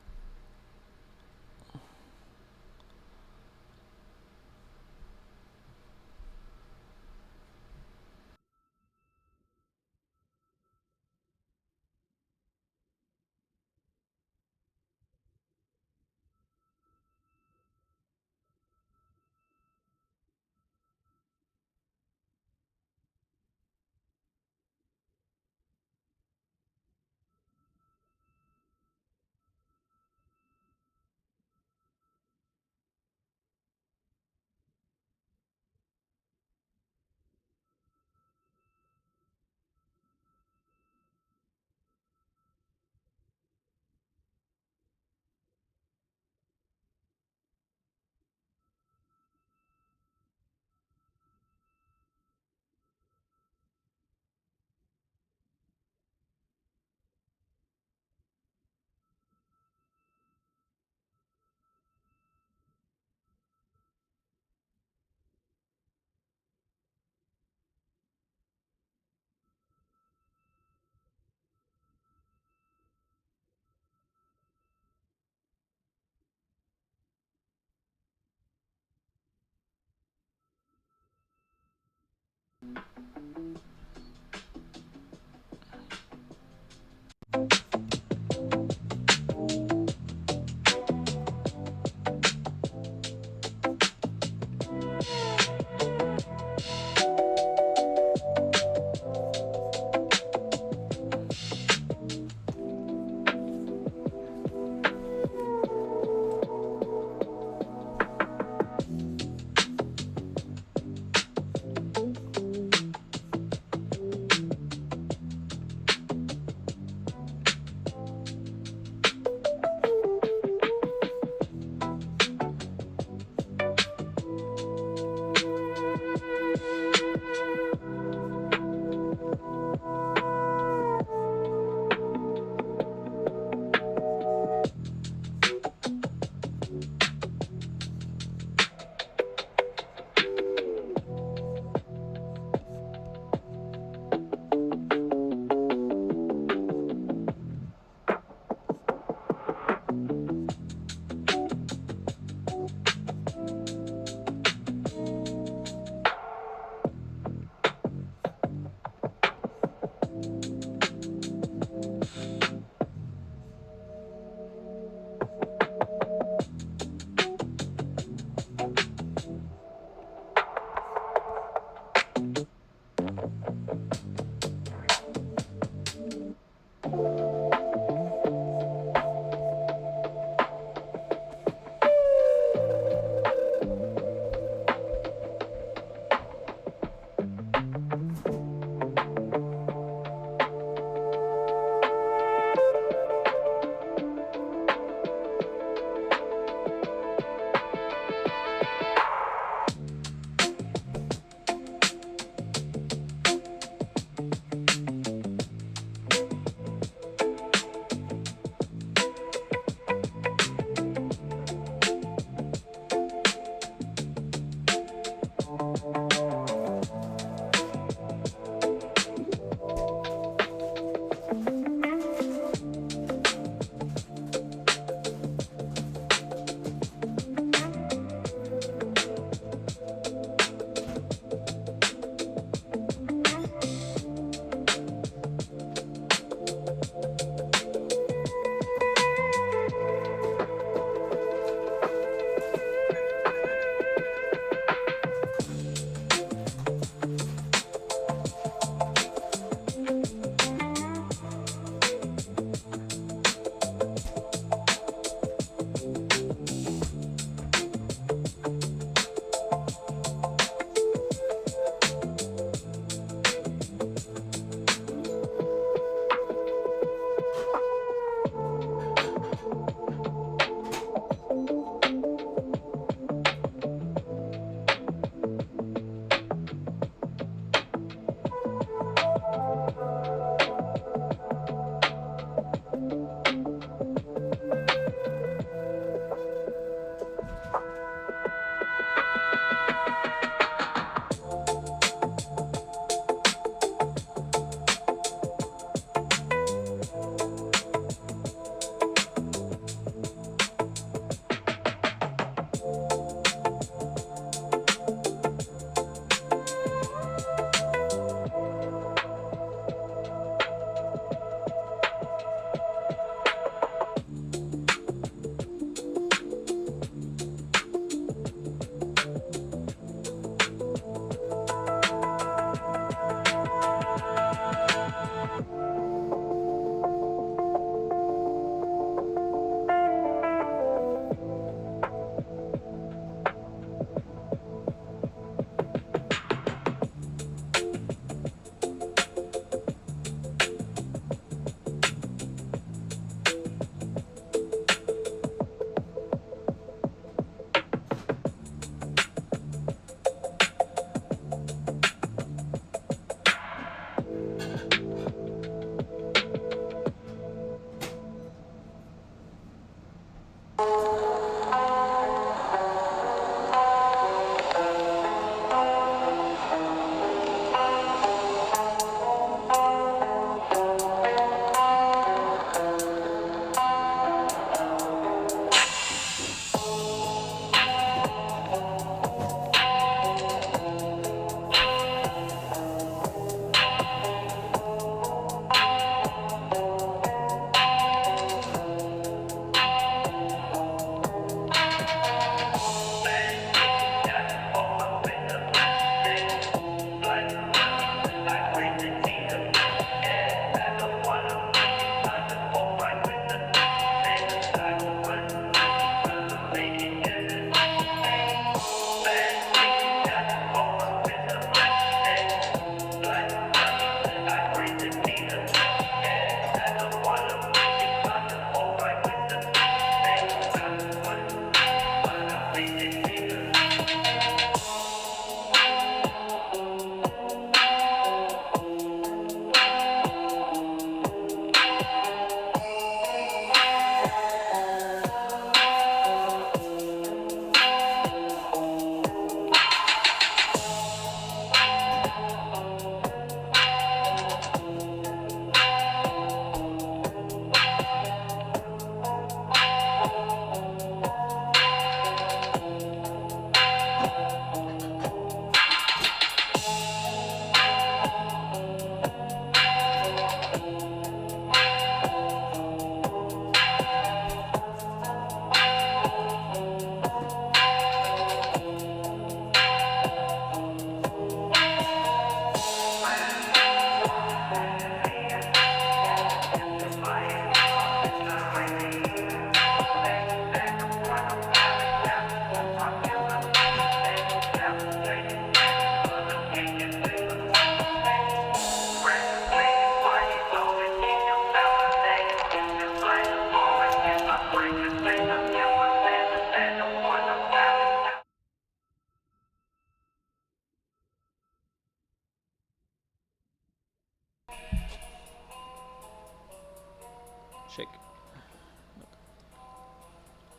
Shake.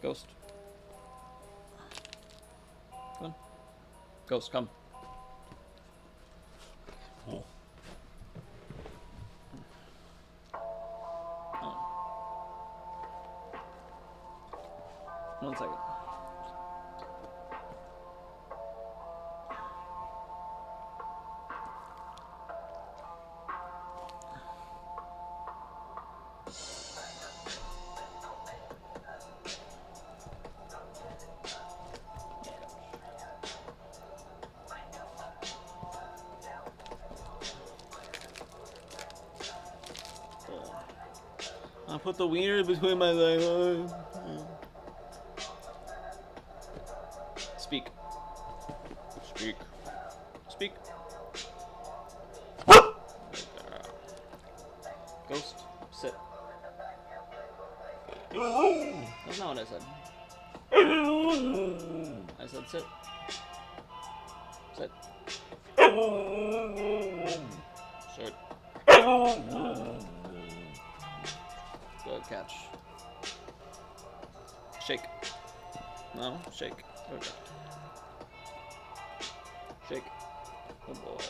Ghost. Come on. Ghost, come. Oh. One second. I put the wiener between my legs. Speak. Speak. Speak. Ghost, sit. That's not what I said. I said sit. Sit. Sit. Good catch. Shake. No, shake. Okay. Shake. Oh boy.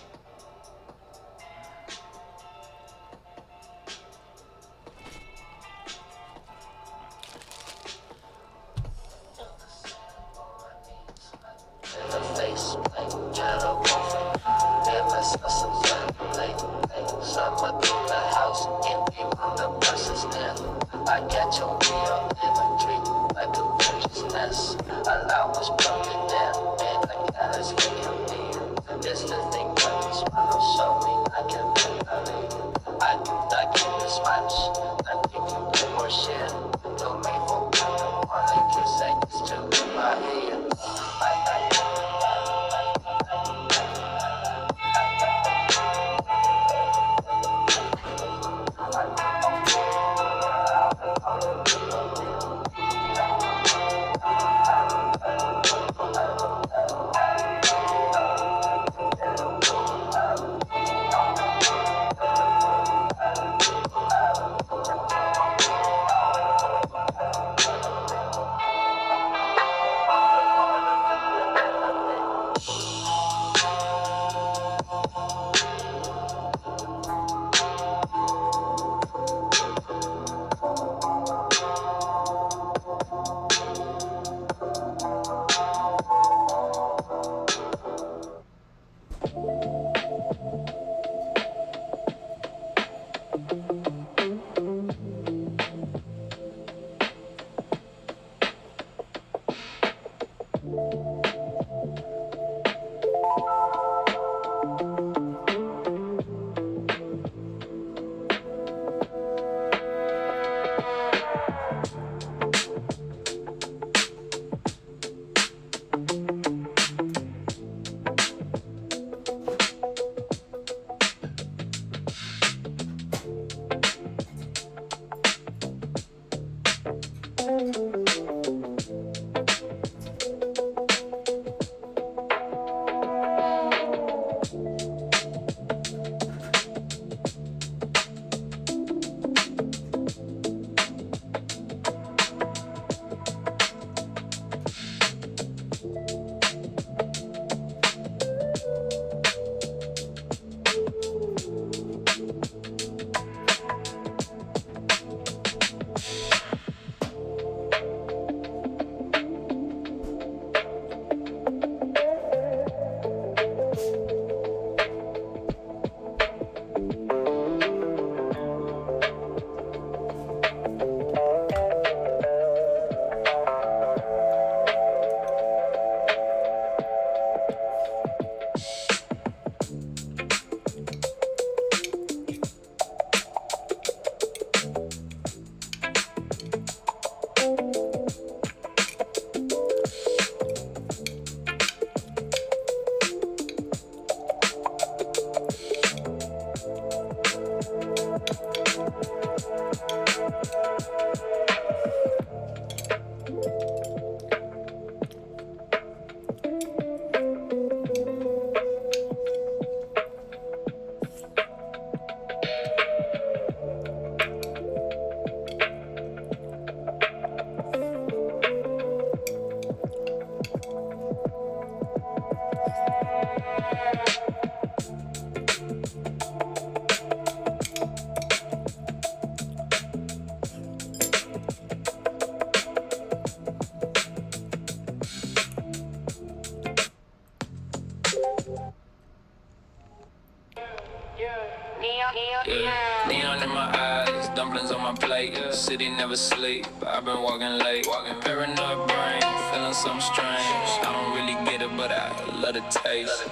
City never sleep. I've been walking late. Paranoid brain, feeling something strange. I don't really get it, but I love the taste.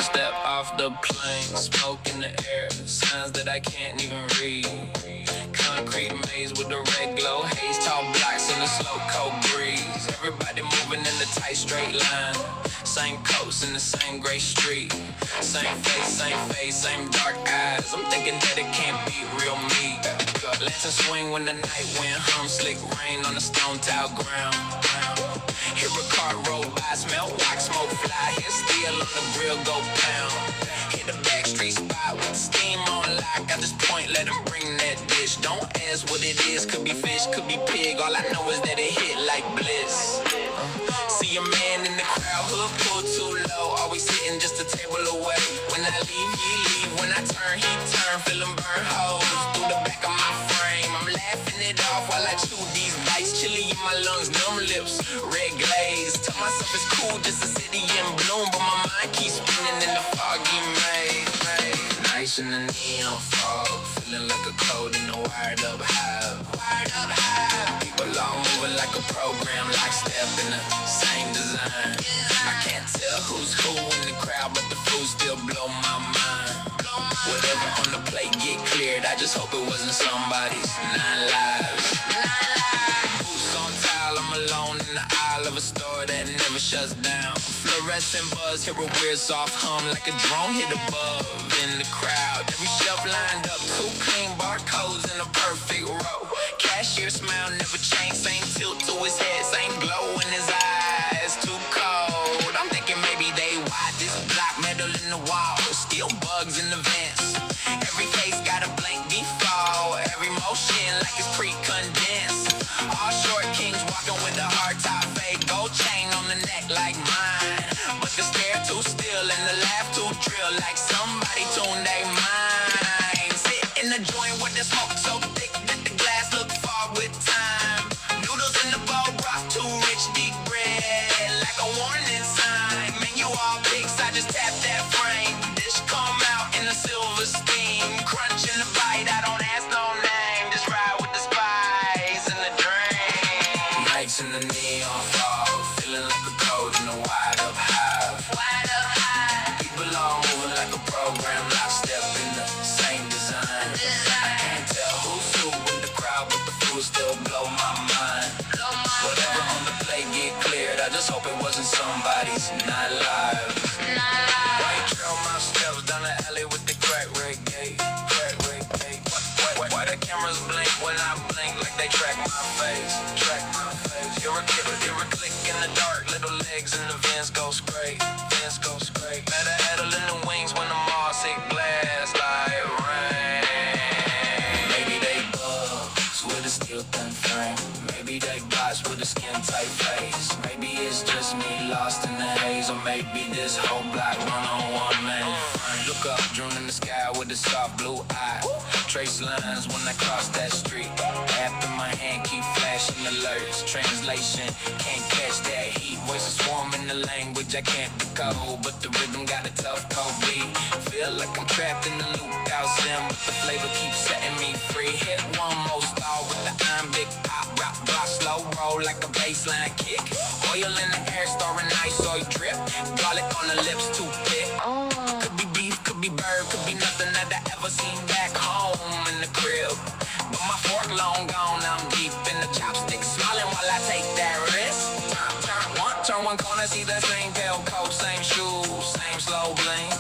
Step off the plane, smoke in the air, signs that I can't even read. Concrete maze with the red glow, haze, tall blocks in the slow cold breeze. Everybody moving in the tight straight line. Same coats in the same gray street. Same face, same dark eyes. I'm thinking that it can't be real me. Lantern swing when the night wind hum, slick rain on the stone tile ground. Hear a car roll by, smell wax, smoke fly, hit steel on the grill, go pound. Hit the back street spot with the steam on lock. At this point, let him bring that dish. Don't ask what it is, could be fish, could be pig. All I know is that it hit like bliss. See a man in the crowd, hood pulled too low, always sitting just a table away. When I leave, he leave. When I turn, he turn, feeling burn holes through the back of my frame. I'm laughing it off while I chew these bites, chili in my lungs, numb lips, red glaze. Tell myself it's cool, just a city in bloom, but my mind keeps spinning in the foggy maze. Nights in the neon fog, feeling like a code in a wired up hive. People all moving like a program, lockstep in the same design. I can't tell who's who in the crowd, but the food still blow my mind. Whatever on the plate get cleared, I just hope it wasn't somebody's 9 lives. Boots on tile, I'm alone in the aisle of a store that never shuts down. Fluorescent buzz, hear a weird soft hum like a drone hit above in the crowd. Every shelf lined up, 2 clean barcodes in a perfect row. Cashier smile never changed, same tilt to his head, same glow in his eyes, too cold. I'm thinking maybe they wide this block, metal in the wall, still bugs in the vents. Every face got a blank default, every motion like it's pre-condensed. All short kings walking with a hard top fade, gold chain on the neck like mine. But the stare too still and the laugh too trill, like somebody tuned their mind. Sit in the joint with the smoke so thick that the glass look far with time. Noodles in the bowl, broth too rich, deep bread, like a warning sign. Menu all pics, I just tap that frame. Dish come out in a silver steam, crunch in the bite, I don't ask no name. Just ride with the spice and the dream. Nights in the neon fog, feeling like a code in a wide up hive. People all moving like a program, lockstep in the same design. I can't tell who's who in the crowd, but the food still blow my mind. Whatever on the plate get cleared, I just hope it wasn't somebody's 9 lives. White trail my steps down the alley with the crack red gate. Why the cameras blink when I blink like they track my face? You're a click in the dark, little legs in the vents go scrape. Better handle in the wings when the moss hit glass like rain. Maybe they bugs with a steel thin frame. Maybe they bots with a skin tight face. Maybe it's just me lost in the haze, or maybe this whole block run on one man. Look up, drone in the sky with a soft blue eye. Trace lines when I cross that street. App in my hand keep flashing alerts. Translation can't catch that heat. Voices swarm in the language I can't decode, but the rhythm got a tough cold beat. Feel like I'm trapped in the loop out sim, but the flavor keeps setting me free. Hit one more star with the big pop, rock, block, slow roll like a baseline kick. Oil in the air, storing ice, soy drip. Garlic on the lips, too thick. Could be beef, could be bird, could be nothing that I ever seen back home in the crib. But my fork long gone, I'm deep in the chopsticks, smiling while I take that risk. Turn one corner, see the same pale coat, same shoes, same slow blink.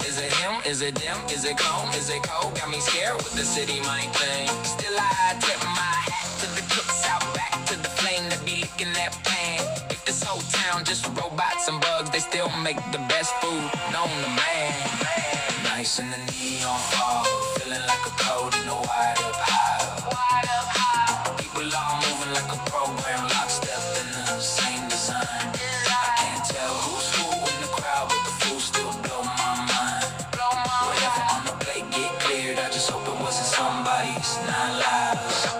Is it him? Is it them? Is it calm? Is it cold? Got me scared with the city main thing. Still I tip my hat to the cooks out back, to the flame that be licking that pan. If this whole town just robots and bugs, they still make the best food known to man. Nights in the neon fog, feeling like a code in a wide up hive. People all moving like a program, lockstep in the same design. I can't tell who's who in the crowd, but the food still blow my mind. Whatever on the plate get cleared, I just hope it wasn't somebody's 9 lives.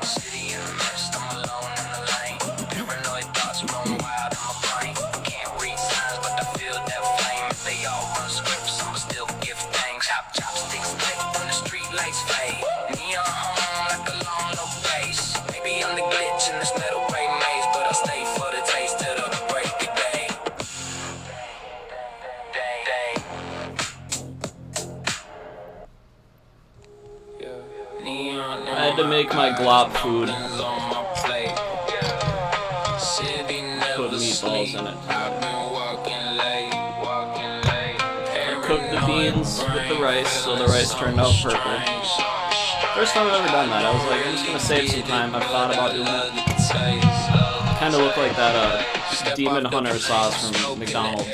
City in the mist, I'm alone in the lane. Paranoid thoughts run wild in my brain. Can't read had to make my glop food. Put meatballs in it. I cooked the beans with the rice, so the rice turned out purple. First time I've ever done that. I was like, I'm just gonna save some time. I've thought about doing it. Kind of looked like that Demon Hunter sauce from McDonald's.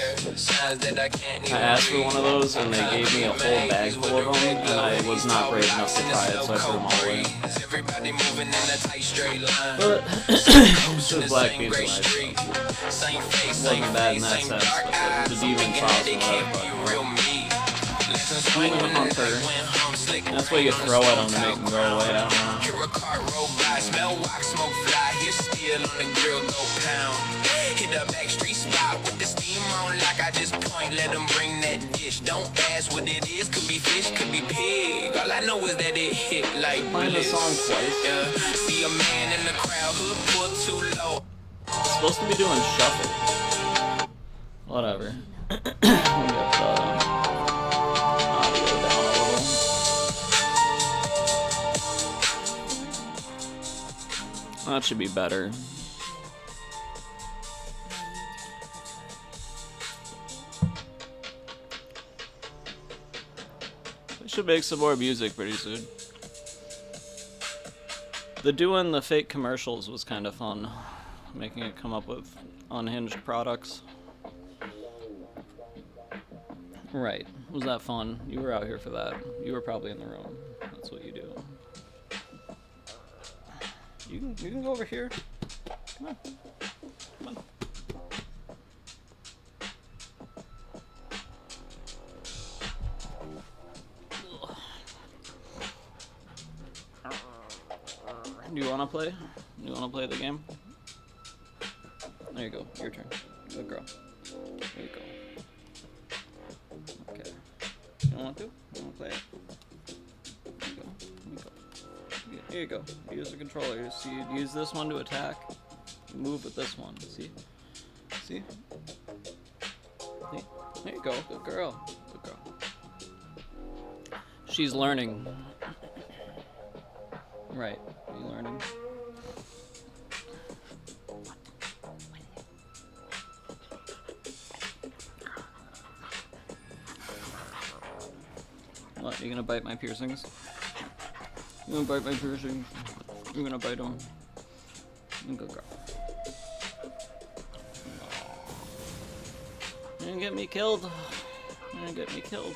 I asked for one of those, and they gave me a whole bag full of them, and I was not brave enough to try it, so I threw them all away. But it's just black beans and rice. It wasn't bad in that sense, but the demon sauce and whatever. Demon Hunter. That's what you throw at them to make them go away. I don't know. Hit the back street spot with the steam on like I just point. Let them bring that dish. Don't ask what it is. Could be fish, could be pig. All I know is that it hit like playing the song twice. Yeah. See a man in the crowd, hood pull too low. It's supposed to be doing shuffle. Whatever. Let me get the audio down a little. That should be better. We should make some more music pretty soon. Doing the fake commercials was kind of fun. Making it come up with unhinged products. Right. Was that fun? You were out here for that. You were probably in the room. That's what you do. You can go over here. Come on. Come on. Do you want to play? You want to play the game? There you go. Your turn. Good girl. There you go. Okay. You don't want to? You want to play it? There you go. There you go. Here you go. Use the controller. You see, use this one to attack. Move with this one. See? See? See? There you go. Good girl. Good girl. She's learning. Right. Are you learning? What? You gonna bite my piercings? You gonna bite my piercings? You're gonna bite them. Good girl. You're gonna get me killed. You're gonna get me killed.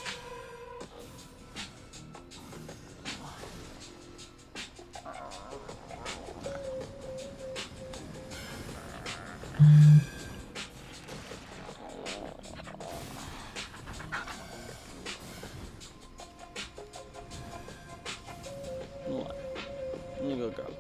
What? You go, girl.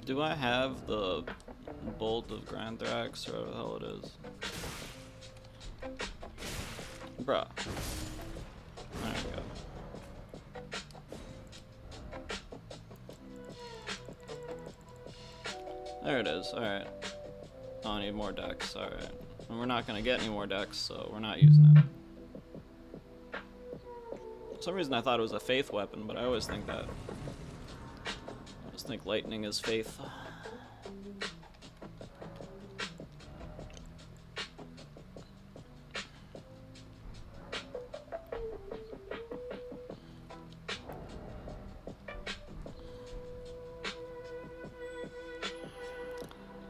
Do I have the Bolt of Granthrax, or whatever the hell it is. Bruh. There we go. There it is, alright. Oh, I need more decks, alright. And we're not gonna get any more decks, so we're not using it. For some reason I thought it was a faith weapon, but I always think that. I always think lightning is faith.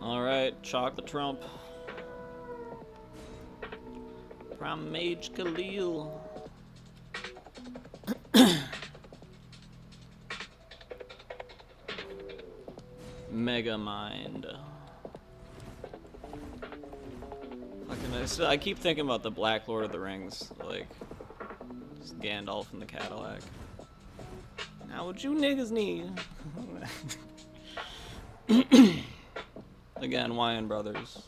Alright, Chocolate Trump. From Mage Khalil. Mega Mind. Fucking, I keep thinking about the Black Lord of the Rings, like just Gandalf in the Cadillac. Now what you niggas need? Again, Wyan Brothers.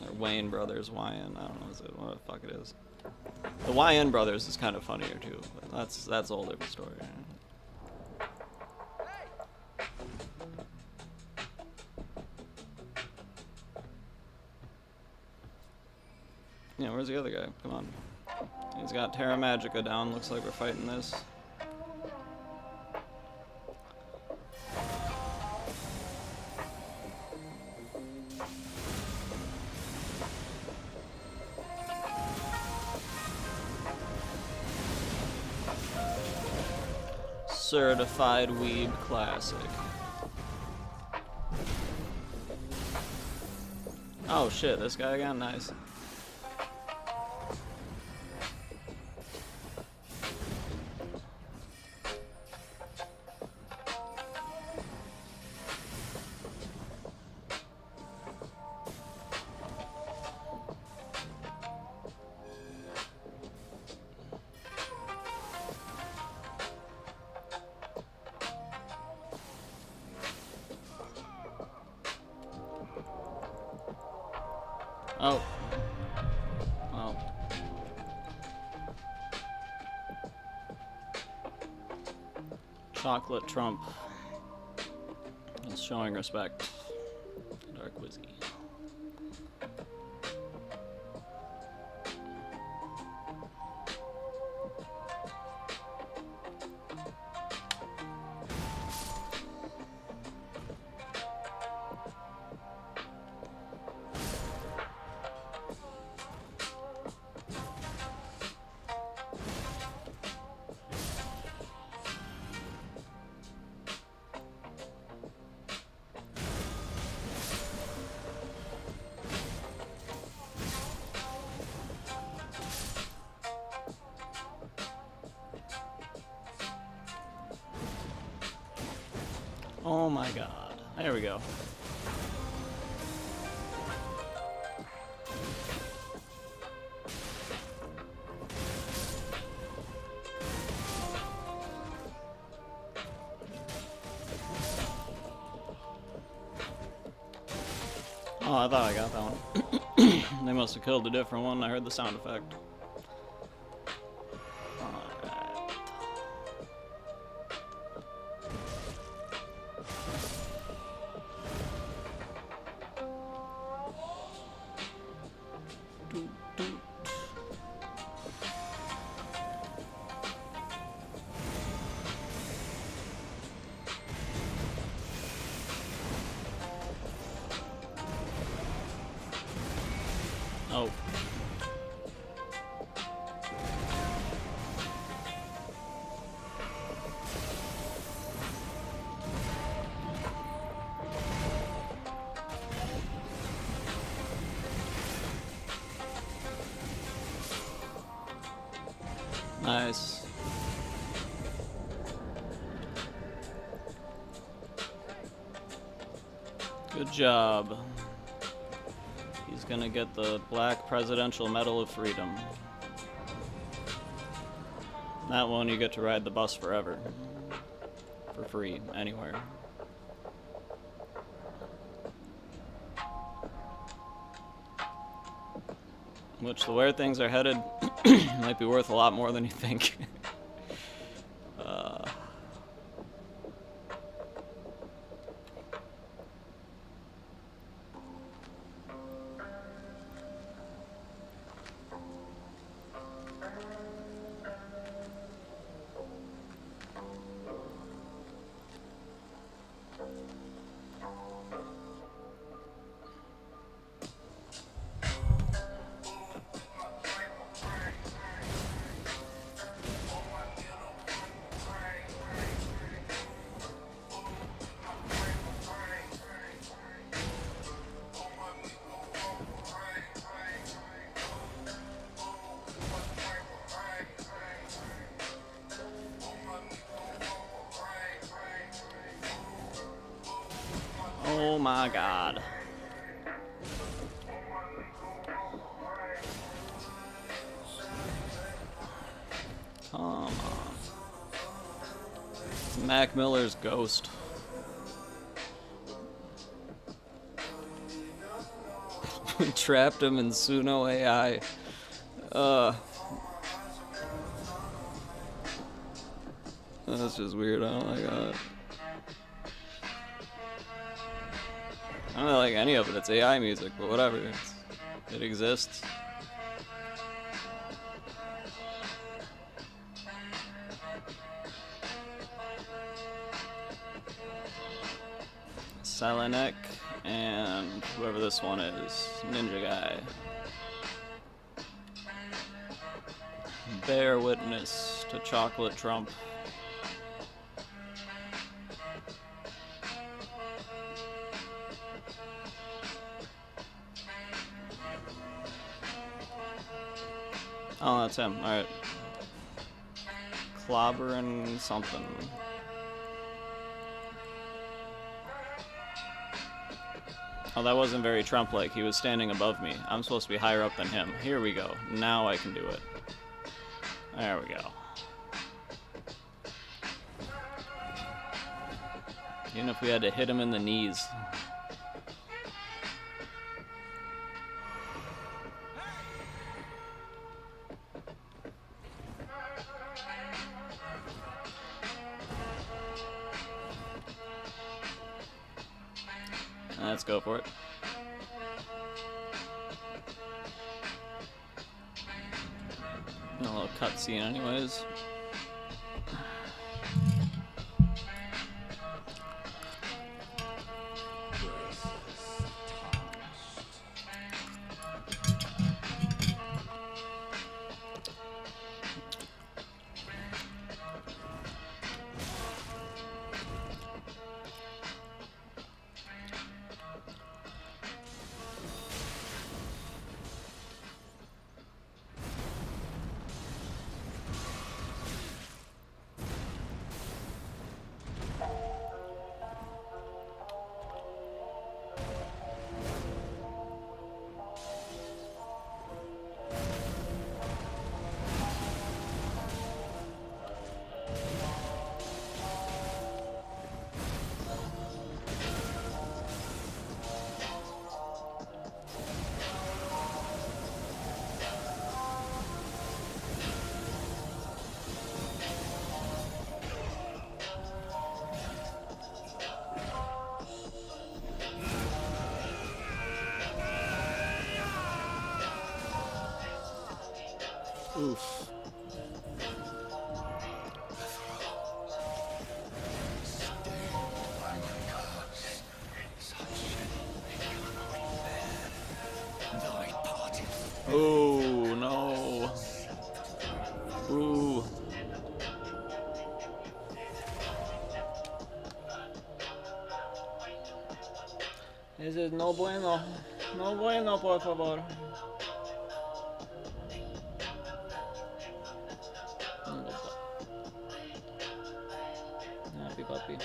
Or Wayne Brothers, Wyan, I don't know what the fuck it is. The Wyan Brothers is kind of funnier too, but that's a whole different story. Yeah, where's the other guy? Come on. He's got Terra Magica down, looks like we're fighting this. Certified Weeb Classic. Oh shit, this guy again? Nice. Oh. Well. Chocolate Trump is showing respect. Dark Wizzy. Oh my god. There we go. Oh, I thought I got that one. They must have killed a different one. I heard the sound effect. Oh. Nice. Good job. He's gonna get the Black Presidential Medal of Freedom. That one you get to ride the bus forever. For free, anywhere. Which, the way things are headed, might be worth a lot more than you think. Oh my god. Come on. It's Mac Miller's ghost. We trapped him in Suno AI. That's just weird. I don't like that. I don't like any of it. It's AI music, but whatever. It exists. Selenek and whoever this one is, Ninja Guy. Bear witness to Chocolate Trump. Oh, that's him. Alright. Clobbering something. Oh, that wasn't very Trump-like. He was standing above me. I'm supposed to be higher up than him. Here we go. Now I can do it. There we go. Even if we had to hit him in the knees. Let's go for it. A little cutscene anyways. Oof. Oh no. Ooh. This is no bueno. No bueno, por favor. Happy puppy.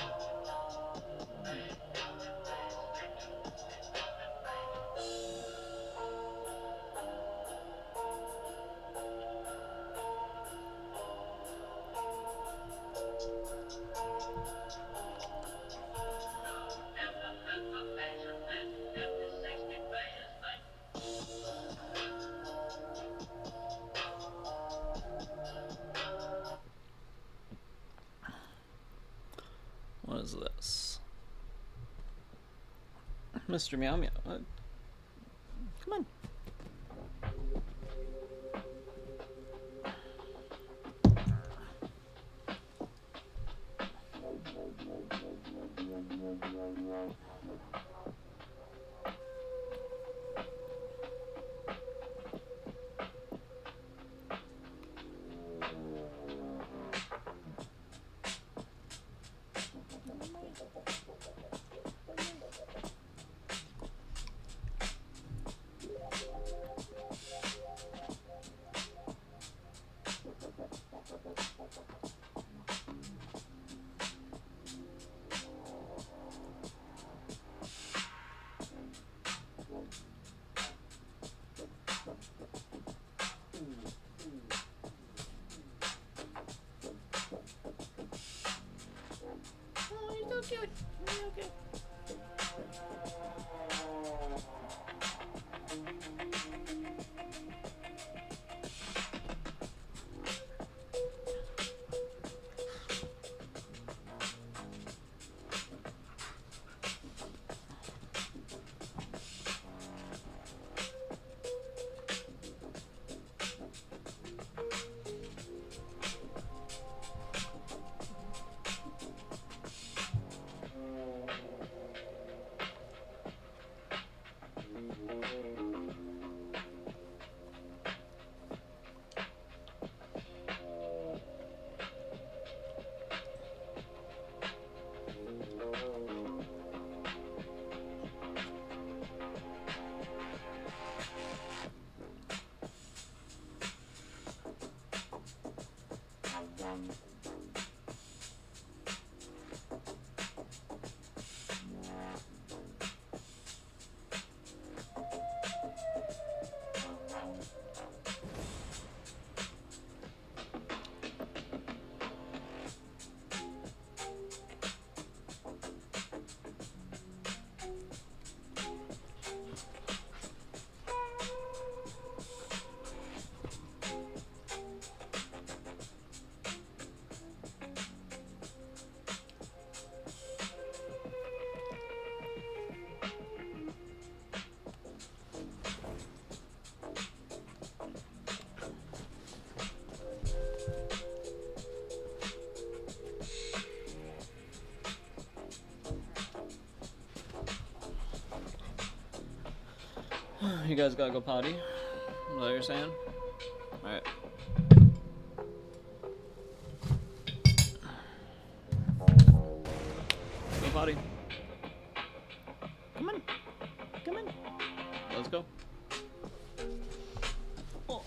What is this? Mr. Meow Meow. Come on. You guys gotta go potty? Is that what you're saying? Alright. Go potty. Come on. Come on. Let's go. Oh.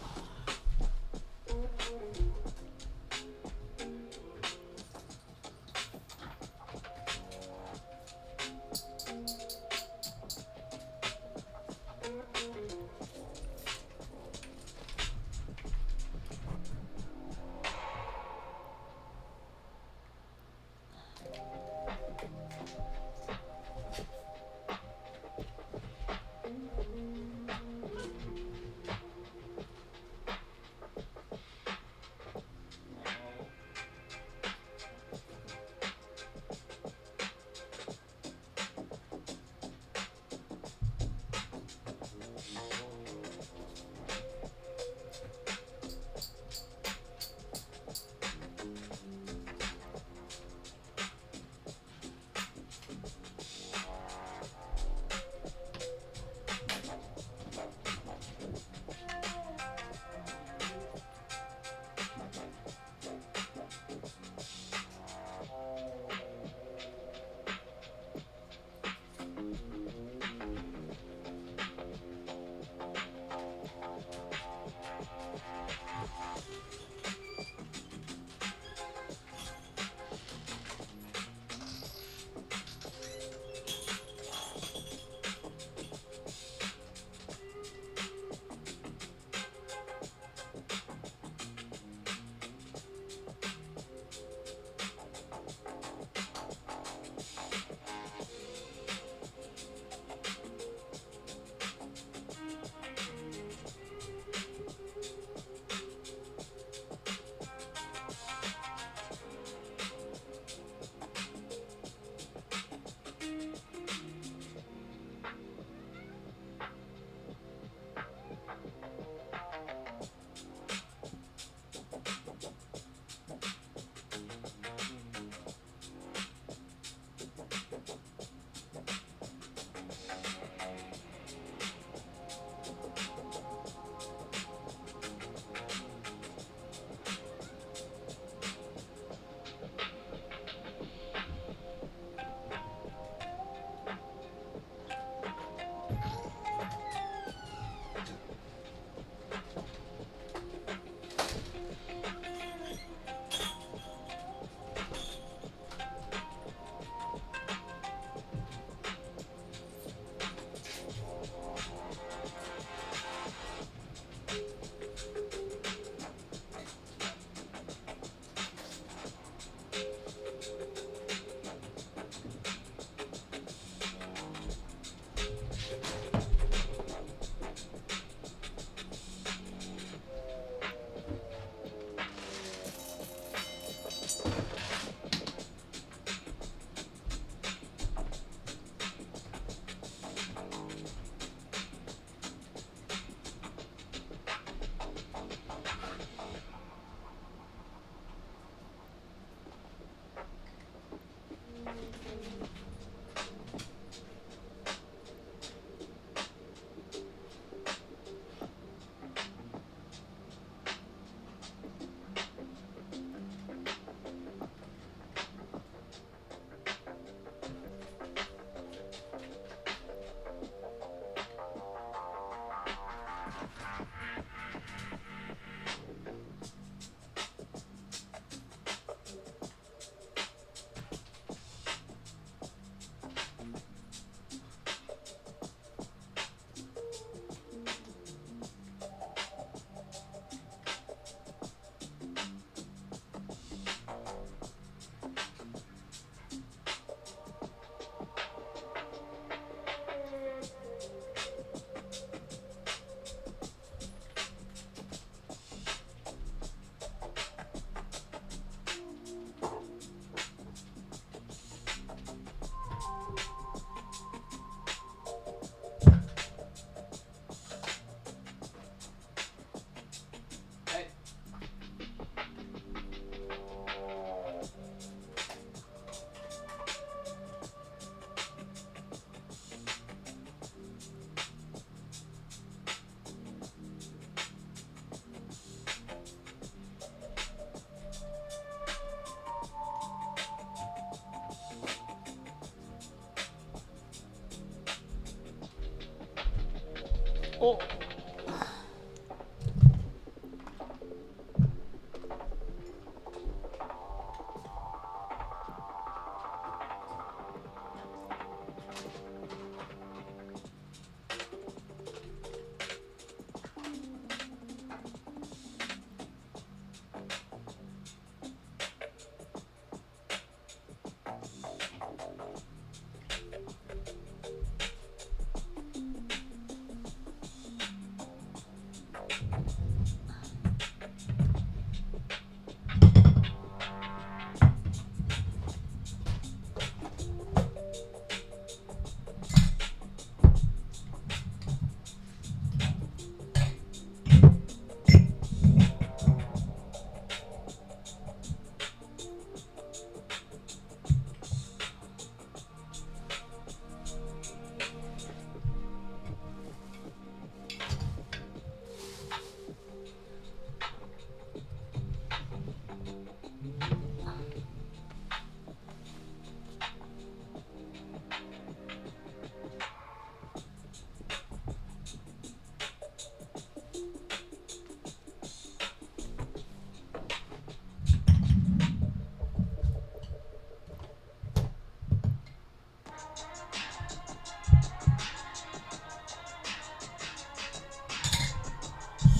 Oh.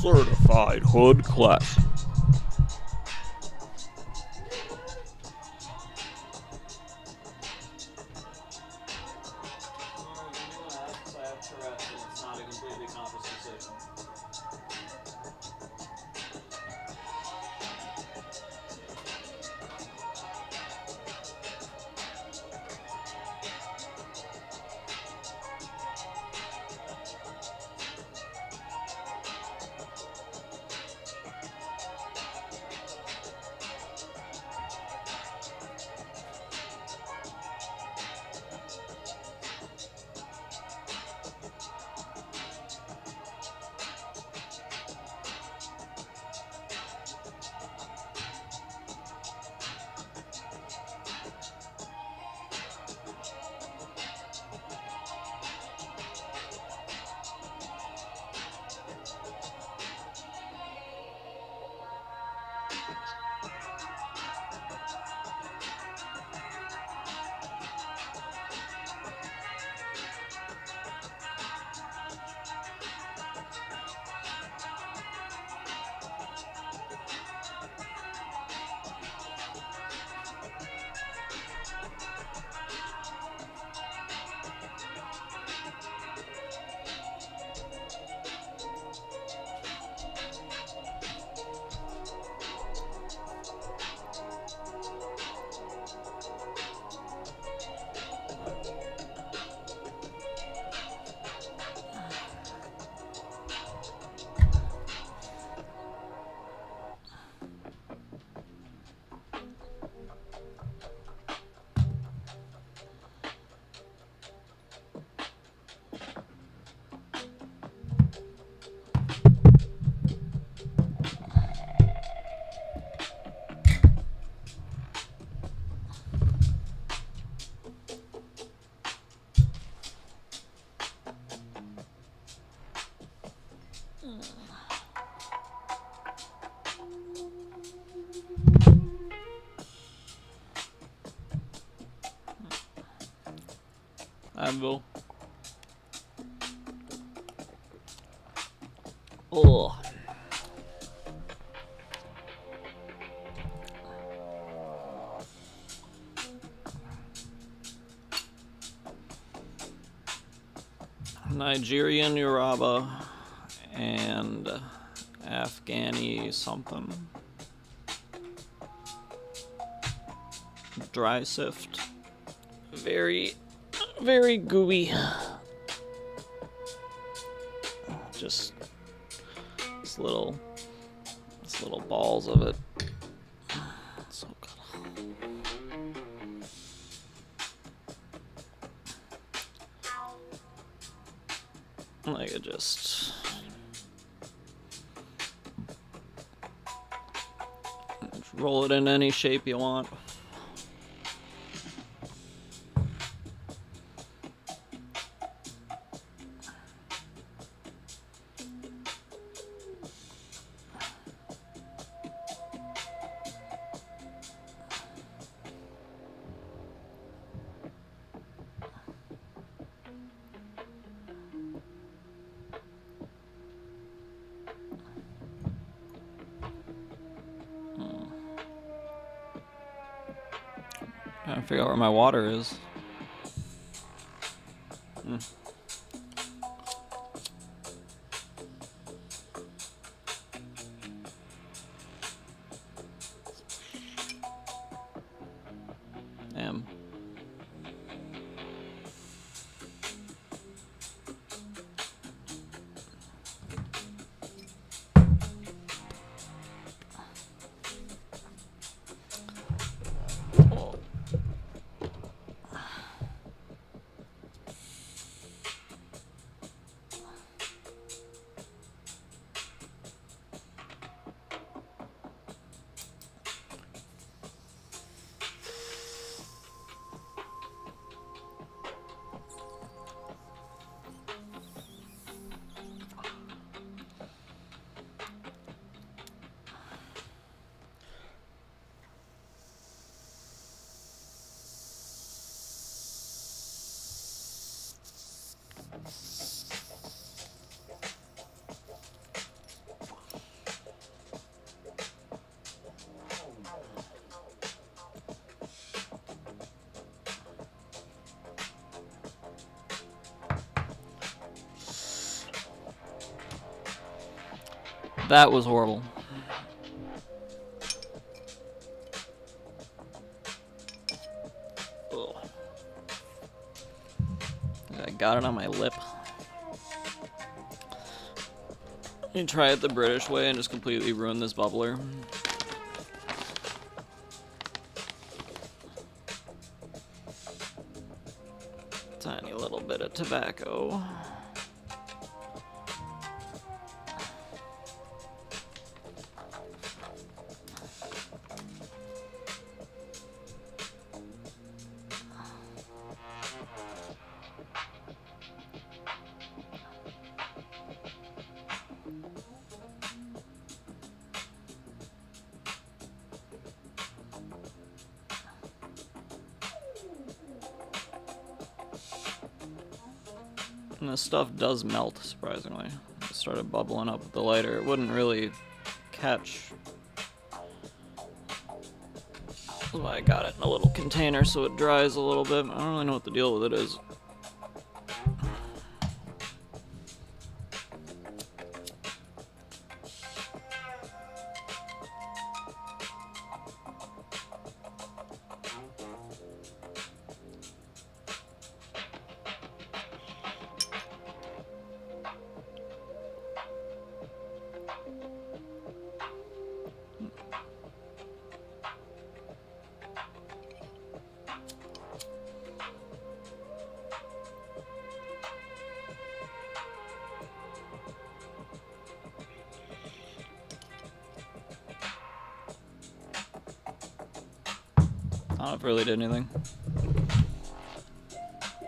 Certified Hood Class. Anvil. Oh. Nigerian Yoruba and Afghani something. Dry sift. Very gooey. Just this little balls of it. So good. I could just roll it in any shape you want. Trying to figure out where my water is. Damn. That was horrible. Ugh. I got it on my lip. You try it the British way and just completely ruin this bubbler. Tiny little bit of tobacco. And this stuff does melt, surprisingly. It started bubbling up with the lighter. It wouldn't really catch. That's why I got it in a little container so it dries a little bit. I don't really know what the deal with it is. I don't know if it really did anything.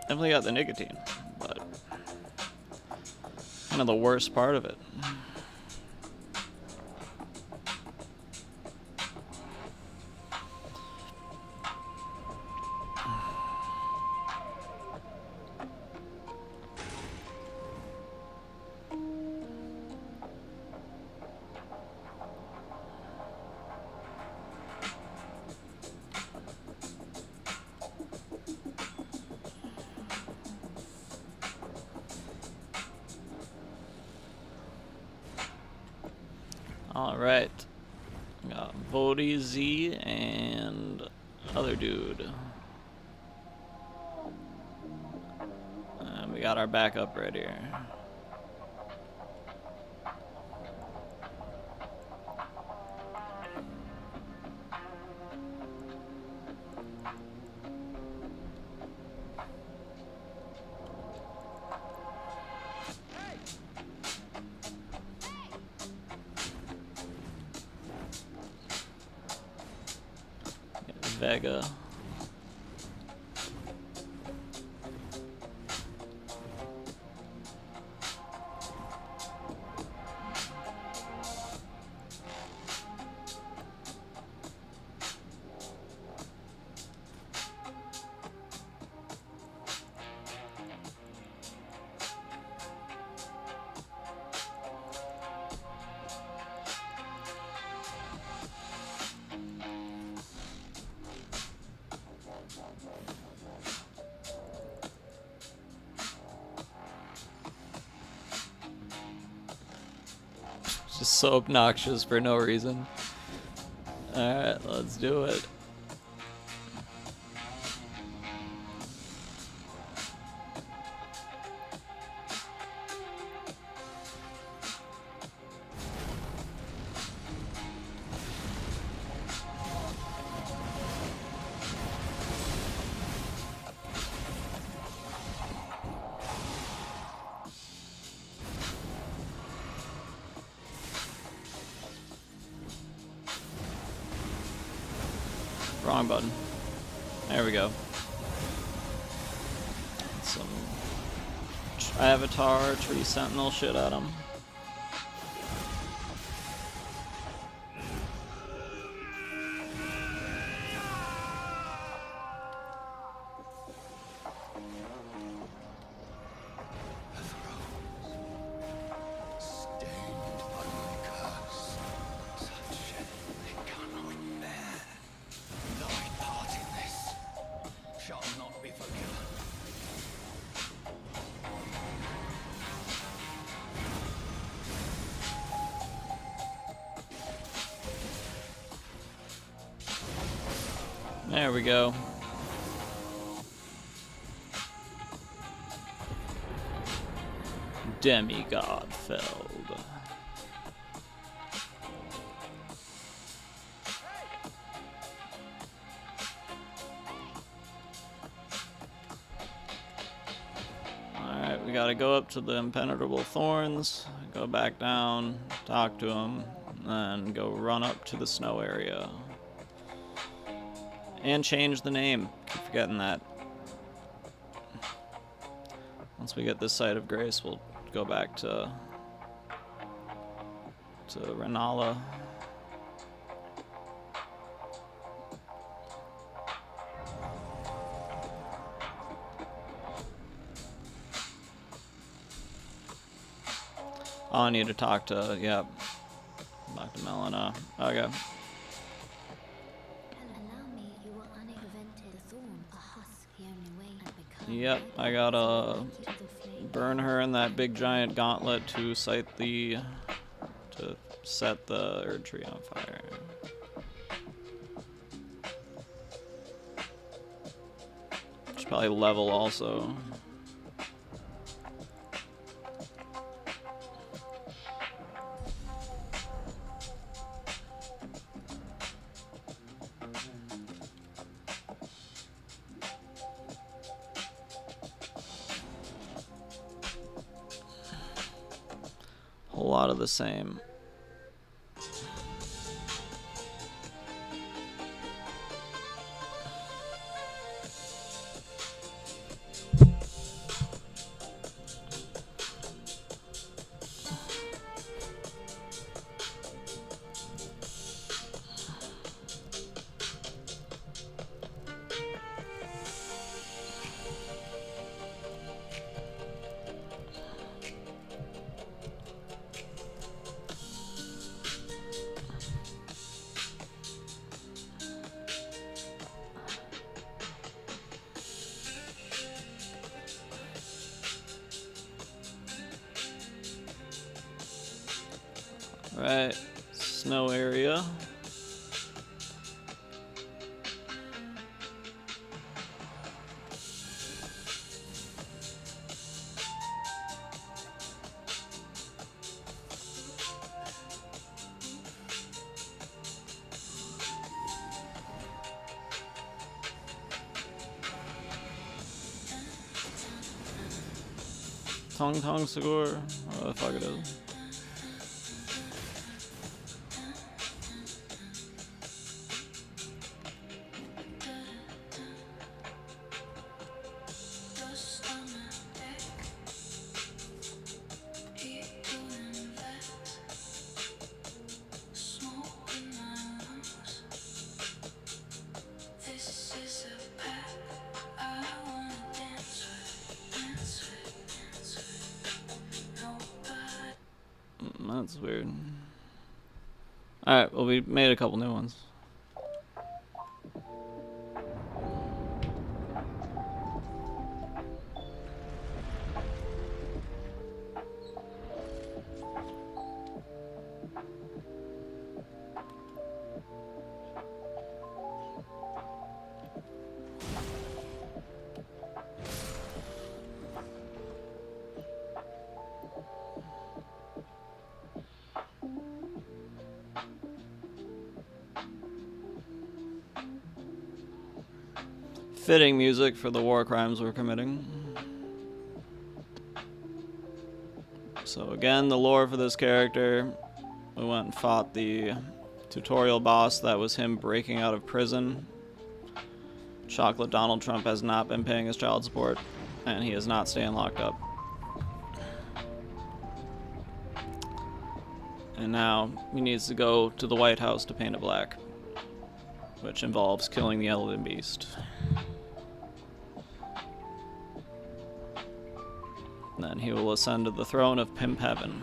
Definitely got the nicotine, but kind of the worst part of it. Alright. Got Vody Z and other dude. And we got our backup right here. Vega. Just so obnoxious for no reason. Alright, let's do it. Wrong button. There we go. Some Avatar Tree Sentinel shit at him. There we go. Demigod felled. Alright, we gotta go up to the impenetrable thorns, go back down, talk to him, and go run up to the snow area. And change the name. Keep forgetting that. Once we get this site of grace, we'll go back to Renala. Oh, I need to talk to, yep. Talk to Melina. Okay. Yep, I gotta burn her in that big giant gauntlet to set the Erd tree on fire. Should probably level also. Whole lot of the same. Right, snow area. Tong Sigur, what the fuck it is. That's weird. Alright, well, we made a couple new ones. Fitting music for the war crimes we're committing. So again, the lore for this character, we went and fought the tutorial boss that was him breaking out of prison. Chocolate Donald Trump has not been paying his child support, and he is not staying locked up. And now he needs to go to the White House to paint it black, which involves killing the Elden Beast. And then he will ascend to the throne of Pimp Heaven.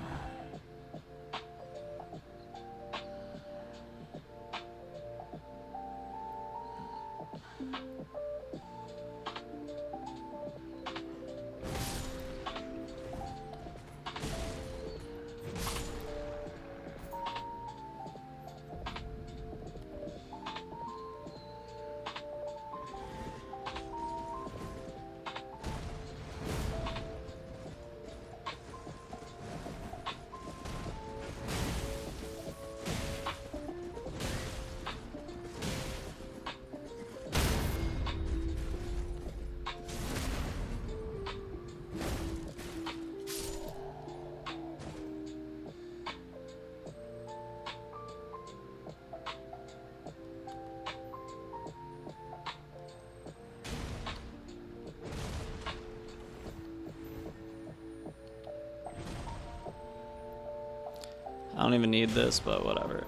I don't even need this, but whatever.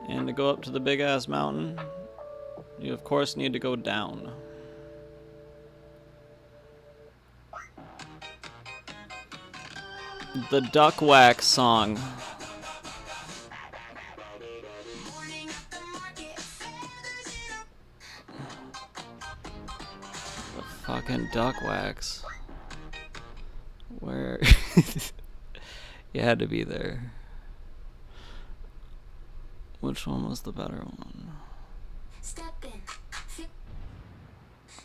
And to go up to the big ass mountain, you of course need to go down. The Duck Wax song. The fucking Duck Wax. Where? You had to be there. Which one was the better one?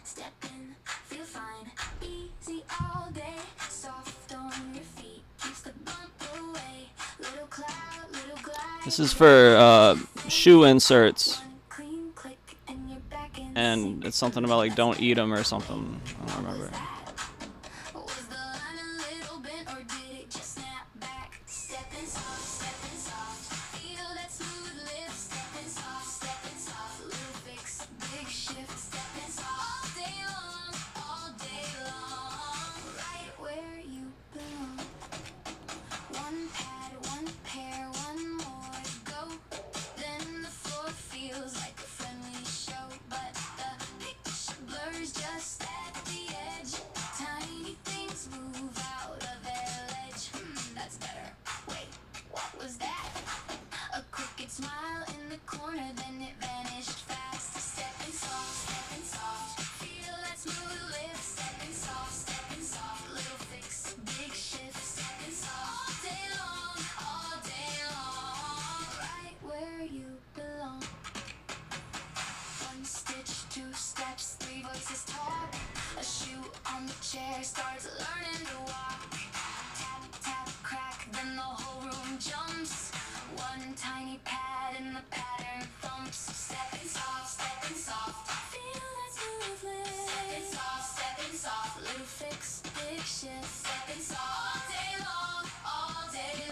Step in, feel fine, easy all day, soft on your feet, keeps the bump away, little cloud, little glide. This is for shoe inserts, and it's something about like don't eat them or something. I don't remember.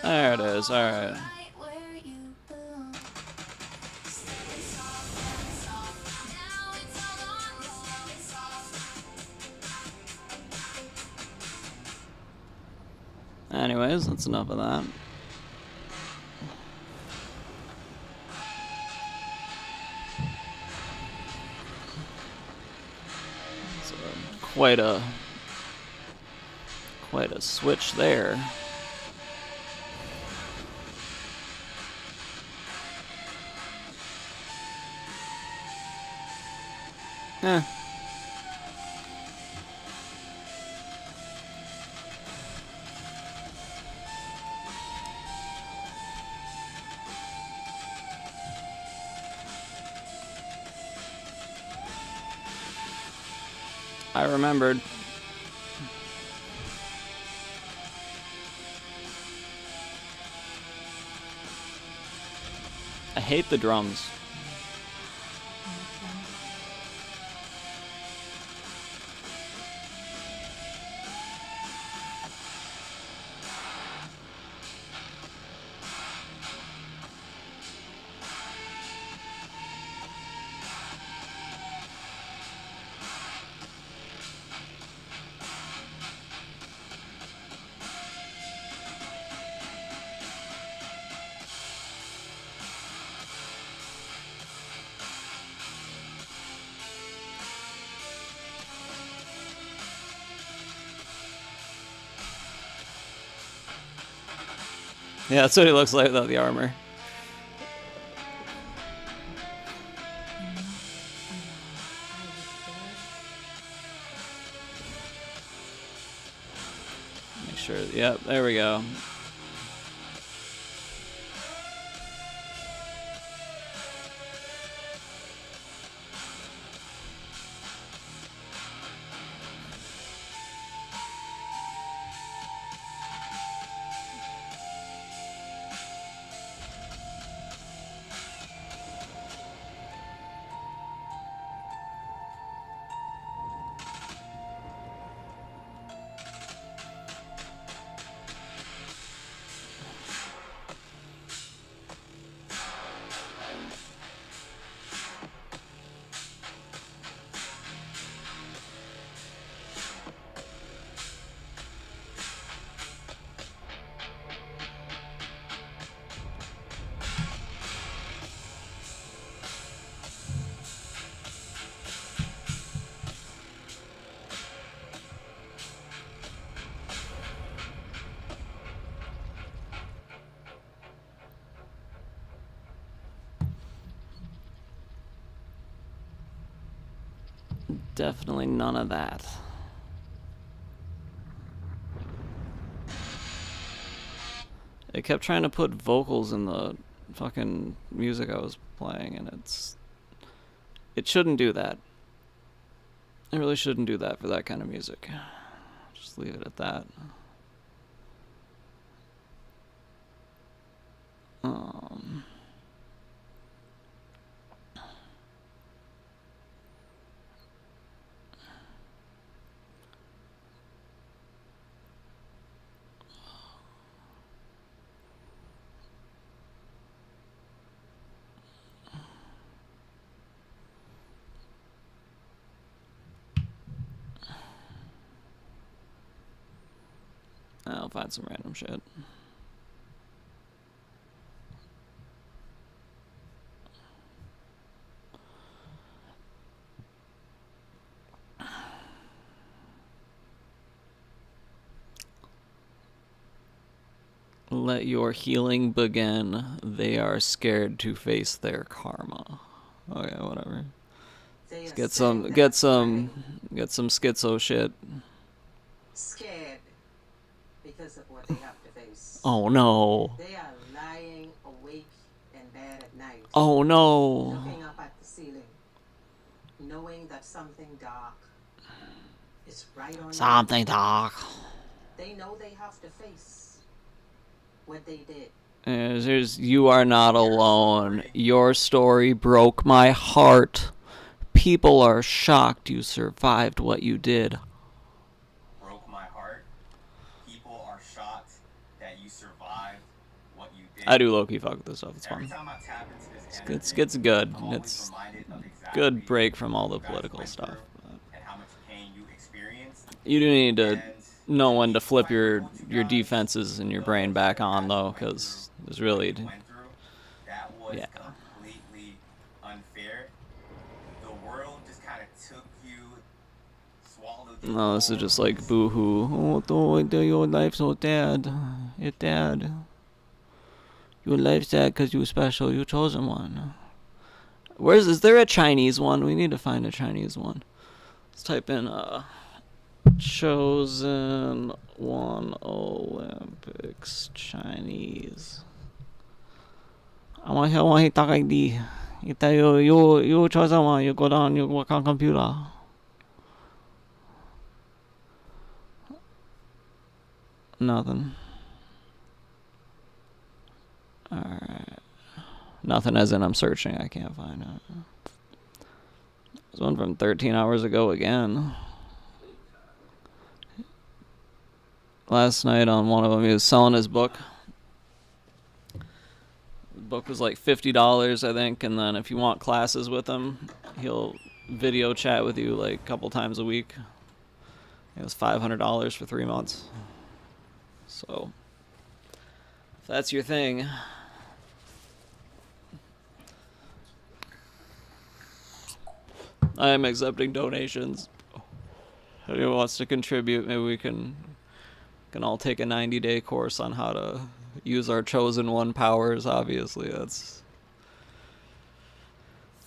There it is, alright. Anyways, that's enough of that. So, quite a switch there. Eh. I remembered. I hate the drums. Yeah, that's what he looks like without the armor. Make sure. Yep, there we go. Definitely none of that. It kept trying to put vocals in the fucking music I was playing, and it shouldn't do that. It really shouldn't do that for that kind of music. Just leave it at that. I'll find some random shit. Let your healing begin. They are scared to face their karma. Okay, whatever. Let's get some schizo shit. Scared because of what they have to face. Oh no. They are lying awake in bed at night. Oh no. Looking up at the ceiling, knowing that something dark is right on. Something dark. They know they have to face what they did. You are not alone. Your story broke my heart. People are shocked you survived what you did. Broke my heart. People are shocked that you survived what you did. I do low-key fuck with this stuff. It's fun. Every time I tap into this It's good. It's good break from all the political stuff. and how much pain you experienced. You do need to know when to flip your defenses in your brain back on, though, because there's really... That was yeah. completely unfair. The world just kind of took you, swallowed you. No, this is just like boo-hoo. Oh, your life's so sad. It's sad. Your life's sad because you're special. You're chosen one. Is there a Chinese one? We need to find a Chinese one. Let's type in chosen one Olympics Chinese. I want to talk like the. You chosen one. You go down. You work on computer. Nothing. Alright. Nothing as in I'm searching. I can't find it. There's one from 13 hours ago again. Last night on one of them, he was selling his book. The book was like $50, I think, and then if you want classes with him, he'll video chat with you like a couple times a week. It was $500 for 3 months. So, if that's your thing. I am accepting donations. If anyone wants to contribute, maybe we can all take a 90-day course on how to use our chosen one powers. Obviously, that'd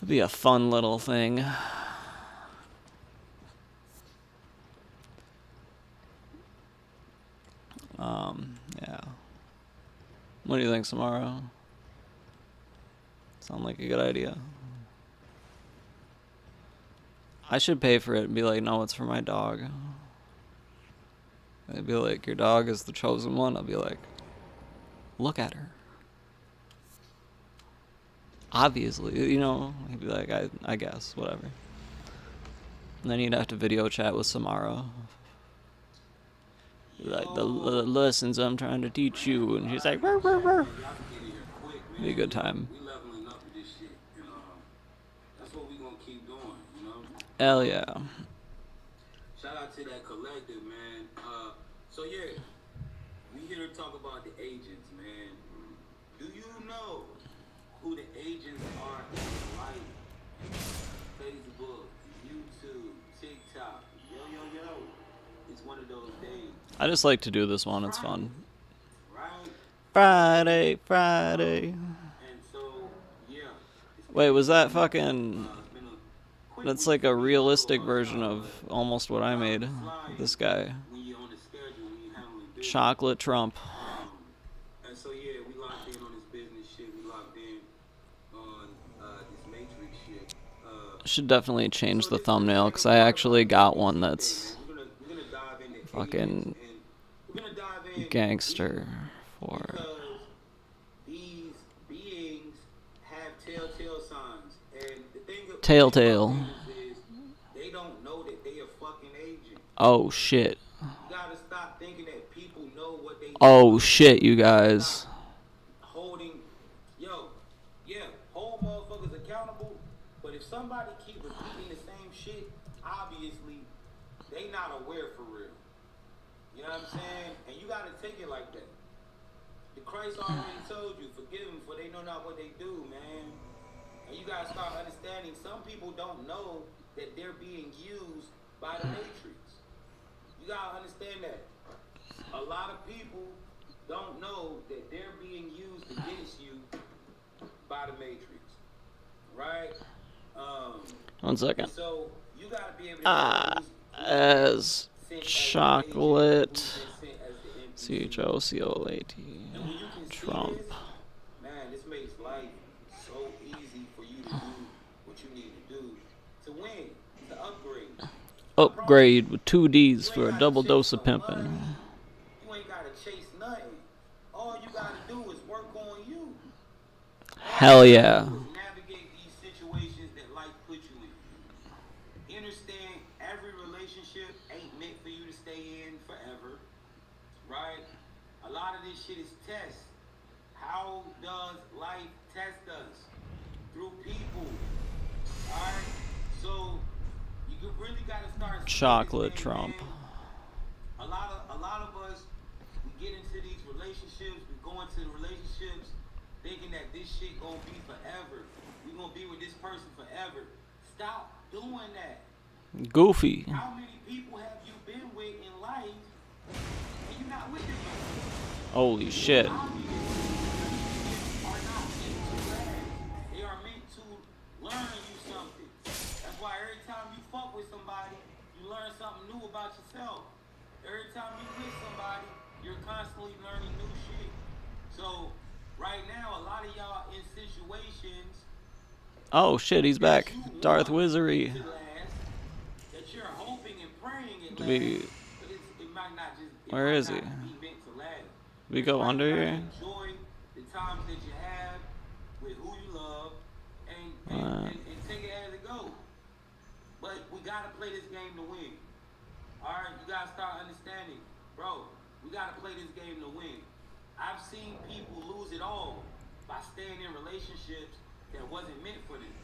be a fun little thing. Yeah. What do you think, Samara? Sound like a good idea. I should pay for it and be like, no, it's for my dog. They'd be like, your dog is the chosen one. I'll be like, look at her. Obviously, you know. He'd be like, I guess, whatever. And then you'd have to video chat with Samara. Like, the lessons I'm trying to teach you. And she's like, rrr, rrr, rrr. Be a good time. Hell yeah. Shout out to that collective, man. So yeah, we here to talk about the agents, man. Do you know who the agents are in life? Facebook, YouTube, TikTok, yo. It's one of those days. I just like to do this one. It's fun. Right? Friday. And so, yeah. Wait, was that fucking... That's like a realistic version of almost what I made. This guy. Chocolate Trump. And so yeah, we locked in on this business shit. We locked in on this Matrix shit. Should definitely change the thumbnail because I actually got one that's fucking gangster for. These beings have telltale signs, and the thing Telltale. is they don't know that they are fucking agents. Oh shit. You gotta stop thinking that people know what they do. Oh shit, you guys. Hold motherfuckers accountable, but if somebody keep repeating the same shit, obviously they not aware for real. You know what I'm saying? And you gotta take it like that. The Christ already told you, forgive them for they know not what they do, man. And you gotta start understanding some people don't know that they're being used by the Matrix. You gotta understand that. A lot of people don't know that they're being used against you by the Matrix. Right? 1 second. So you gotta be able to as chocolate CHOCOLAT Trump. Man, this makes life so easy for you to do what you need to do to win, to upgrade. Upgrade with 2 Ds for a double dose of pimping. You ain't gotta chase nothing. All you gotta do is work on you. Hell yeah. Navigate these situations that life put you in. Understand every relationship ain't meant for you to stay in forever. Right? A lot of this shit is tests. How does life test us? Through people. Alright? So you really gotta start Chocolate Trump. A lot of us, we get into these relationships, we go into the relationships thinking that this shit gonna be forever. We gonna be with this person forever. Stop doing that. Goofy. How many people have you been with in life and you're not with them? Holy shit. They are meant to learn you something. That's why every time you fuck with somebody, you learn something new about yourself. Every time you with somebody, you're constantly learning new shit. So right now, a lot of y'all in situations. Oh shit, he's back. Darth Wizardry. That you're hoping and praying it Where is he? We go under here? Enjoy the times that you have with who you love and take it as it goes. But we gotta play this game to win. Alright, you gotta start understanding. Bro, we gotta play this game to win. I've seen people lose it all by staying in relationships that wasn't meant for them.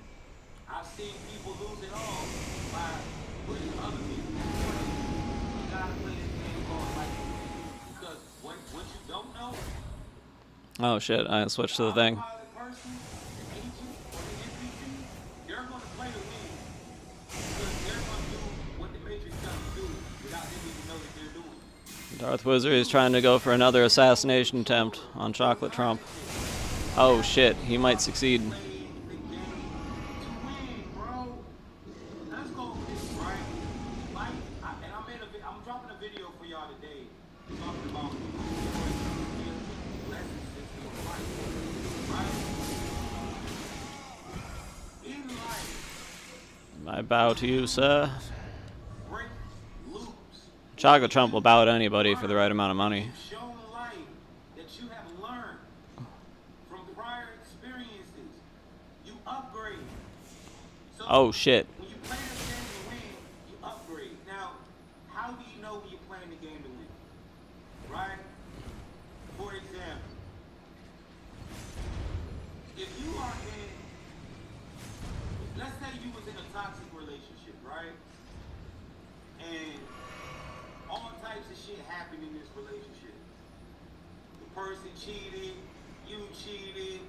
I've seen people lose it all by putting other people before them. You gotta play this game going like this. Because what you don't know. Oh shit, I switched to the thing. They're gonna play to win. Because they're gonna do what the Matrix tells them to do without them even know that they're doing it. Darth Wizard is trying to go for another assassination attempt on Chocolate Trump. Oh shit, he might succeed. I'm dropping a video for y'all today talking about lessons in life. Right? In life. I bow to you, sir. Chocolate Trump will bow to anybody for the right amount of money. Shown life that you have learned from prior experiences. You upgrade. So Oh shit. when you play the game to win, you upgrade. Now, how do you know when you're playing the game to win? Right? For example, if you are in, let's say you was in a toxic relationship, right? And all types of shit happened in this relationship. The person cheated, you cheated,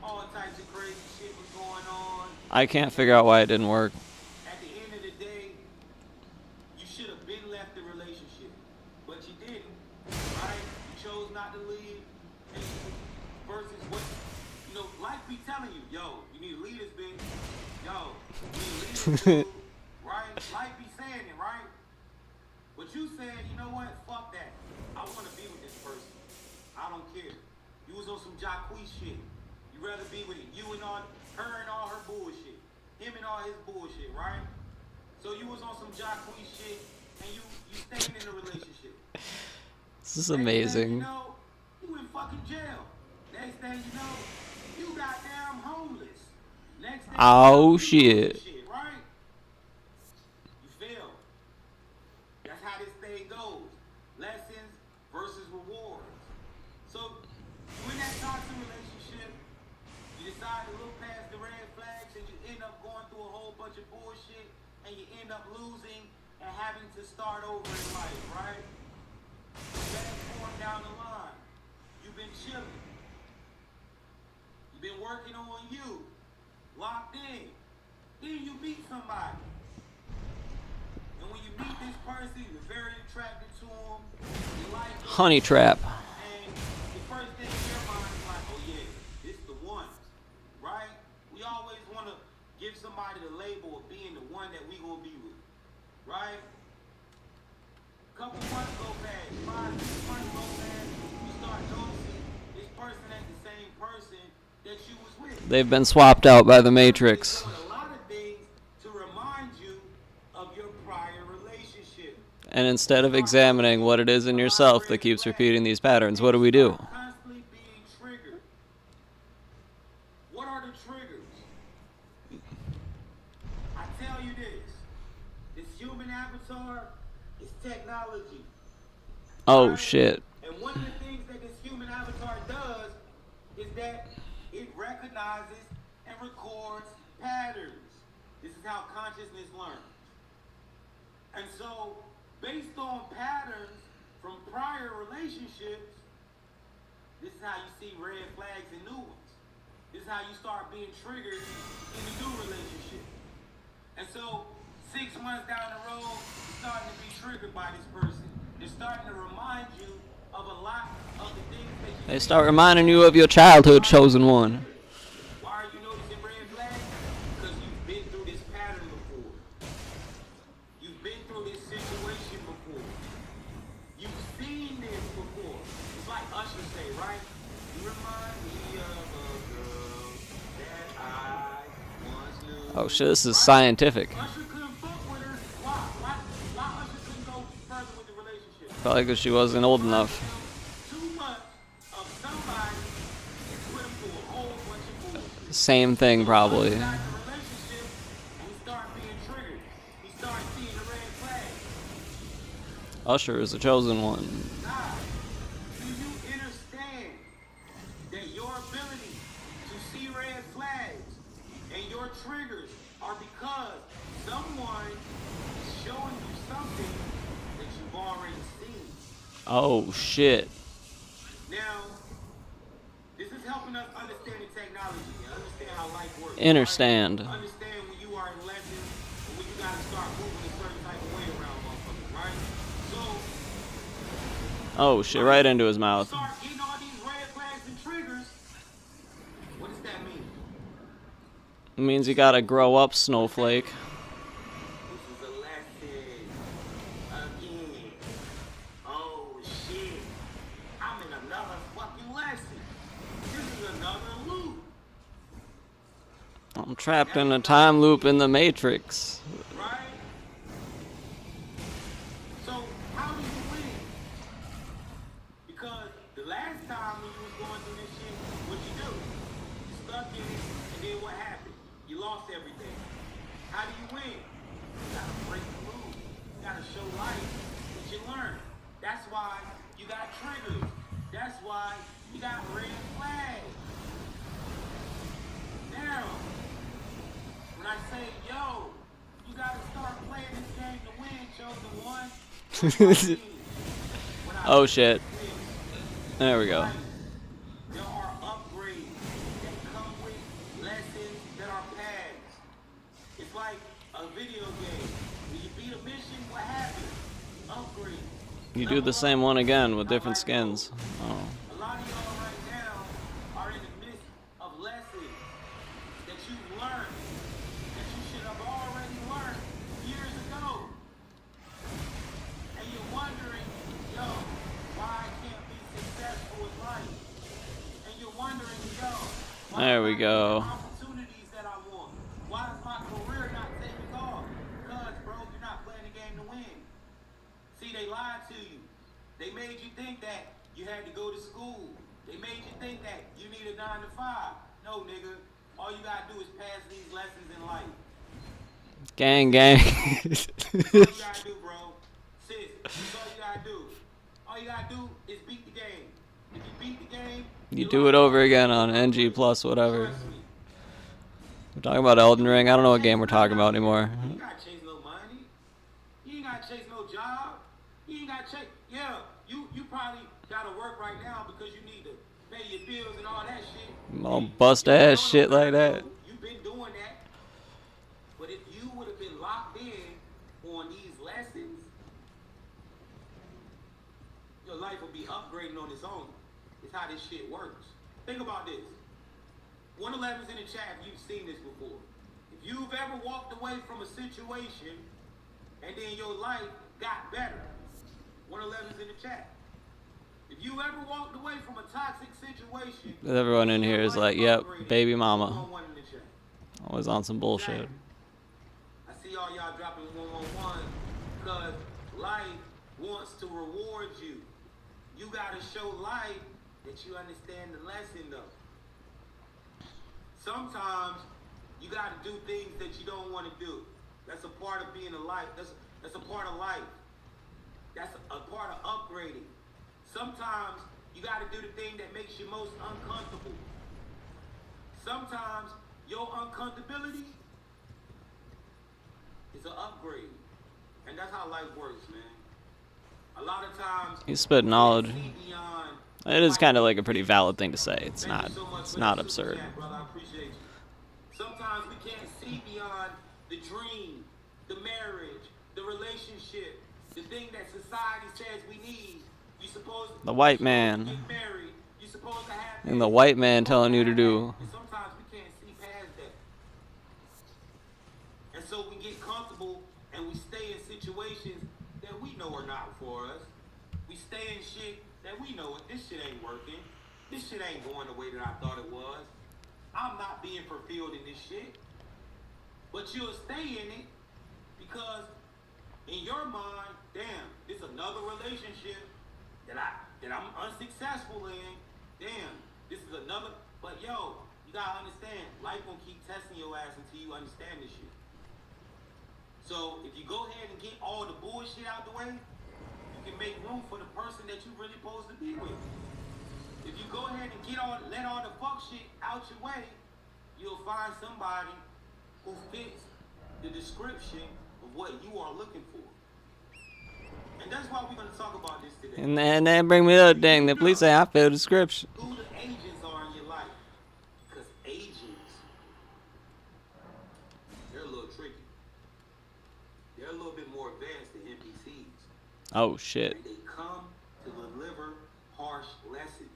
all types of crazy shit was going on. I can't figure out why it didn't work. At the end of the day, you should have been left the relationship, but you didn't, right? You chose not to leave, and versus what, you know, life be telling you, yo, you need to leave this bitch, yo, you need to leave this dude, right? Life be saying it, right? But you said, you know what, fuck that, I want to be with this person, I don't care. You was on some Jacquees shit, you rather be with you and all, her and all her bullshit, him and all his bullshit, right? So you was on some Jacquees shit, and you stayed in the relationship. This is amazing. Next thing you know, you in fucking jail. Next thing you know, you goddamn homeless. Next thing Oh you know, shit. shit, right? You fail. That's how this thing goes. Lessons versus rewards. So you in that toxic relationship, you decide to look past the red flags, and you end up going through a whole bunch of bullshit, and you end up losing and having to start over in life, right? Fast forward down the line, you've been chilling. You've been working on you, locked in. Then you meet somebody. And when you meet this person, you're very attracted to them. You like them. Honey trap. And the first thing in your mind is like, oh yeah, this the one, right? We always want to give somebody the label of being the one that we gonna be with, right? Couple months go past, 5, 6 months go past, you start noticing this person ain't the same person that you was with. They've been swapped out by the Matrix. A lot of things to remind you of your prior relationship. And instead of examining what it is in yourself that keeps repeating these patterns, what do we do? Constantly being triggered. What are the triggers? I tell you this human avatar is technology. Oh shit. And one of the things that this human avatar does is that it recognizes and records patterns. This is how consciousness learns. And so, based on patterns from prior relationships, this is how you see red flags in new ones. This is how you start being triggered in the new relationship. And so, 6 months down the road, you're starting to be triggered by this person. They're starting to remind you of a lot of the things that you They start reminding you of your childhood chosen one. Why are you noticing red flags? Because you've been through this pattern before. You've been through this situation before. You've seen this before. It's like Usher say, right? You remind me of a girl that I once knew. Oh shit, this is scientific. Usher couldn't fuck with her. Why Usher couldn't go further with the relationship? Probably because she wasn't old enough. 2 months Same thing, probably. He start being triggered. He start seeing the red flag. Usher is the chosen one. Nah. Do you understand that your ability to see red flags and your triggers are because someone is showing you something that you've already seen? Oh shit. Now, this is helping us understand the technology and understand how life works. Understand. Right? Understand when you are in lessons and when you gotta start moving a certain type of way around motherfuckers, right? So, Oh shit, right into his mouth. start getting all these red flags and triggers. What does that mean? It means you gotta grow up, snowflake. This is a lesson. Again. Oh shit. I'm in another fucking lesson. This is another loop. I'm trapped in a time loop in the Matrix. Right? So, how do you win? Because the last time when you was going through this shit, what'd you do? You stuck in it, and then what happened? You lost everything. How do you win? You gotta break the rules. You gotta show life what you learn. That's why you got triggers. That's why you got red flags. Now, when I say, yo, you gotta start playing this game to win, chosen one. Oh shit. There we go. There are upgrades that come with lessons that are paths. It's like a video game. When you beat a mission, what happens? Upgrade. You do the same one again with different skins. Oh. A lot of y'all right now are in the midst of lessons that you've learned, that you should have already learned years ago. And you're wondering, yo, why I can't be successful in life. And you're wondering, yo, why There we go. opportunities that I want. Why is my career not taking off? Because, bro, you're not playing the game to win. See, they lied to you. They made you think that you had to go to school. They made you think that you need a 9 to 5. No, nigga. All you gotta do is pass these lessons in life. Gang, gang. That's all you gotta do, bro. Sis, that's all you gotta do. All you gotta do is beat the game. If you beat the game, You do it over again on NG plus whatever. We're talking about Elden Ring. I don't know what game we're talking about anymore. you ain't gotta chase no money. You ain't gotta chase no job. You ain't gotta chase. Yeah, you probably gotta work right now because you need to pay your bills and all that shit. All bust ass shit like that. You've been doing that. But if you would have been locked in on these lessons, your life will be upgrading on its own. It's how this shit works. Think about this. 111's in the chat if you've seen this before. If you've ever walked away from a situation and then your life got better, 111's in the chat. If you ever walked away from a toxic situation, Everyone in here is like, yep, baby mama. Always on some bullshit. I see all y'all dropping 111 because life wants to reward you. You gotta show life that you understand the lesson though. Sometimes you gotta do things that you don't want to do. That's a part of being alive. That's a part of life. That's a part of upgrading. Sometimes you gotta do the thing that makes you most uncomfortable. Sometimes your uncomfortability is an upgrade. And that's how life works, man. A lot of times You spit knowledge. It is kind of like a pretty valid thing to say. It's not absurd. Sometimes we can't see beyond the dream, the marriage, the relationship, the thing that society says we need. You supposed The white man. get married. You supposed to have And the white man telling you to do. and sometimes we can't see past that. And so we get comfortable and we stay in situations that we know are not for us. We stay in shit that we know this shit ain't working. This shit ain't going the way that I thought it was. I'm not being fulfilled in this shit. But you'll stay in it because in your mind, damn, it's another relationship that I'm unsuccessful in. Damn, this is another. But yo, you gotta understand, life gonna keep testing your ass until you understand this shit. So if you go ahead and get all the bullshit out the way, you can make room for the person that you really supposed to be with. If you go ahead and let all the fuck shit out your way, you'll find somebody who fits the description of what you are looking for. And that's why we're gonna talk about this today. And then bring me up, dang, the police say I failed description. Who the agents are in your life. Because agents, they're a little tricky. They're a little bit more advanced than NPCs. Oh shit. And they come to deliver harsh lessons.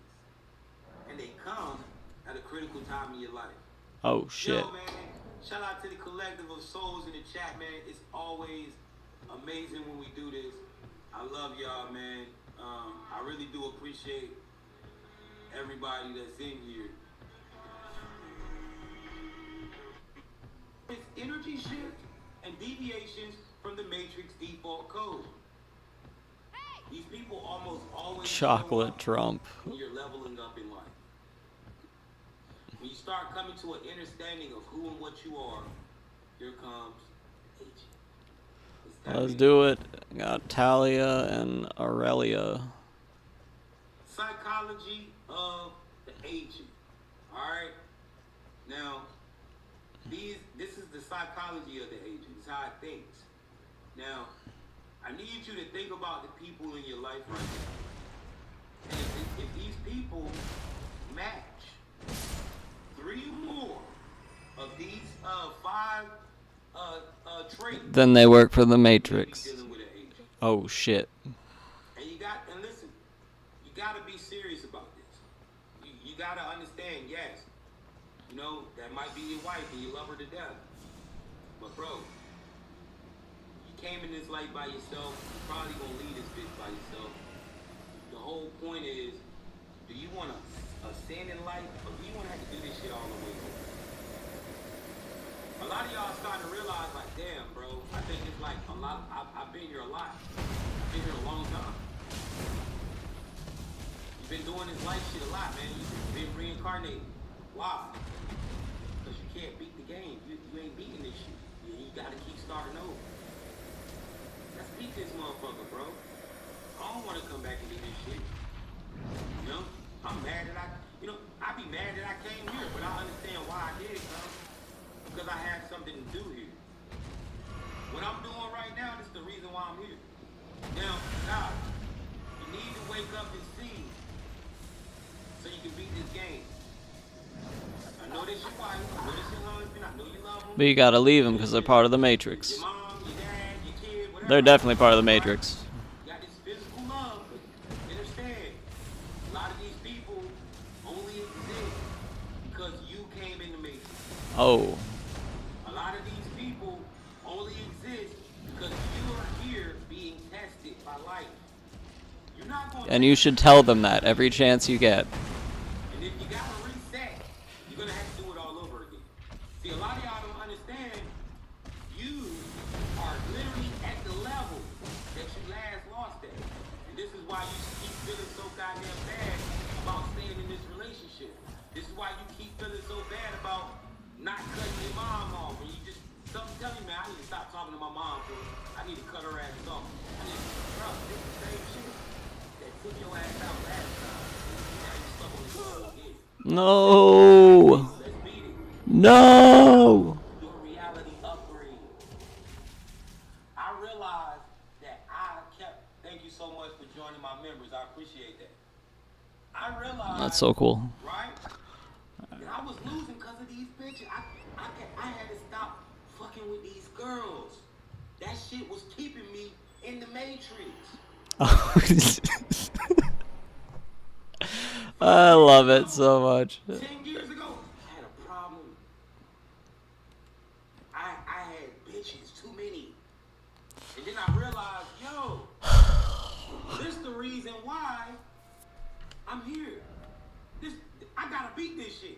And they come at a critical time in your life. Oh shit. Yo, man, shout out to the collective of souls in the chat, man. It's always amazing when we do this. I love y'all, man. I really do appreciate everybody that's in here. It's energy shift and deviations from the Matrix default code. These people almost always Chocolate Trump. when you're leveling up in life. When you start coming to an understanding of who and what you are, here comes agent. Let's do it. Got Talia and Aurelia. Psychology of the agent. Alright? Now, this is the psychology of the agent. It's how it thinks. Now, I need you to think about the people in your life right now. And if these people match 3 or more of these 5 traits, Then they work for the Matrix. Oh shit. And listen, you gotta be serious about this. You gotta understand, yes, you know, that might be your wife and you love her to death. But bro, you came in this life by yourself, you're probably gonna leave this bitch by yourself. The whole point is, do you want a sin in life, or do you want to have to do this shit all the way home? A lot of y'all starting to realize, like, damn, bro, I think it's like a lot. I've been here a lot. I've been here a long time. You've been doing this life shit a lot, man. You've been reincarnated. Why? Because you can't beat the game. You ain't beating this shit. You gotta keep starting over. Let's beat this motherfucker, bro. I don't want to come back and do this shit. You know? I'm mad that I be mad that I came here, but I understand why I did, bro. Because I had something to do here. What I'm doing right now, this is the reason why I'm here. Now, God, you need to wake up and see so you can beat this game. I know this your wife, I know this your husband, I know you love them. But you gotta leave them because they're part of the Matrix. Your mom, your dad, your kid, whatever. They're definitely part of the Matrix. You got this physical love, but understand, a lot of these people only exist because you came in the Matrix. Oh. A lot of these people only exist because you are here being tested by life. You're not going And you should tell them that every chance you get. And if you gotta reset, you're gonna have to do it all over again. See, a lot of y'all don't understand. You are literally at the level that you last lost at. And this is why you keep feeling so goddamn bad about staying in this relationship. This is why you keep feeling so bad about not cutting your mom off. And you just, something tell me, man, I need to stop talking to my mom, bro. I need to cut her ass off. I need to, bro, this is the same shit that took your ass out last time. Now you stuck on the floor again. No. No. Your reality upgrade. I realized that thank you so much for joining my members. I appreciate that. I realized. That's so cool. Right? That I was losing because of these bitches. I had to stop fucking with these girls. That shit was keeping me in the Matrix. I love it so much. 10 years ago, I had a problem. I had bitches, too many. And then I realized, yo, this the reason why I'm here. I gotta beat this shit.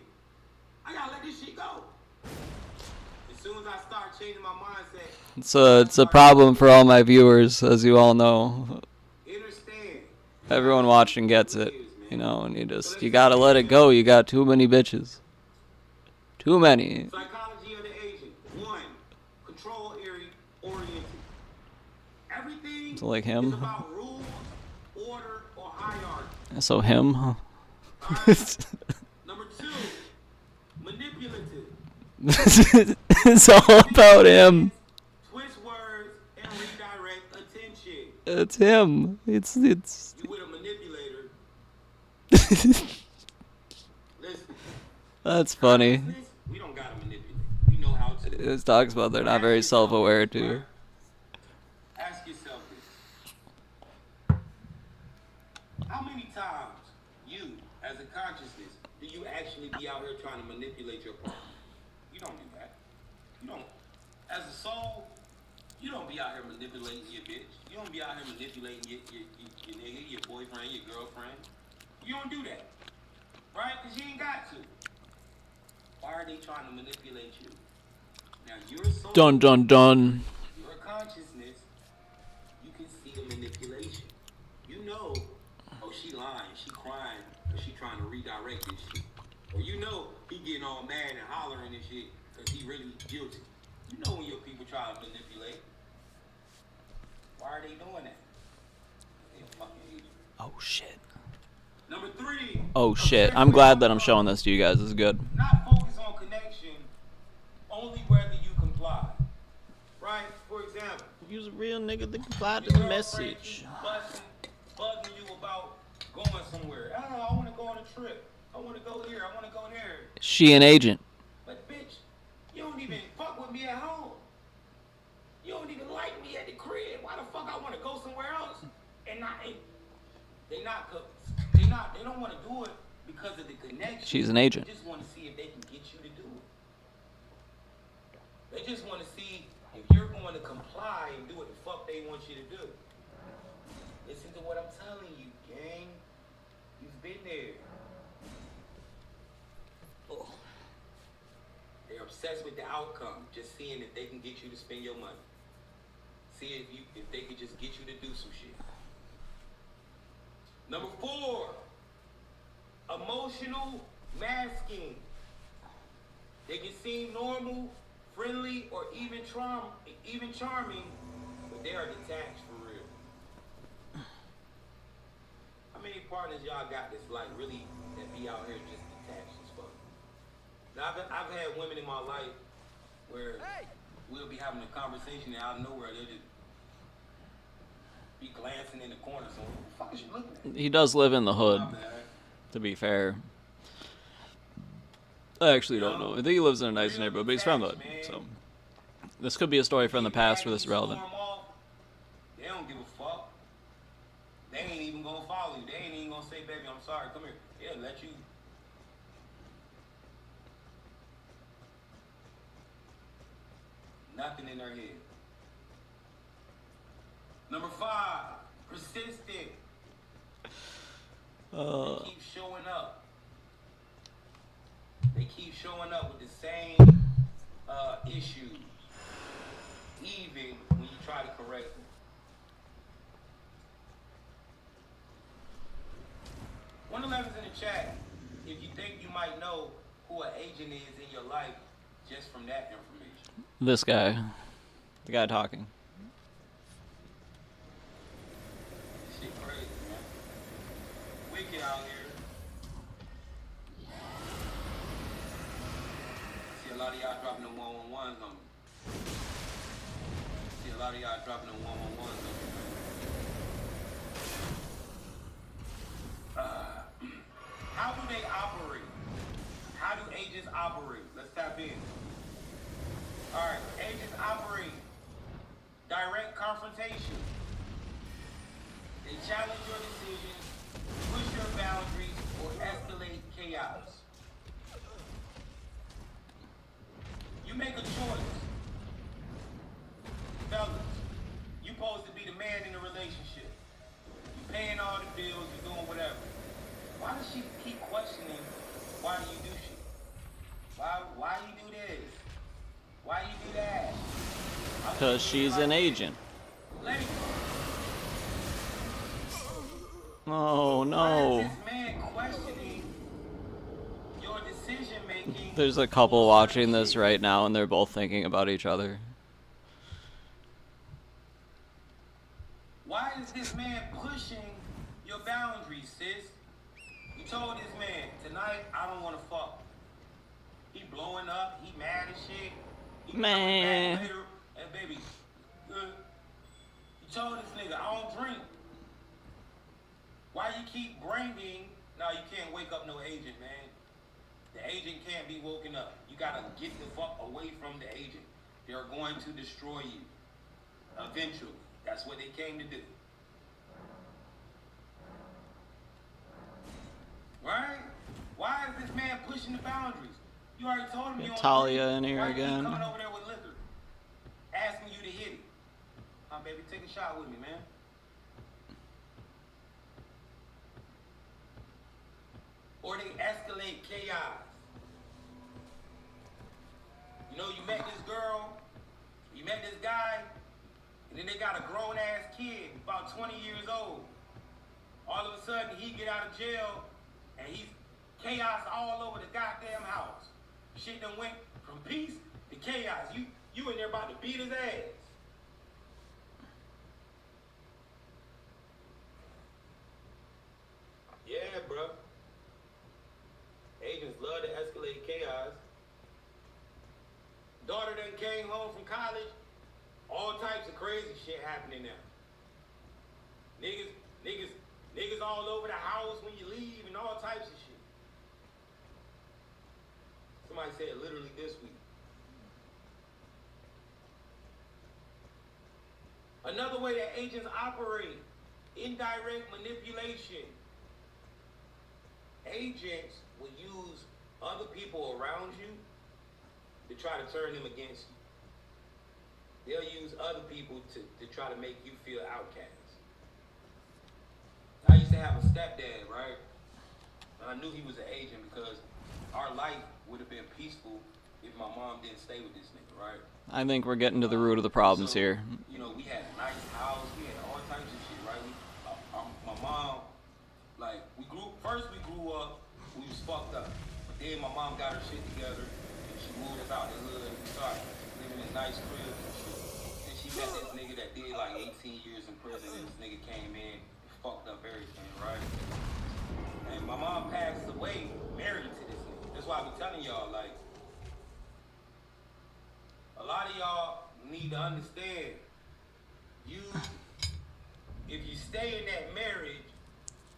I gotta let this shit go. As soon as I start changing my mindset. It's a problem for all my viewers, as you all know. Everyone watching gets it, you know, and you gotta let it go. You got too many bitches. Too many. Psychology of the agent. 1. Control area oriented. Everything So like is him. about rules, order, or hierarchy. So him. Huh? Number 2. Manipulative. It's all about him. Twist words and redirect attention. It's him. It's. You with a manipulator. Listen. That's funny. We don't gotta manipulate. We know how to. It talks about they're not very self-aware too. Ask yourself this. How many times you, as a consciousness, do you actually be out here trying to manipulate your partner? You don't do that. You don't. As a soul, you don't be out here manipulating your bitch. You don't be out here manipulating your nigga, your boyfriend, your girlfriend. You don't do that. Right? Because you ain't got to. Why are they trying to manipulate you? Now, you're a soul. Dun dun dun. You're a consciousness. You can see the manipulation. You know, oh, she lying, she crying, or she trying to redirect this shit. Or you know, he getting all mad and hollering and shit because he really guilty. You know when your people try to manipulate. Why are they doing that? They a fucking agent. Oh shit. Number 3. Oh shit. I'm glad that I'm showing this to you guys. This is good. Not focus on connection, only whether you comply. Right? For example, use a real nigga to comply to the message. Bugging you about going somewhere. Oh, I want to go on a trip. I want to go here. I want to go there. She an agent. But bitch, you don't even fuck with me at home. You don't even like me at the crib. Why the fuck I want to go somewhere else? And they don't want to do it because of the connection. She's an agent. They just want to see if they can get you to do it. They just want to see if you're going to comply and do what the fuck they want you to do. Listen to what I'm telling you, gang. You've been there. They're obsessed with the outcome, just seeing if they can get you to spend your money. See if they can just get you to do some shit. Number 4, emotional masking. They can seem normal, friendly, or even charming, but they are detached for real. How many partners y'all got that's like really that be out here just detached as fuck? Now I've had women in my life where we'll be having a conversation and out of nowhere they'll just be glancing in the corner. So what the fuck is you looking at? He does live in the hood, to be fair. I actually don't know. I think he lives in a nice neighborhood, but he's from the hood. So this could be a story from the past where this is relevant. They don't give a fuck. They ain't even gonna follow you. They ain't even gonna say, baby, I'm sorry, come here. They'll let you. Nothing in their head. Number 5, persistent. They keep showing up. They keep showing up with the same issues, even when you try to correct them. 111's in the chat. If you think you might know who an agent is in your life just from that information. This guy. The guy talking. Shit crazy, man. Wicked out here. See a lot of y'all dropping them 111s on me. See a lot of y'all dropping them 111s on me. How do they operate? How do agents operate? Let's tap in. Alright, agents operate. Direct confrontation. They challenge your decisions, push your boundaries, or escalate chaos. You make a choice. Fellas, you supposed to be the man in the relationship. You paying all the bills, you doing whatever. Why does she keep questioning why do you do shit? Why you do this? Why you do that? Because she's an agent. Lady. Oh no. Why is this man questioning your decision making thinking. There's a couple watching this right now, and they're both thinking about each other. Why is this man pushing your boundaries, sis? You told this man, tonight I don't want to fuck. He blowing up, he mad as shit. He Man. coming back later, and baby, good. You told this nigga, I don't drink. Why you keep bringing, no, you can't wake up no agent, man. The agent can't be woken up. You gotta get the fuck away from the agent. They're going to destroy you. Eventually. That's what they came to do. Right? Why is this man pushing the boundaries? You already told him you don't Talia drink. in here Why you again. coming over there with liquor? Asking you to hit it. Baby, take a shot with me, man. Or they escalate chaos. You know, you met this girl, you met this guy, and then they got a grown-ass kid, about 20 years old. All of a sudden, he get out of jail, and he's chaos all over the goddamn house. Shit done went from peace to chaos. You in there about to beat his ass. Yeah, bro. Agents love to escalate chaos. Daughter done came home from college. All types of crazy shit happening now. Niggas all over the house when you leave and all types of shit. Somebody said literally this week. Another way that agents operate, indirect manipulation. Agents will use other people around you to try to turn them against you. They'll use other people to try to make you feel outcast. I used to have a stepdad, right? And I knew he was an agent because our life would have been peaceful if my mom didn't stay with this nigga, right? I think we're getting to the root of the problems here. You know, we had a nice house, we had all types of shit, right? My mom, like, we grew up, we was fucked up. But then my mom got her shit together, and she moved us out the hood, and we started living in nice cribs and shit. And she met this nigga that did like 18 years in prison, and this nigga came in, fucked up everything, right? And my mom passed away married to this nigga. That's why I be telling y'all, like, a lot of y'all need to understand, if you stay in that marriage,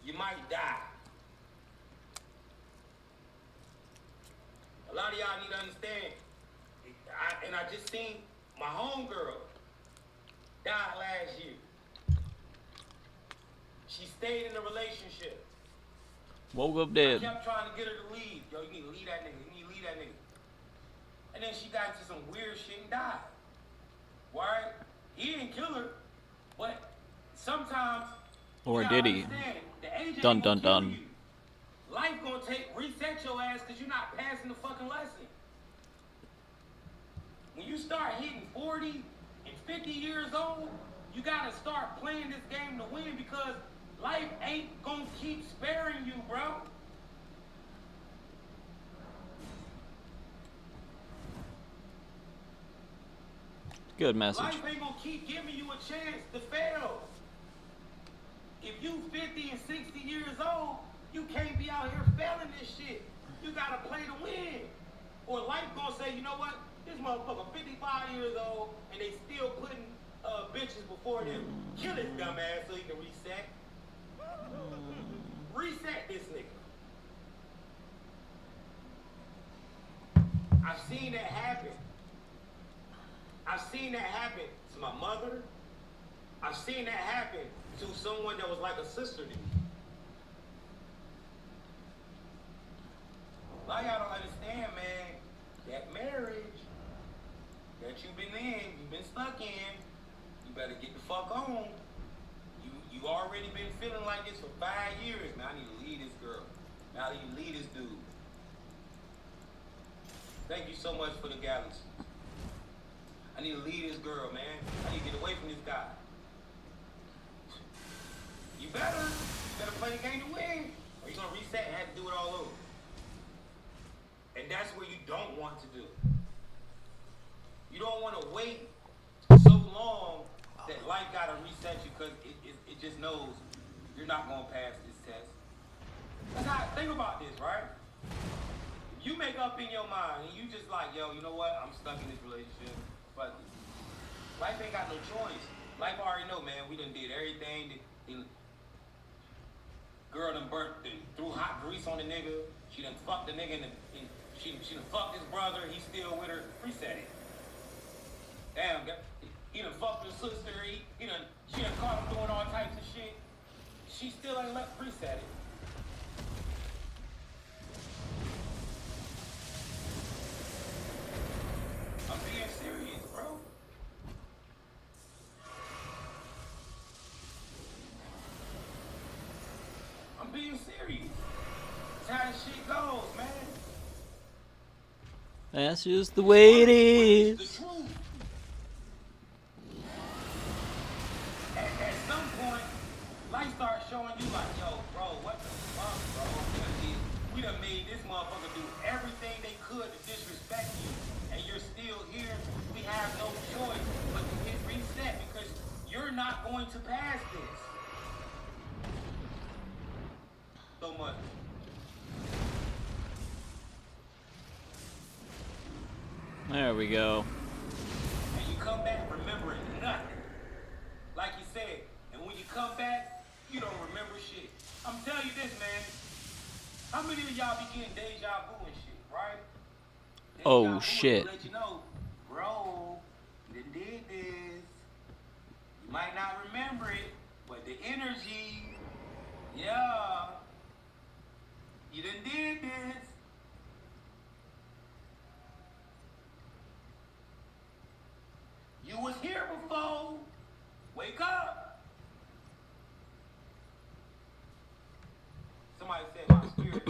you might die. A lot of y'all need to understand, and I just seen my homegirl died last year. She stayed in a relationship. Woke up dead. I kept trying to get her to leave. Yo, you need to leave that nigga. You need to leave that nigga. And then she got into some weird shit and died. Why? He didn't kill her, but sometimes. Or did he? Dun dun dun. Life gonna reset your ass because you're not passing the fucking lesson. When you start hitting 40 and 50 years old, you gotta start playing this game to win because life ain't gonna keep sparing you, bro. Good message. Life ain't gonna keep giving you a chance to fail. If you 50 and 60 years old, you can't be out here failing this shit. You gotta play to win. Or life gonna say, you know what? This motherfucker 55 years old and they still putting bitches before them. Kill his dumb ass so he can reset. Reset this nigga. I've seen that happen. I've seen that happen to my mother. I've seen that happen to someone that was like a sister to me. A lot of y'all don't understand, man, that marriage that you've been stuck in, you better get the fuck on. You already been feeling like this for 5 years. Man, I need to leave this girl. Now I need to leave this dude. Thank you so much for the galaxy. I need to leave this girl, man. I need to get away from this guy. You better play the game to win, or you're gonna reset and have to do it all over. And that's where you don't want to do. You don't want to wait so long that life got to reset you because it just knows you're not going to pass this test. That's how, think about this, right? If you make up in your mind and you just like, yo, you know what? I'm stuck in this relationship. But life ain't got no choice. Life already know, man. We done did everything. Girl done burnt, threw hot grease on the nigga. She done fucked the nigga and she done fucked his brother. He's still with her. Reset it. Damn, he done fucked his sister. She done caught him doing all types of shit. She still ain't left. Reset it. I'm being serious, bro. I'm being serious. That's how this shit goes, man. That's just the way it is. The truth. At some point, life starts showing you like, yo, bro, what the fuck, bro? We done made this motherfucker do everything they could to disrespect you, and you're still here. We have no choice but to hit reset because you're not going to pass this. So much. There we go. And you come back remembering nothing. Like you said, and when you come back, you don't remember shit. I'm telling you this, man. How many of y'all be getting deja vu and shit, right? Oh shit. Let you know, bro, you done did this. You might not remember it, but the energy, yeah. You done did this. You was here before. Wake up. Somebody said my spirit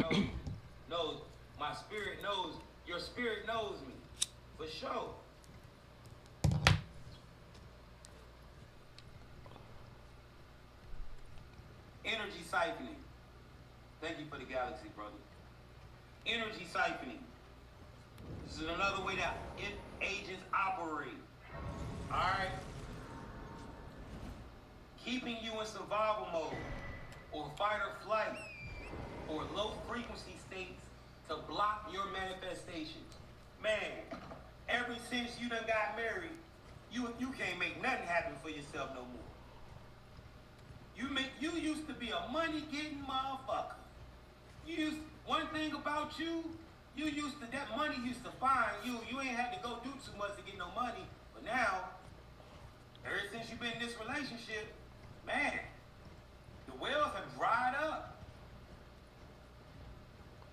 knows. My spirit knows. Your spirit knows me. For sure. Energy siphoning. Thank you for the galaxy, brother. Energy siphoning. This is another way that agents operate. Alright? Keeping you in survival mode, or fight or flight, or low frequency states to block your manifestations. Man, ever since you done got married, you can't make nothing happen for yourself no more. You used to be a money-getting motherfucker. One thing about you used to, that money used to find you. You ain't had to go do too much to get no money. But now, ever since you've been in this relationship, man, the wells have dried up.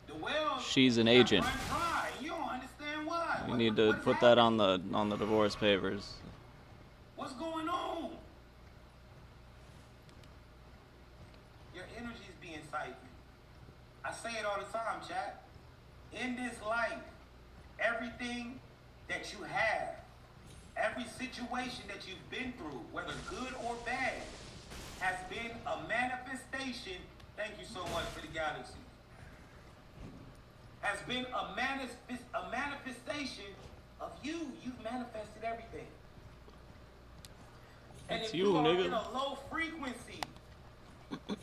The wells. She's an agent. Run dry. You don't understand why. You need to put that on the divorce papers. What's going on? Your energy is being siphoned. I say it all the time, chat. In this life, everything that you have, every situation that you've been through, whether good or bad, has been a manifestation. Thank you so much for the galaxy. Has been a manifestation of you. You've manifested everything. And That's if you are nigga. in a low frequency,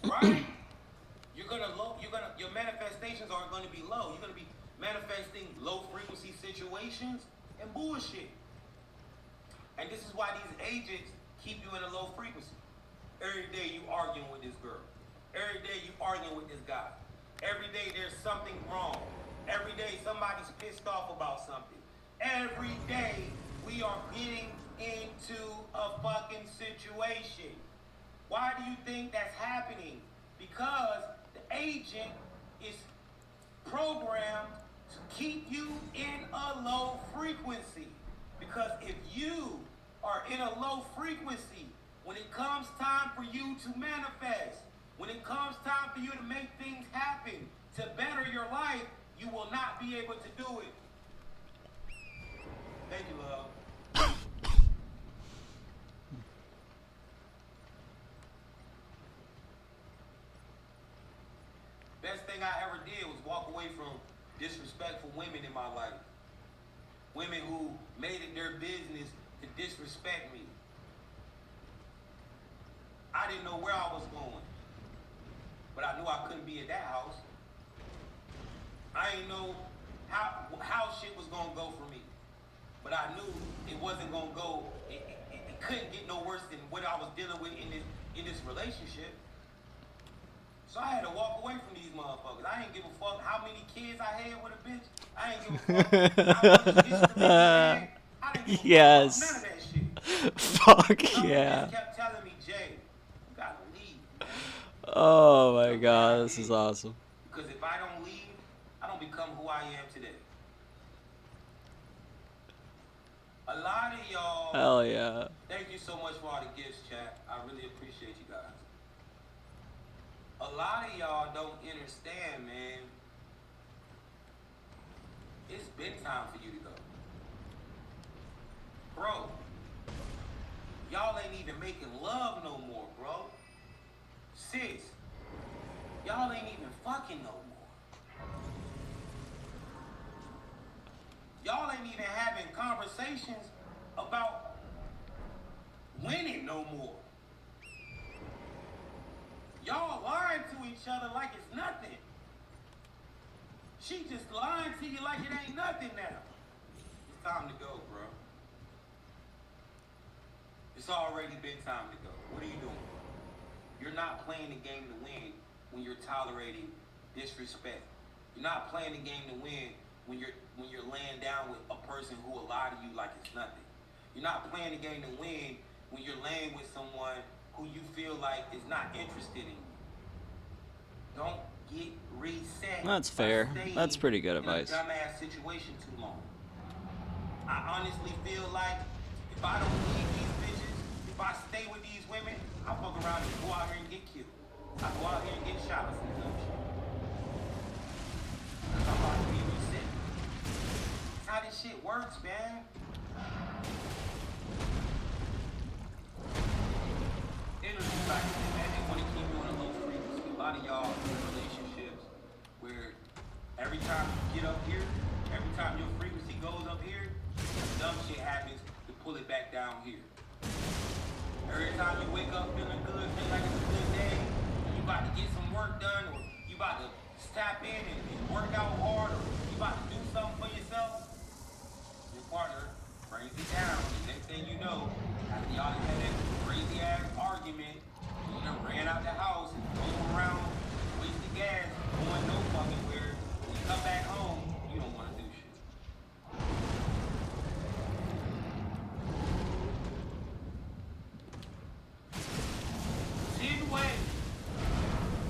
right? Your manifestations are going to be low. You're going to be manifesting low frequency situations and bullshit. And this is why these agents keep you in a low frequency. Every day you arguing with this girl. Every day you arguing with this guy. Every day there's something wrong. Every day somebody's pissed off about something. Every day we are getting into a fucking situation. Why do you think that's happening? Because the agent is programmed to keep you in a low frequency. Because if you are in a low frequency, when it comes time for you to manifest, when it comes time for you to make things happen, to better your life, you will not be able to do it. Thank you, love. Best thing I ever did was walk away from disrespectful women in my life. Women who made it their business to disrespect me. I didn't know where I was going, but I knew I couldn't be at that house. I didn't know how shit was gonna go for me, but I knew it wasn't gonna go. It couldn't get no worse than what I was dealing with in this relationship. So I had to walk away from these motherfuckers. I ain't give a fuck how many kids I had with a bitch. I ain't give a fuck how much bitches the bitch I had. I didn't give a Yes. fuck about none of that shit. Fuck Some yeah. bitches kept telling me, Jay, you gotta leave, man. Oh my god, this is awesome. Because if I don't leave, I don't become who I am today. A lot of y'all. Hell yeah. Thank you so much for all the gifts, chat. I really appreciate you guys. A lot of y'all don't understand, man. It's been time for you to go. Bro, y'all ain't even making love no more, bro. Sis, y'all ain't even fucking no more. Y'all ain't even having conversations about winning no more. Y'all lying to each other like it's nothing. She just lying to you like it ain't nothing now. It's time to go, bro. It's already been time to go. What are you doing? You're not playing the game to win when you're tolerating disrespect. You're not playing the game to win when you're laying down with a person who will lie to you like it's nothing. You're not playing the game to win when you're laying with someone who you feel like is not interested in you. Don't get reset. That's fair. That's pretty good advice. In a dumbass situation too long. I honestly feel like if I don't leave these bitches, if I stay with these women, I fuck around and go out here and get killed. I go out here and get shot or some dumb shit. Cause I'm about to be reset. That's how this shit works, man. Energy like this, man. They want to keep you on a low frequency. A lot of y'all in relationships where every time you get up here, every time your frequency goes up here, dumb shit happens to pull it back down here. Every time you wake up feeling good, feeling like it's a good day, you about to get some work done, or you about to tap in and work out hard, or you about to do something for yourself, your partner brings it down. The next thing you know, after y'all had that crazy ass argument, you done ran out the house and drove around, wasted gas, going no fucking where. When you come back home, you don't want to do shit.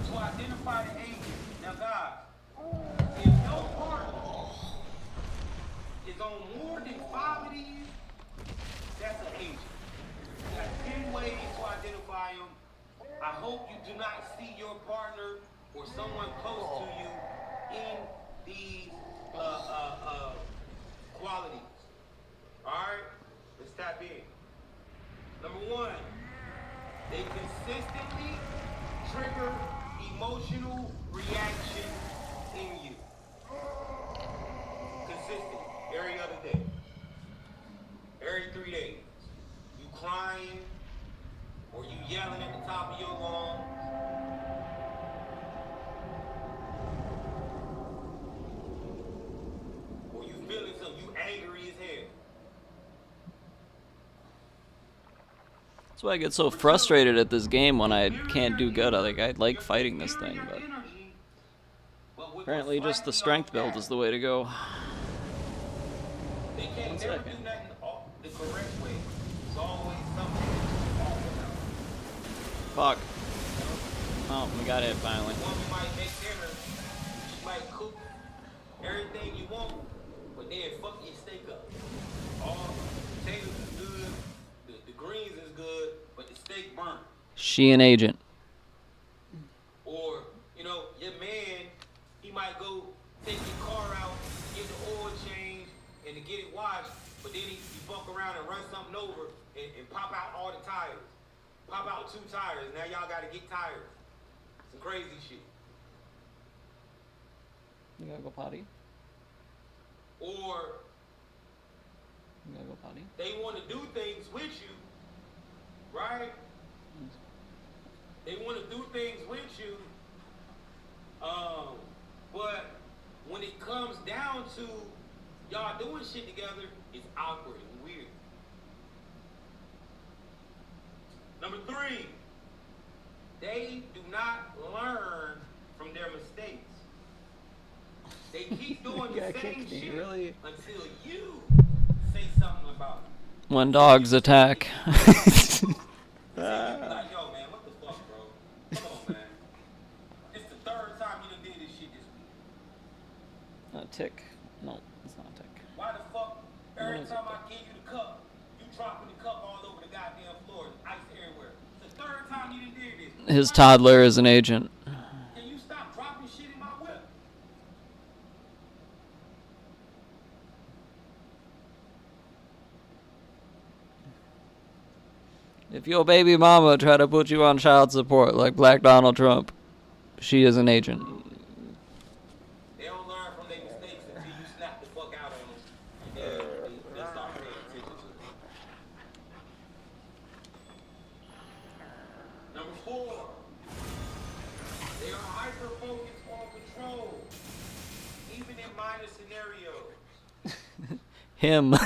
To identify the agent. Now, guys, if your partner is on more than 5 of these, that's an agent. You got 10 ways to identify them. I hope you do not see your partner or someone close to you in these qualities. All right, let's tap in. Number 1. They consistently trigger emotional reaction in you. Consistent. Every other day. Every 3 days. You crying, or you yelling at the top of your lungs. Or you feeling something, you angry as hell. That's why I get so frustrated at this game when I can't do good. I like fighting this thing, but apparently just the strength build is the way to go. They can't never do nothing the correct way. It's always something off about. Fuck. Oh, we got it finally. Woman might make dinner, she might cook everything you want, but then fuck your steak up. All the potatoes is good, the greens is good, but the steak burnt. She an agent. Or, you know, your man, he might go take your car out, get the oil changed, and to get it washed, but then he fuck around and run something over and pop out all the tires. Pop out 2 tires. Now y'all gotta get tires. Some crazy shit. You gotta go potty? or You gotta go potty. they want to do things with you, right? They want to do things with you, but when it comes down to y'all doing shit together, it's awkward and weird. Number 3, they do not learn from their mistakes. They keep doing the same shit really? until you say something about it. When dogs attack. Like, yo, man, what the fuck, bro? Come on, man. It's the 3rd time you done did this shit this week. A tick. No, it's not a tick. Why the fuck every What is time I give you the cup, you dropping the cup all over the goddamn floor, ice everywhere? It's the 3rd time you done did this. His toddler is an agent. Can you stop dropping shit in my whip? If your baby mama try to put you on child support like Black Donald Trump, she is an agent. They don't learn from their mistakes until you snap the fuck out on them. And then they start paying attention to them. Number 4, they are hyper-focused on control, even in minor scenarios. Him. Your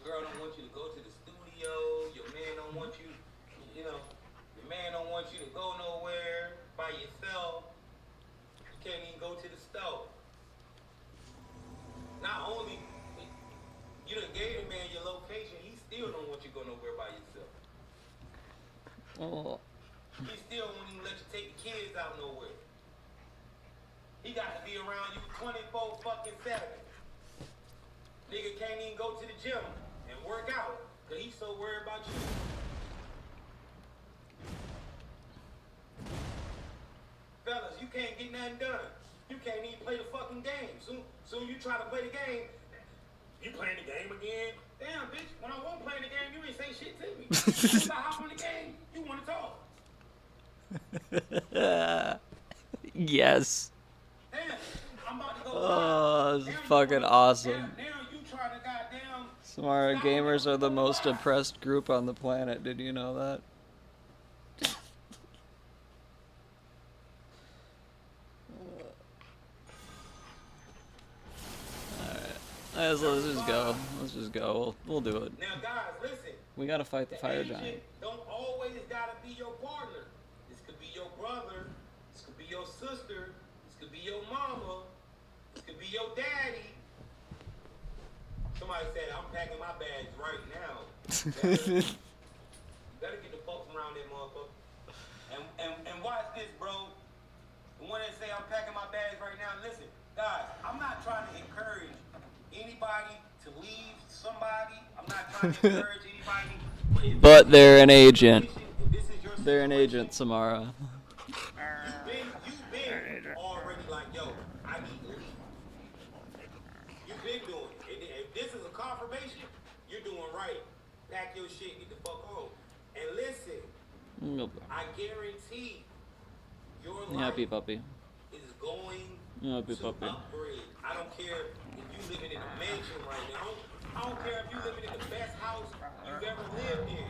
girl don't want you to go to the studio, your man don't want you, you know, your man don't want you to go nowhere by yourself. You can't even go to the store. Not only you done gave the man your location, he still don't want you to go nowhere by yourself. Oh. He still won't even let you take the kids out nowhere. He got to be around you 24 fucking 7. Nigga can't even go to the gym and work out because he's so worried about you. Fellas, you can't get nothing done. You can't even play the fucking game. Soon you try to play the game, you playing the game again. Damn, bitch, when I wasn't playing the game, you ain't say shit to me. If I hop on the game, you want to talk. Yes. Damn, I'm about to go. Oh, this is fucking awesome. Now you trying to goddamn. Smart gamers are the most oppressed group on the planet. Did you know that? Alright. Let's just go. Let's just go. We'll do it. Now, guys, listen. We gotta fight the fire giant. Don't always gotta be your partner. This could be your brother. This could be your sister. This could be your mama. This could be your daddy. Somebody said, I'm packing my bags right now. Better get the folks around that motherfucker. And watch this, bro. The one that say I'm packing my bags right now, listen, guys, I'm not trying to encourage anybody to leave somebody. I'm not trying to encourage anybody. But they're an agent. They're an agent, Samara. You've been already like, yo, I need to leave. You've been doing it. If this is a confirmation, you're doing right. Pack your shit, get the fuck home. And listen, I guarantee your life Happy puppy. is going Happy to puppy. upgrade. I don't care if you living in a mansion right now. I don't care if you living in the best house you've ever lived in.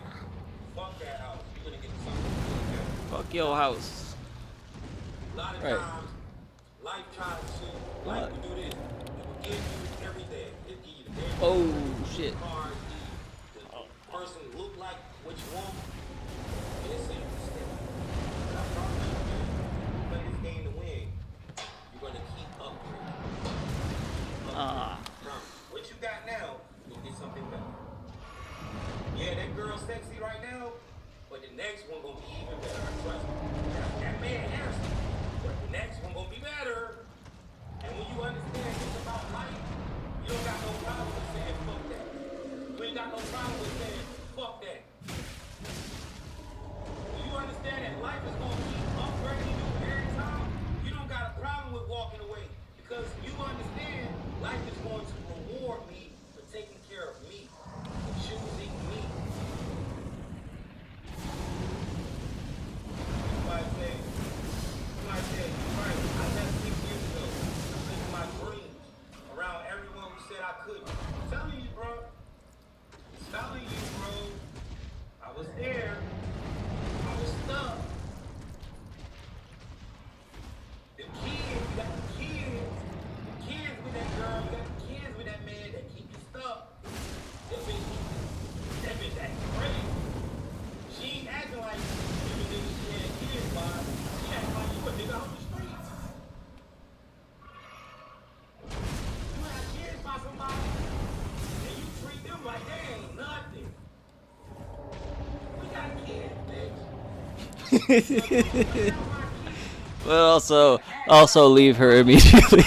Fuck that house. You're gonna get something. Fuck your house. A lot of Right. times, life tries to What? do this. It will give you everything. It give you the bed, Oh, shit. the car, the person look like what you want. And it's in the step. But I promise you, man, you play this game to win. You're gonna keep upgrading. What you got now, you'll get something better. Yeah, that girl's sexy right now, but the next one gonna be even better. I trust me. That man handsome, but the next one gonna be better. And when you understand things about life, you don't got no problem with saying fuck that. You ain't got no problem with saying fuck that. When you understand that life is gonna keep upgrading you every time, you don't got a problem with walking away. Because you understand life is going to reward me for taking care of me, for choosing me. Somebody said, you're right, I left 6 years ago. I'm living my dreams. Around But also leave her immediately.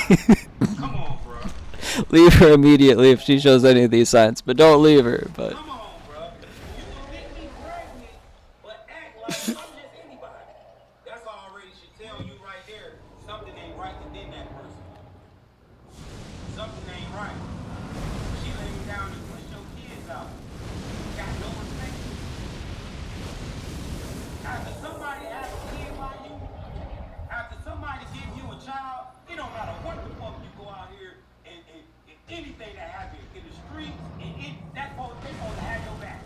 Leave her immediately if she shows any of these signs, but don't leave her. But That's already should tell you right there something ain't right within that person. Something ain't right. She laying down and push your kids out. Got no respect. After somebody has a kid by you, after somebody give you a child, it don't matter what the fuck you go out here and anything that happens in the streets, they supposed to have your back.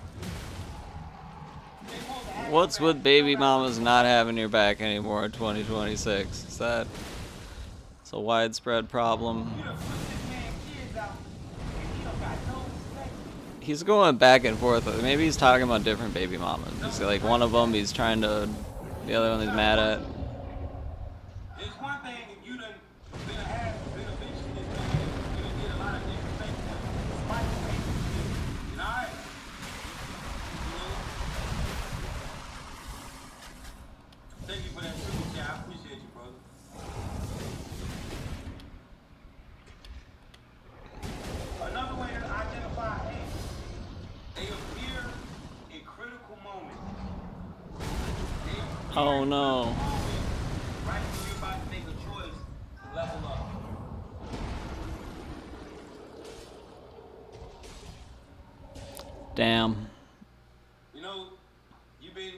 what's with baby mamas not having your back anymore in 2026? Is that it's a widespread problem? He's going back and forth. Maybe he's talking about different baby mamas. It's like one of them he's trying to, the other one he's mad at. It's one thing if you done been a bitch in this man, you done did a lot of different things. Spike the way you did. You know, alright? Thank you for that super chat. I appreciate you, brother. Another way to identify hate, they appear in critical moments. Oh no. Right when you're about to make a choice to level up. Damn. You know, you've been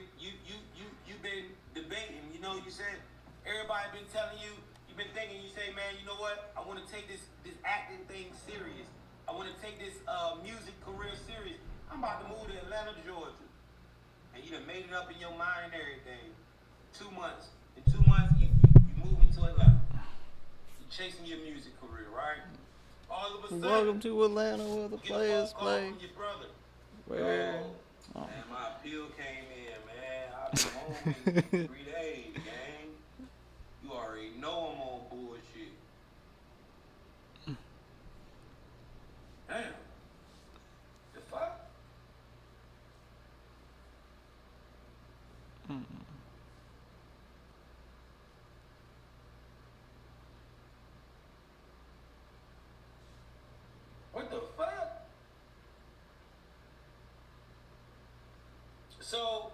debating. You know, you said everybody been telling you. You've been thinking. You say, man, you know what? I want to take this acting thing serious. I want to take this music career serious. I'm about to move to Atlanta, Georgia, and you done made it up in your mind and everything. 2 months. In 2 months, you moving to Atlanta. You chasing your music career, right? All of a sudden, Welcome to Atlanta where the players play. From your brother. Where? Oh. Man, my appeal came in, man. I've been home in 3 days, gang. You already know I'm on bullshit. Damn. The fuck? What the fuck? So,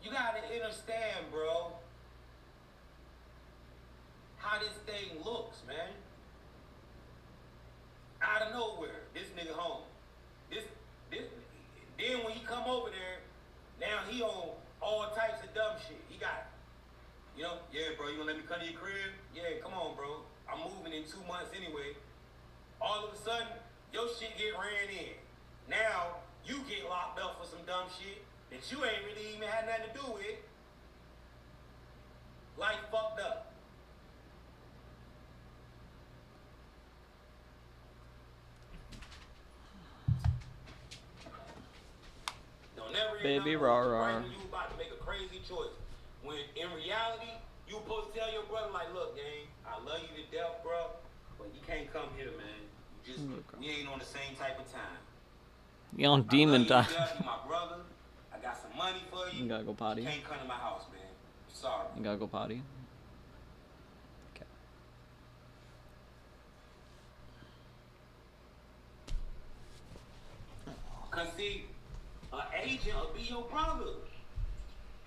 you gotta understand, bro, how this thing looks, man. Out of nowhere, this nigga home. Then when he come over there, now he on all types of dumb shit. He got, you know, yeah, bro, you gonna let me come to your crib? Yeah, come on, bro. I'm moving in 2 months anyway. All of a sudden, your shit get ran in. Now, you get locked up for some dumb shit that you ain't really even had nothing to do with. Life fucked up. Don't never Baby rah rah. Right when you about to make a crazy choice. When in reality, you supposed to tell your brother, like, look, gang, I love you to death, bro, but you can't come here, man. You just, we ain't on the same type of time. You on demon time. You my brother. I got some money for you. You gotta go potty. You can't come to my house, man. Sorry. You gotta go potty. Okay. Cause see, an agent will be your brother.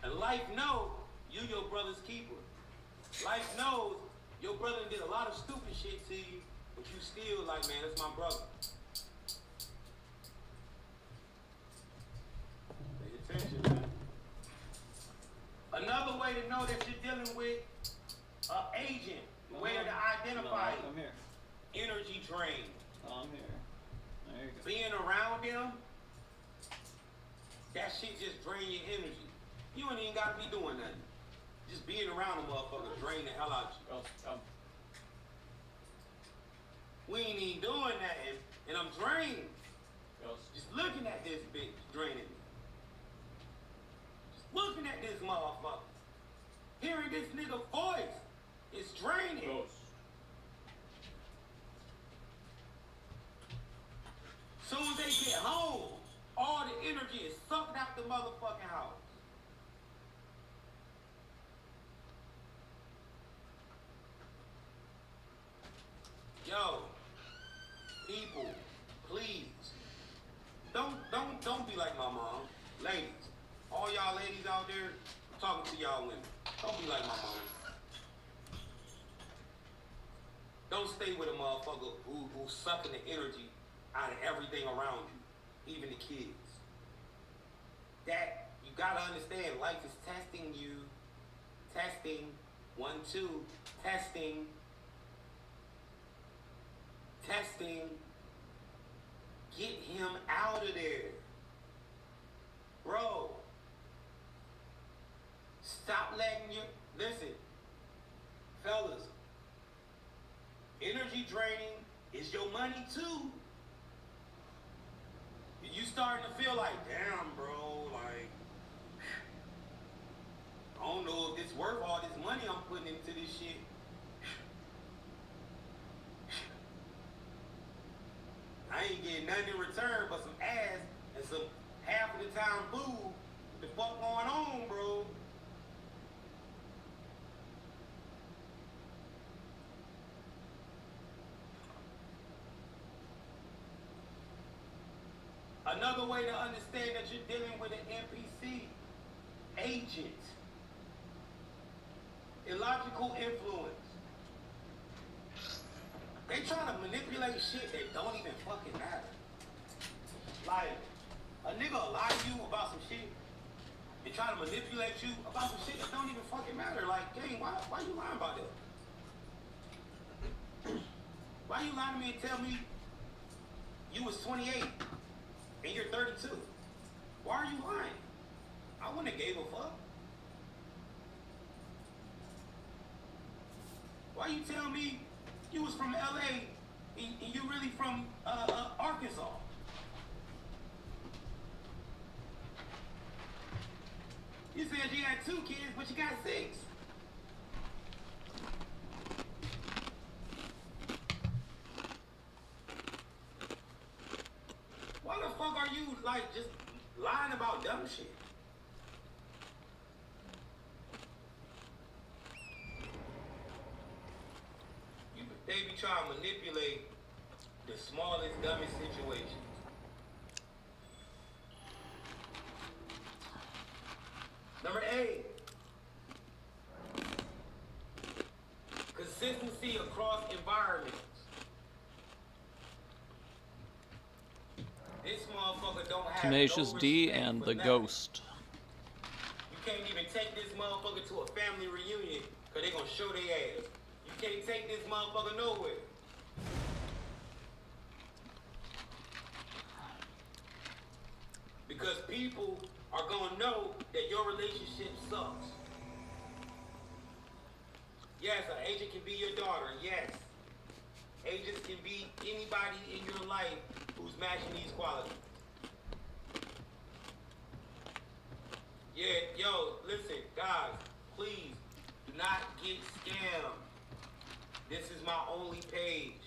And life knows you your brother's keeper. Life knows your brother did a lot of stupid shit to you, but you still like, man, that's my brother. Pay attention, man. Another way to know that you're dealing with an agent, the way to identify it. I'm here. Energy drain. I'm here. There you go. Being around them, that shit just drain your energy. You ain't even gotta be doing nothing. Just being around a motherfucker drain the hell out you. We ain't even doing nothing, and I'm drained. Just looking at this bitch draining me. Just looking at this motherfucker. Hearing this nigga voice is draining. Soon as they get home, all the energy is sucked out the motherfucking house. be like my mom. Ladies, all y'all ladies out there, I'm talking to y'all women. Don't be like my mom. Don't stay with a motherfucker who's sucking the energy out of everything around you, even the kids. That, you gotta understand, life is testing you. Testing. 1, 2. Testing. Testing. Get him out of there. Bro. Stop letting your... Listen. Fellas. Energy draining is your money too. You starting to feel like, damn, bro, like, I don't know if it's worth all this money I'm putting into this shit. I ain't getting nothing in return but some ass and some half of the time food. What the fuck going on, bro? Another way to understand that you're dealing with an NPC, agent, illogical influence. They trying to manipulate shit that don't even fucking matter. Like, a nigga will lie to you about some shit and try to manipulate you about some shit that don't even fucking matter. Like, dang, why you lying about that? Why you lying to me and tell me you was 28? And you're 32. Why are you lying? I wouldn't have gave a fuck. Why you tell me you was from LA and you really from Arkansas? You said you had 2 kids, but you got 6. Why the fuck are you, like, just lying about dumb shit? They be trying to manipulate the smallest, dumbest situations. Number 8. Consistency across environments. This motherfucker don't have Tenacious no D respect and for the nothing. Ghost. You can't even take this motherfucker to a family reunion because they gonna show their ass. You can't take this motherfucker nowhere. Because people are gonna know that your relationship sucks. Yes, an agent can be your daughter, yes. Agents can be anybody in your life who's matching these qualities. Yeah, yo, listen, guys, please do not get scammed. This is my only page.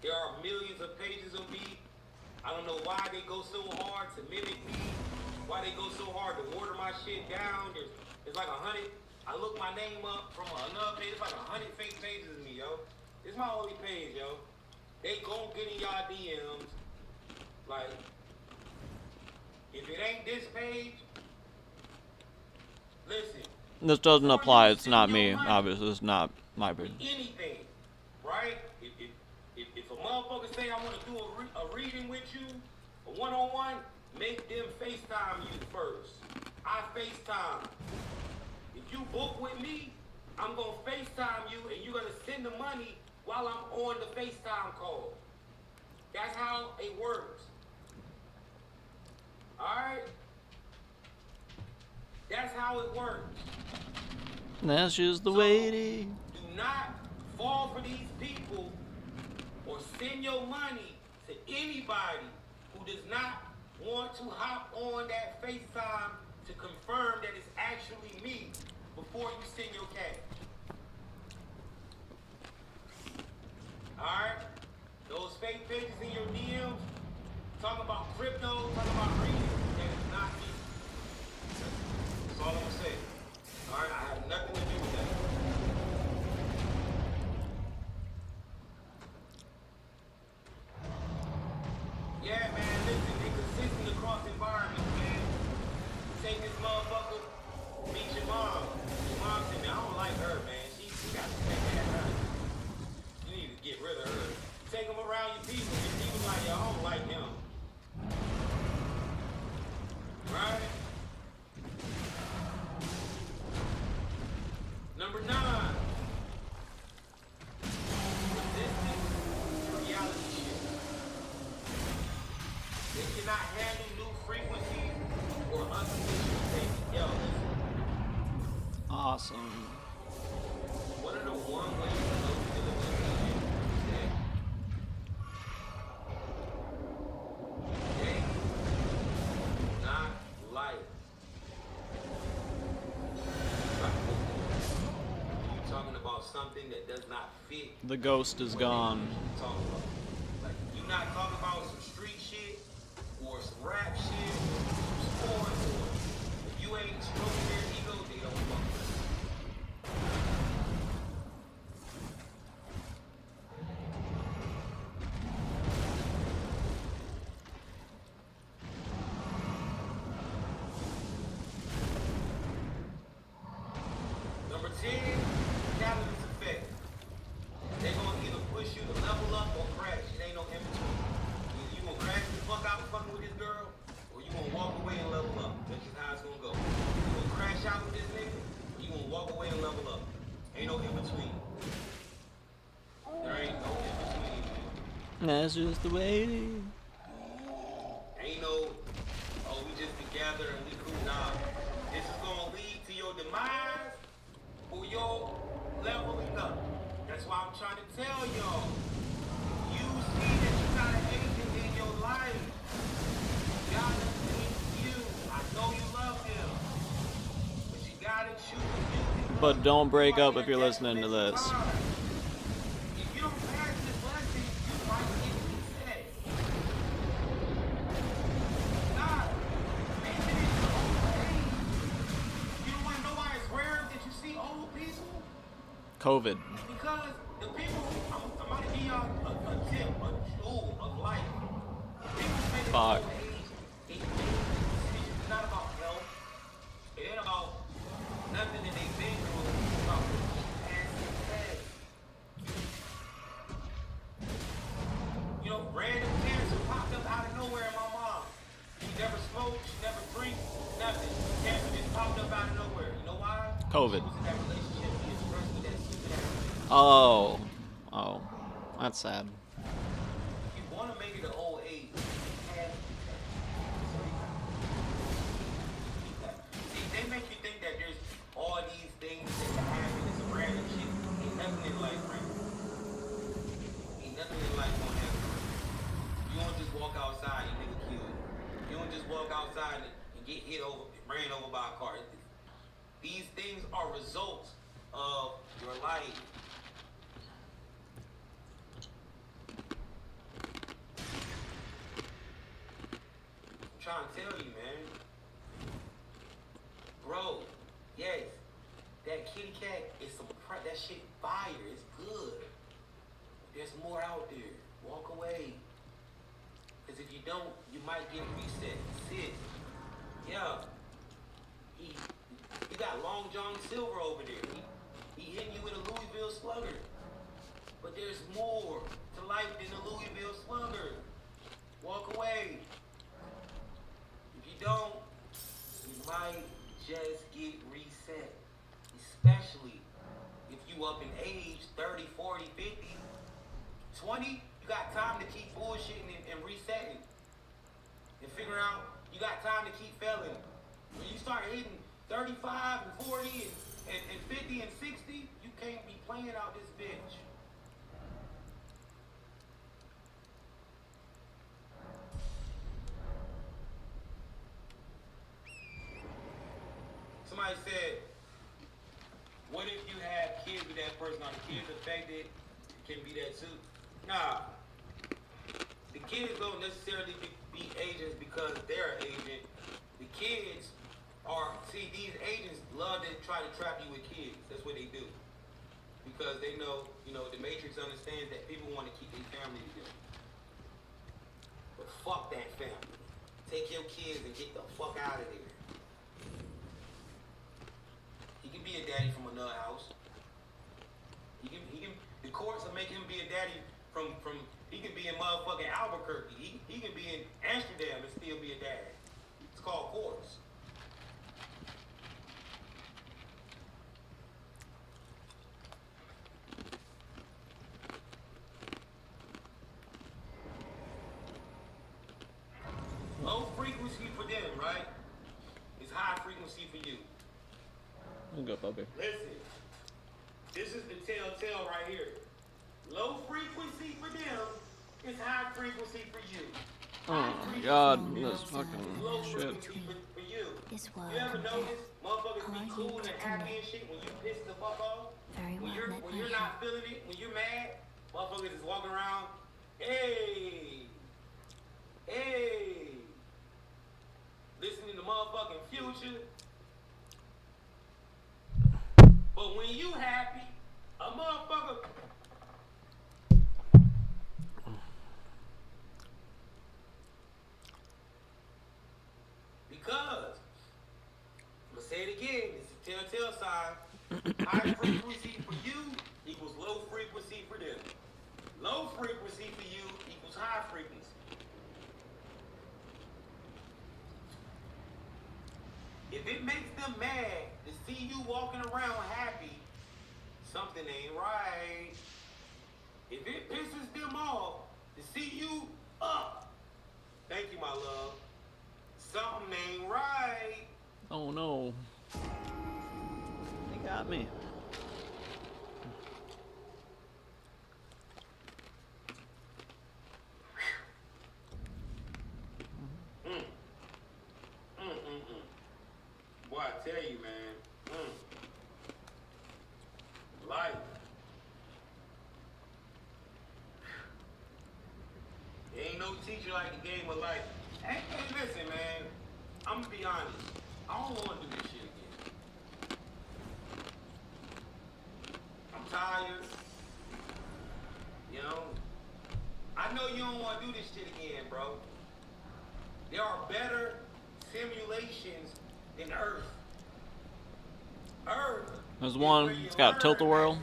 There are millions of pages of me. I don't know why they go so hard to mimic me, why they go so hard to water my shit down. There's like 100. I look my name up from another page. It's like 100 fake pages of me, yo. It's my only page, yo. They gon' get in y'all DMs. Like, if it ain't this page, listen. This doesn't apply. It's not me. Obviously, it's not my page. Anything, right? If a motherfucker say I want to do a reading with you, a one-on-one, make them FaceTime you first. I FaceTime. If you book with me, I'm gonna FaceTime you and you're gonna send the money while I'm on the FaceTime call. That's how it works. Alright? That's how it works. That's just the way it is. Do not fall for these people or send your money to anybody who does not want to hop on that FaceTime to confirm that it's actually me before you send your cash. Alright? Those fake pages in your DMs, talking about crypto, talking about reading, that is not me. That's all I'm gonna say. Alright? I have nothing to do with that. Yeah, man, listen, they consistent across environments. take this motherfucker, meet your mom. Your mom said, man, I don't like her, man. She got to take that out. You need to get rid of her. Take him around your people. Your people like, yo, I don't like him. Right? Number 9. Resistance to reality shift. They cannot handle new frequencies or unconditional things. Yo, listen. Awesome. One of the one ways to know dealing with agent is that they do not like you talking about something that does not fit. The ghost is gone. Talking about. Like, you not talking about some street shit or some rap shit or some sports, or if you ain't stroking their ego, they don't fuck with you. Number 10, catalyst effect. They're gonna either push you to level up or crash. It ain't no in between. Either you gonna crash the fuck out fucking with this girl, or you gonna walk away and level up. That's just how it's gonna go. You gonna crash out with this nigga, or you gonna walk away and level up. Ain't no in between. There ain't no in between, man. That's just the way it is. Ain't no, oh, we just together and we cool. Nah. This is gonna lead to your demise or your leveling up. That's why I'm trying to tell y'all. You see that you got an agent in your life. God is with you. I know you love him. But you gotta choose you. But don't break up if you're listening to this. If you don't pass this lesson, you might get reset. God, agent is old age. You don't want to know why it's rare that you see old people? COVID. Because the people, I'm about to give y'all a tip, a tool of life. People say that Fuck. old age, it's not about health. It ain't about nothing that they've been through. It's about passing fast. You know, random cancer popped up out of nowhere in my mom. She never smoked, she never drank, nothing. Cancer just popped up out of nowhere. You know why? COVID. She was in that relationship, she was stressed with that stupid ass. Oh. Oh. That's sad. If you want to make it an old age, see, they make you think that there's all these things that can happen and some random shit. Ain't nothing in life random. Ain't nothing in life gonna happen. You don't just walk outside and nigga kill you. You don't just walk outside and get ran over by a car. These things are results of your life. I'm trying to tell you, man. Bro, yes, that kitty cat is that shit fire. It's good. There's more out there. Walk away. Because if you don't, you might get reset. Sis, yeah. You got Long John Silver over there. He hitting you with a Louisville Slugger. But there's more to life than a Louisville Slugger. Walk away. If you don't, you might just get reset. Especially if you up in age, 30, 40, 50, 20, you got time to keep bullshitting and resetting. And figure out you got time to keep failing. When you start hitting 35 and 40 and 50 and 60, you can't be playing out this bitch. Somebody said, what if you have kids with that person? Are the kids affected? Can be that too? Nah. The kids don't necessarily be agents because they're an agent. The kids see, these agents love to try to trap you with kids. That's what they do. Because they know, the Matrix understands that people want to keep their family together. But fuck that family. Take your kids and get the fuck out of there. He can be a daddy from another house. The courts will make him be a daddy from he can be in motherfucking Albuquerque. He can be in Amsterdam and still be a dad. It's called courts. Low frequency for them, right? It's high frequency for you. Good, Bobby. Listen, this is the telltale right here. Low frequency for them is high frequency for you. Oh my god, this fucking shit. For you. This world You ever and notice death motherfuckers be are cool yet and to happy commit. and shit when you piss the fuck off? Very well, When you're not feeling it, when you're mad, motherfuckers is walking around, hey, listening to motherfucking Future. But when you happy, a motherfucker. Because, I'm gonna say it again, it's a telltale sign. High frequency for you equals low frequency for them. Low frequency for you equals high frequency. If it makes them mad to see you walking around happy, something ain't right. If it pisses them off to see you up, thank you, my love, something ain't right. Oh no. They got me. Boy, I tell you, man, life. There ain't no teacher like the game of life. Hey, listen, man, I'm gonna be honest. I don't want to do this shit again. I'm tired. You know? I know you don't want to do this shit again, bro. There are better simulations than Earth. Earth. There's one, it's got tilt-a-whirl.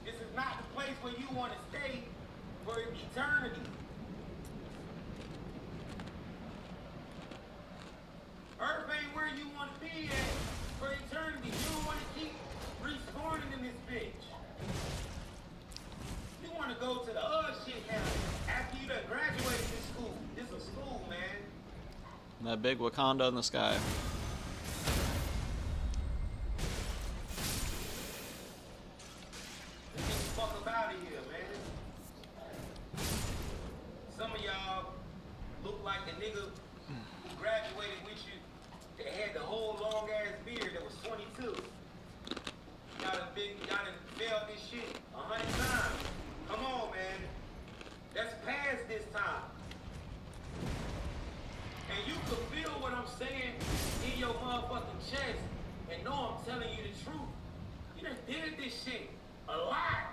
This is not the place where you want to stay for eternity. Earth ain't where you want to be at for eternity. You don't want to keep respawning in this bitch. You want to go to the other shit now after you done graduated this school. This is school, man. That big Wakanda in the sky. Get the fuck up out of here, man. Some of y'all look like the nigga who graduated with you that had the whole long ass beard that was 22. Y'all done failed this shit 100 times. Come on, man. That's past this time. And you can feel what I'm saying in your motherfucking chest and know I'm telling you the truth. You done did this shit a lot.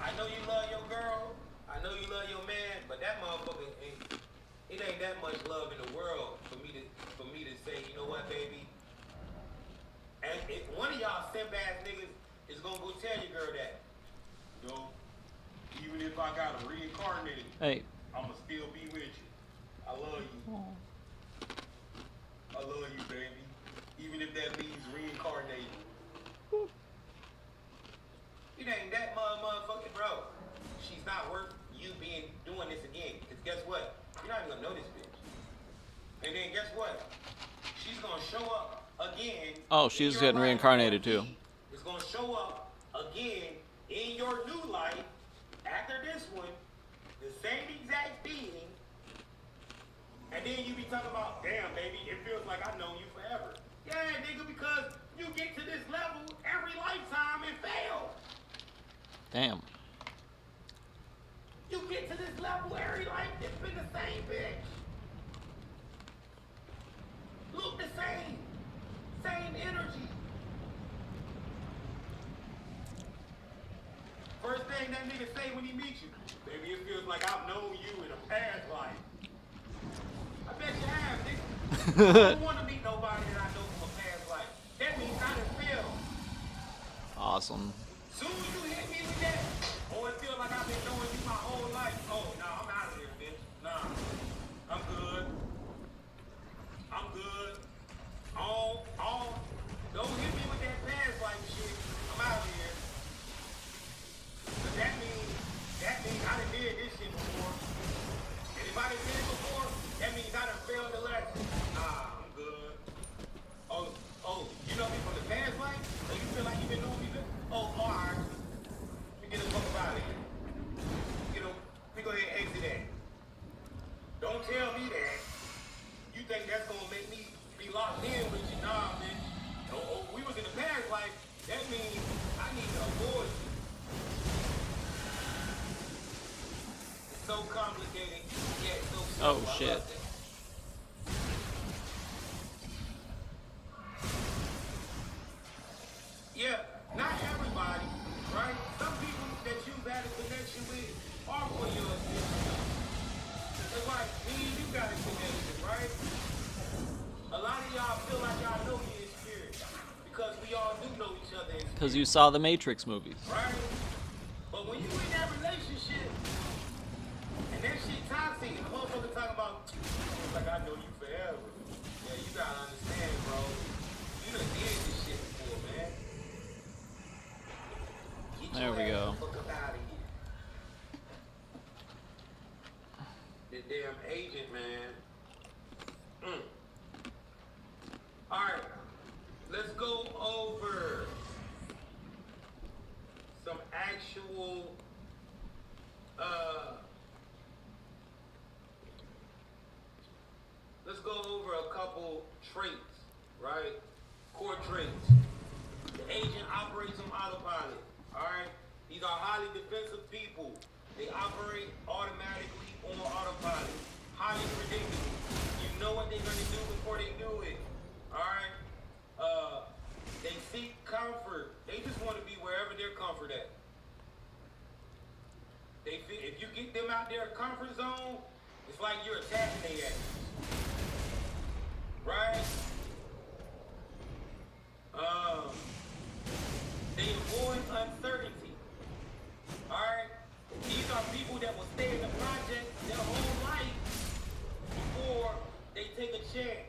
I know you love your girl. I know you love your man, but that motherfucker ain't that much love in the world for me to say, you know what, baby? And if one of y'all simp ass niggas is gonna go tell your girl that, you know, even if I gotta reincarnate, hey, I'ma still be with you. I love you. I love you, baby. Even if that means reincarnating. It ain't that motherfucking bro. She's not worth you doing this again. Cause guess what? You're not even gonna know this bitch. And then guess what? She's gonna show up again. Oh, she's getting reincarnated too. It's gonna show up again in your new life after this one, the same exact being. And then you be talking about, damn, baby, it feels like I've known you forever. Yeah, nigga, because you get to this level every lifetime and fail. Damn. You get to this level every life, it's been the same bitch. Look the same. Same energy. First thing that nigga say when he meets you, baby, it feels like I've known you in a past life. I bet you have, nigga. I don't want to meet nobody that I know from a past life. That means I done failed. Awesome. Soon as you hit me with that, oh, it feel like I've been knowing you my whole life. Oh, no, I'm out of here, bitch. Nah, I'm good. I'm good. Don't hit me with that past life shit. I'm out of here. But that means I done did this shit before. And if I done did it before, that means I done failed the lesson. Nah, I'm good. Oh, you know me from the past life? So you feel like you've been knowing me? Oh, alright. Let me get the fuck out of here. We go ahead and exit that. Don't tell me that. You think that's gonna make me be locked in with you? Nah, bitch. Oh, we was in the past life. That means I need to avoid you. It's so complicated, yet so simple. Oh shit. Yeah, not everybody, right? Some people that you've had a connection with are for your attention. It's like me and you got a connection, right? A lot of y'all feel like y'all know me in spirit because we all do know each other in spirit. Because you saw the Matrix movies. Right? But when you in that relationship and that shit toxic, and the motherfucker talking about, like, I know you forever. Yeah, you gotta understand, bro. You done did this shit before, man. There we go. The damn agent, man. Alright, let's go over some actual let's go over a couple traits, right? Core traits. The agent operates on autopilot. Alright? These are highly defensive people. They operate automatically on autopilot. Highly predictable. You know what they're gonna do before they do it. Alright? They seek comfort. They just want to be wherever their comfort at. If you get them out their comfort zone, it's like you're attacking their ass. Right? They avoid uncertainty. Alright? These are people that will stay in the project their whole life before they take a chance.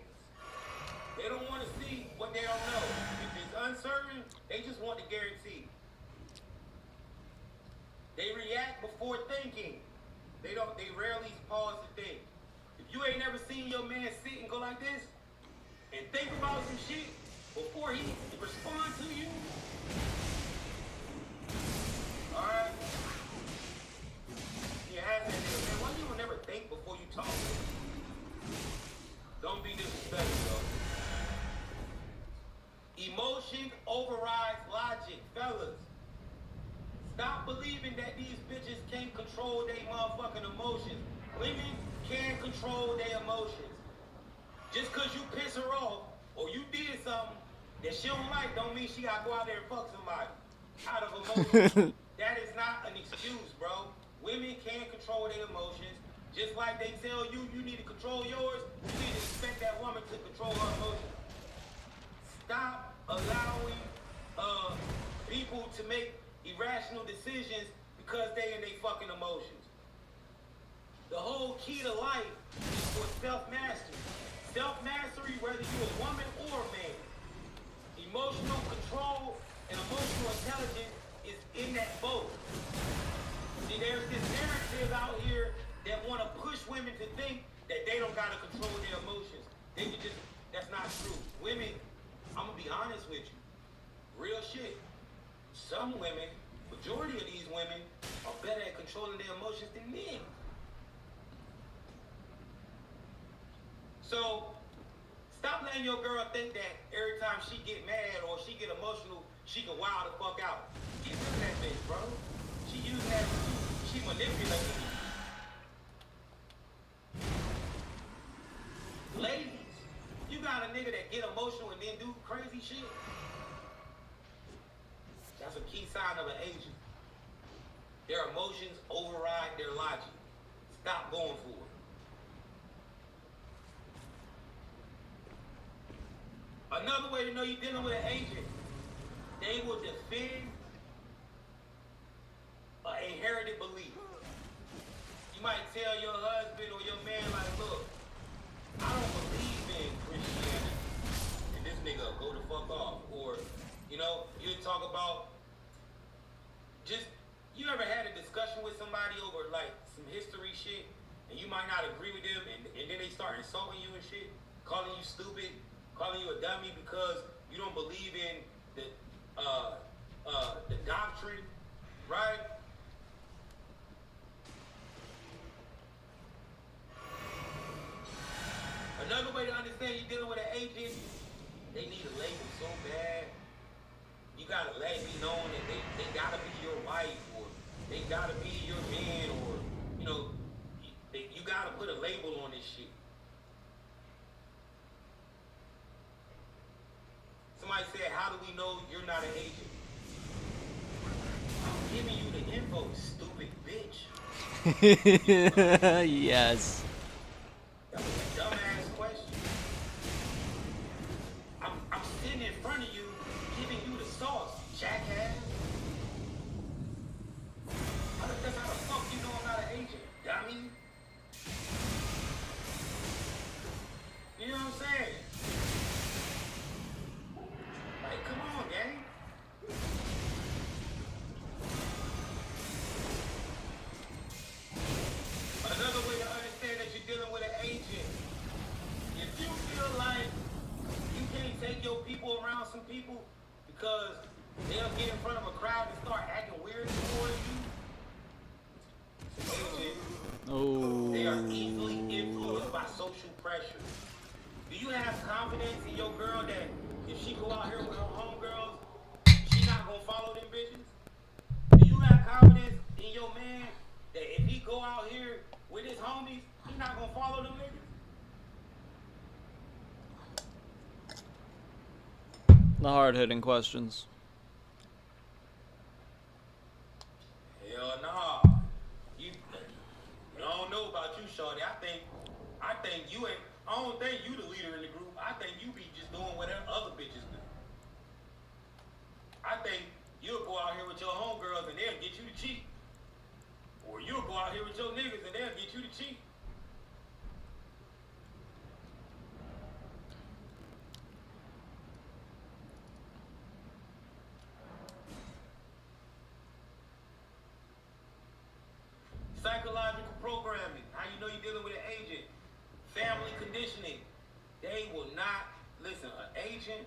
They don't want to see what they don't know. If it's uncertain, they just want the guarantee. They react before thinking. They rarely pause to think. If you ain't never seen your man sit and go like this and think about some shit before he responds to you, alright? You ask that nigga, man, why you don't never think before you talk? Don't be disrespectful, though. Emotion overrides logic, fellas. Stop believing that these bitches can't control their motherfucking emotions. Women can control their emotions. Just cause you piss her off or you did something that she don't like don't mean she gotta go out there and fuck somebody out of emotions. That is not an excuse, bro. Women can control their emotions. Just like they tell you need to control yours, you need to expect that woman to control her emotions. Stop allowing people to make irrational decisions because they in their fucking emotions. The whole key to life is for self-mastery. Self-mastery, whether you're a woman or a man. Emotional control and emotional intelligence is in that boat. See, there's this narrative out here that want to push women to think that they don't got to control their emotions. That's not true. Women, I'm going to be honest with you. Real shit. Some women, majority of these women, are better at controlling their emotions than men. So, stop letting your girl think that every time she get mad or she get emotional, she can wild the fuck out. Get rid of that bitch, bro. She using that, she manipulating you. Ladies, you got a nigga that get emotional and then do crazy shit. That's a key sign of an agent. Their emotions override their logic. Stop going for it. Another way to know you're dealing with an agent, they will defend an inherited belief. You might tell your husband or your man, like, look, I don't believe in Christianity. And this nigga go the fuck off. Or, you know, you talk about just, you ever had a discussion with somebody over, like, some history shit, and you might not agree with them, and then they start insulting you and shit, calling you stupid, calling you a dummy because you don't believe in the doctrine, right? Another way to understand you're dealing with an agent, they need a label so bad. You gotta let it be known that they gotta be your wife, or they gotta be your man, or, you know, you gotta put a label on this shit. Somebody said, how do we know you're not an agent? I'm giving you the info, stupid bitch. Yes. That was a dumbass question. I'm sitting in front of you, giving you the sauce, jackass. That's how the fuck you know I'm not an agent, dummy. You know what I'm saying? Like, come on, gang. Another way to understand that you're dealing with an agent, if you feel like you can't take your people around some people because they'll get in front of a crowd and start acting weird towards you, agent, they are easily influenced by social pressure. Do you have confidence in your girl that if she go out here with her homegirls, she not gonna follow them bitches? Do you have confidence in your man that if he go out here with his homies, he not gonna follow them niggas? The hard-hitting questions. Hell nah. I don't know about you, shorty. I think you ain't. I don't think you the leader in the group. I think you be just doing whatever other bitches do. I think you'll go out here with your homegirls and they'll get you to cheat. Or you'll go out here with your niggas and they'll get you to cheat. Psychological programming. How you know you're dealing with an agent? Family conditioning. They will not listen. An agent,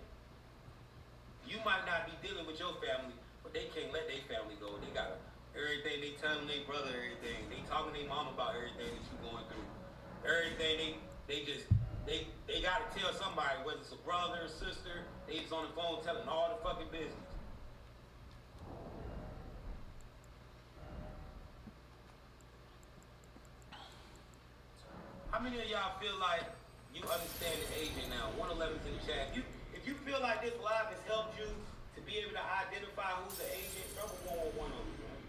you might not be dealing with your family, but they can't let their family go. They got everything they telling their brother, everything. They talking to their mom about everything that you going through. Everything they gotta tell somebody, whether it's a brother or sister. They just on the phone telling all the fucking business. How many of y'all feel like you understand the agent now? 111's in the chat. If you feel like this live has helped you to be able to identify who's the agent, drop a 111 on me, man.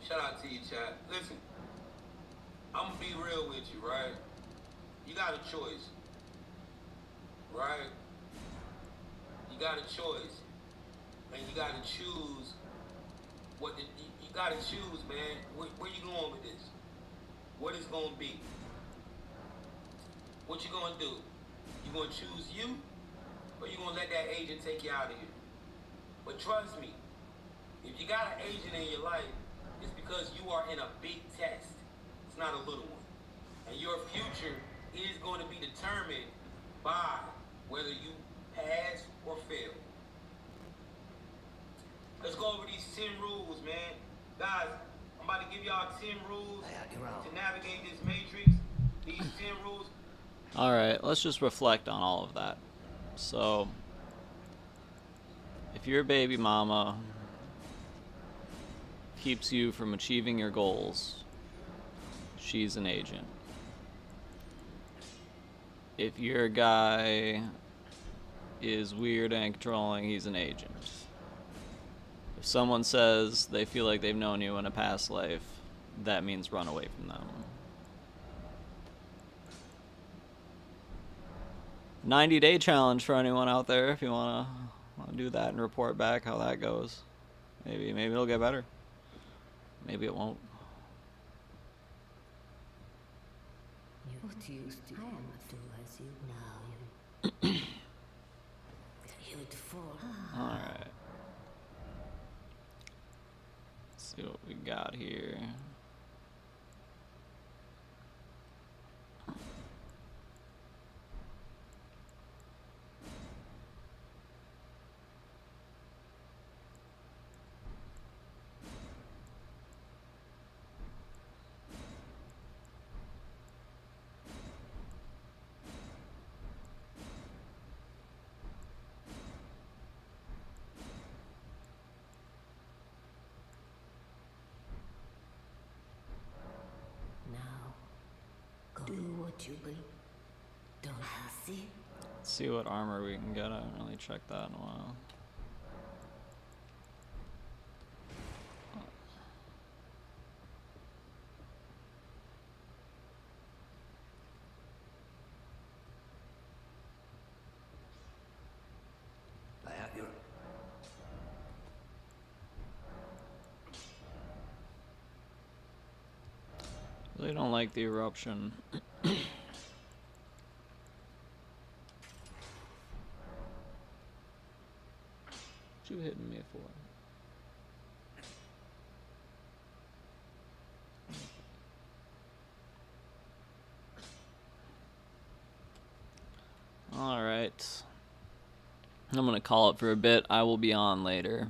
Shout out to you, chat. Listen, I'm gonna be real with you, right? You got a choice, right? You got a choice, and you gotta choose. You gotta choose, man. Where you going with this? What it's gonna be? What you gonna do? You gonna choose you, or you gonna let that agent take you out of here? But trust me, if you got an agent in your life, it's because you are in a big test. It's not a little one, and your future is going to be determined by whether you pass or fail. Let's go over these 10 rules, man. Guys, I'm about to give y'all 10 rules to navigate this matrix. These 10 rules. Alright, let's just reflect on all of that. So, if your baby mama keeps you from achieving your goals, she's an agent. If your guy is weird and controlling, he's an agent. If someone says they feel like they've known you in a past life, that means run away from them. 90-day challenge for anyone out there if you wanna do that and report back how that goes. Maybe it'll get better. Maybe it won't. What used to I am a fool as you know. You'd fall. Alright. Let's see what we got here. Do what you will. Don't see. Let's see what armor we can get. I haven't really checked that in a while. Really don't like the eruption. What you hitting me for? Alright. I'm gonna call it for a bit. I will be on later.